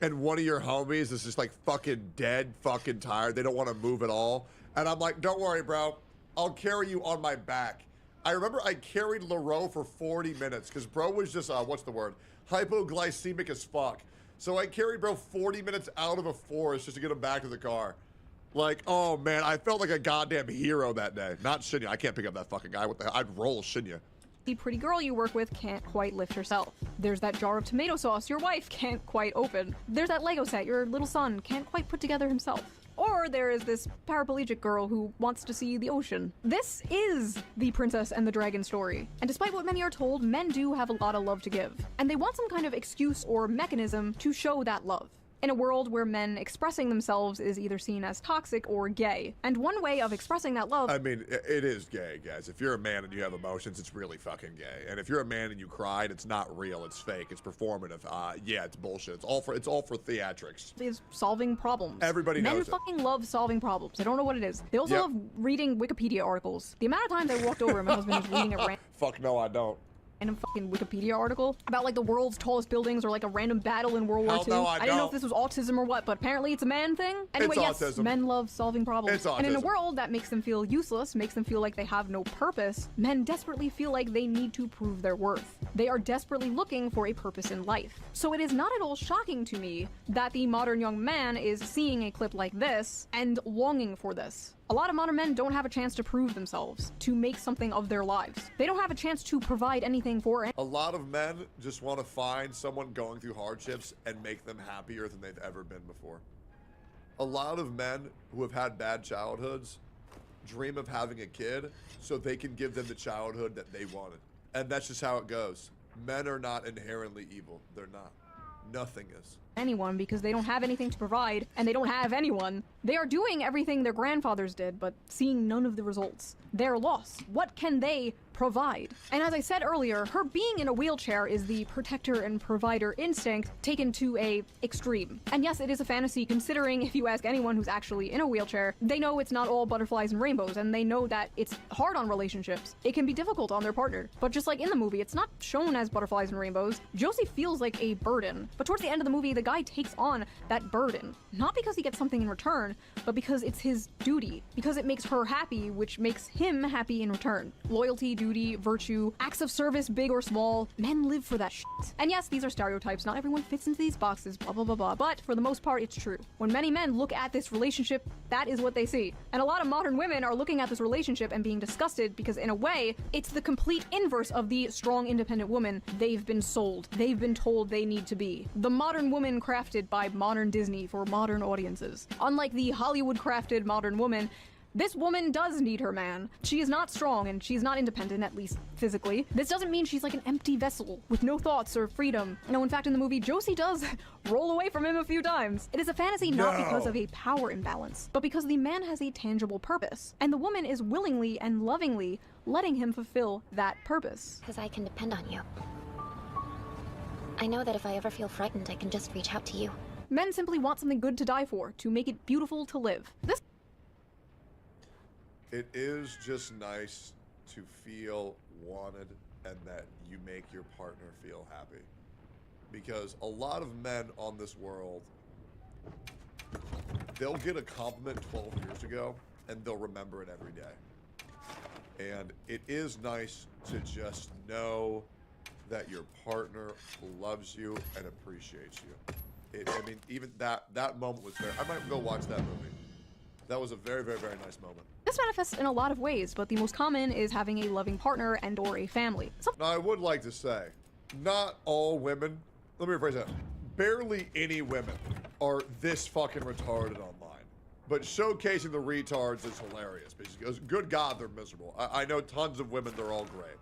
and one of your homies is just like fucking dead, fucking tired. They don't want to move at all. And I'm like, don't worry, bro. I'll carry you on my back. I remember I carried LaRoe for 40 minutes because bro was just, what's the word? Hypoglycemic as fuck. So I carried bro 40 minutes out of a forest just to get him back to the car. Like, oh man, I felt like a goddamn hero that day. Not Shinya. I can't pick up that fucking guy. What the hell? I'd roll Shinya. The pretty girl you work with can't quite lift herself. There's that jar of tomato sauce your wife can't quite open. There's that Lego set your little son can't quite put together himself. Or there is this paraplegic girl who wants to see the ocean. This is the Princess and the Dragon story. And despite what many are told, men do have a lot of love to give. And they want some kind of excuse or mechanism to show that love. In a world where men expressing themselves is either seen as toxic or gay. And one way of expressing that love— I mean, it is gay, guys. If you're a man and you have emotions, it's really fucking gay. And if you're a man and you cried, it's not real, it's fake, it's performative. Yeah, it's bullshit. It's all for theatrics. Is solving problems. Everybody knows it. Men fucking love solving problems. I don't know what it is. They also love reading Wikipedia articles. The amount of times I walked over and my husband was reading a Fuck no, I don't. random fucking Wikipedia article about like the world's tallest buildings or like a random battle in World War II. No, I didn't know if this was autism or what, but apparently it's a man thing. Anyway, yes, autism. Men love solving problems. It's autism. And in a world that makes them feel useless, makes them feel like they have no purpose, men desperately feel like they need to prove their worth. They are desperately looking for a purpose in life. So it is not at all shocking to me that the modern young man is seeing a clip like this and longing for this. A lot of modern men don't have a chance to prove themselves, to make something of their lives. They don't have a chance to provide anything for it. A lot of men just want to find someone going through hardships and make them happier than they've ever been before. A lot of men who have had bad childhoods dream of having a kid so they can give them the childhood that they wanted. And that's just how it goes. Men are not inherently evil. They're not. Nothing is. Anyone because they don't have anything to provide and they don't have anyone. They are doing everything their grandfathers did, but seeing none of the results. They're lost. What can they provide? And as I said earlier, her being in a wheelchair is the protector and provider instinct taken to a extreme. And yes, it is a fantasy considering if you ask anyone who's actually in a wheelchair, they know it's not all butterflies and rainbows, and they know that it's hard on relationships. It can be difficult on their partner. But just like in the movie, it's not shown as butterflies and rainbows. Josie feels like a burden. But towards the end of the movie, the guy takes on that burden, not because he gets something in return, but because it's his duty, because it makes her happy, which makes him happy in return. Loyalty, duty, virtue, acts of service, big or small, men live for that shit. And yes, these are stereotypes, not everyone fits into these boxes, blah blah blah blah, but for the most part it's true. When many men look at this relationship, that is what they see. And a lot of modern women are looking at this relationship and being disgusted because in a way, it's the complete inverse of the strong independent woman they've been sold, they've been told they need to be. The modern woman crafted by modern Disney for modern audiences. Unlike the Hollywood crafted modern woman, this woman does need her man. She is not strong and she's not independent, at least physically. This doesn't mean she's like an empty vessel with no thoughts or freedom. No, in fact, in the movie, Josie does roll away from him a few times. It is a fantasy not because of a power imbalance, but because the man has a tangible purpose, and the woman is willingly and lovingly letting him fulfill that purpose. Because I can depend on you. I know that if I ever feel frightened, I can just reach out to you. Men simply want something good to die for, to make it beautiful to live. It is just nice to feel wanted and that you make your partner feel happy. Because a lot of men on this world, they'll get a compliment 12 years ago and they'll remember it every day. And it is nice to just know that your partner loves you and appreciates you. I mean, even that moment was there. I might go watch that movie. That was a very, very, very nice moment. This manifests in a lot of ways, but the most common is having a loving partner and or a family. Now, I would like to say, not all women, let me rephrase that, barely any women are this fucking retarded online. But showcasing the retards is hilarious, because good God, they're miserable. I know tons of women, they're all great.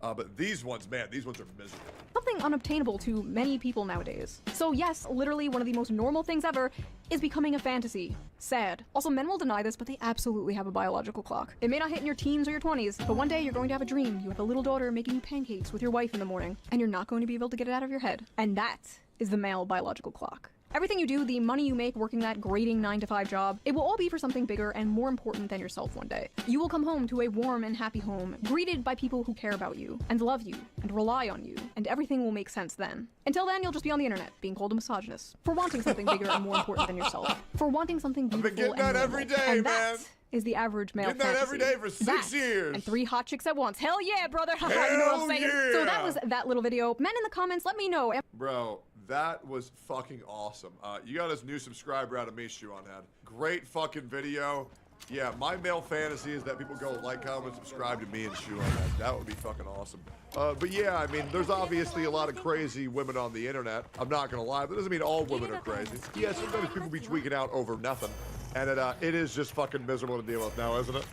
But these ones, man, these ones are miserable. Something unobtainable to many people nowadays. So yes, literally one of the most normal things ever is becoming a fantasy. Sad. Also, men will deny this, but they absolutely have a biological clock. It may not hit in your teens or your 20s, but one day you're going to have a dream. You have a little daughter making you pancakes with your wife in the morning, and you're not going to be able to get it out of your head. And that is the male biological clock. Everything you do, the money you make working that grating 9-to-5 job, it will all be for something bigger and more important than yourself one day. You will come home to a warm and happy home, greeted by people who care about you, and love you, and rely on you, and everything will make sense then. Until then, you'll just be on the internet, being called a misogynist, for wanting something bigger and more important than yourself, for wanting something beautiful I've been getting that every day, and man. That is the average male Getting that every day for 6 years. And 3 hot chicks at once. Hell yeah, brother. You know what I'm saying? yeah. So that was that little video. Men in the comments, let me know. Bro, that was fucking awesome. You got us new subscriber out of me, Shoe on Head. Great fucking video. Yeah, my male fantasy is that people go like, comment, subscribe to me and Shoe on Head. That would be fucking awesome. But yeah, I mean, there's obviously a lot of crazy women on the internet. I'm not gonna lie, but that doesn't mean all women are crazy. Yeah, sometimes people be tweaking out over nothing. And it is just fucking miserable to deal with now, isn't it?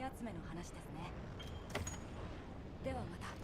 集めの話ですね。ではまた。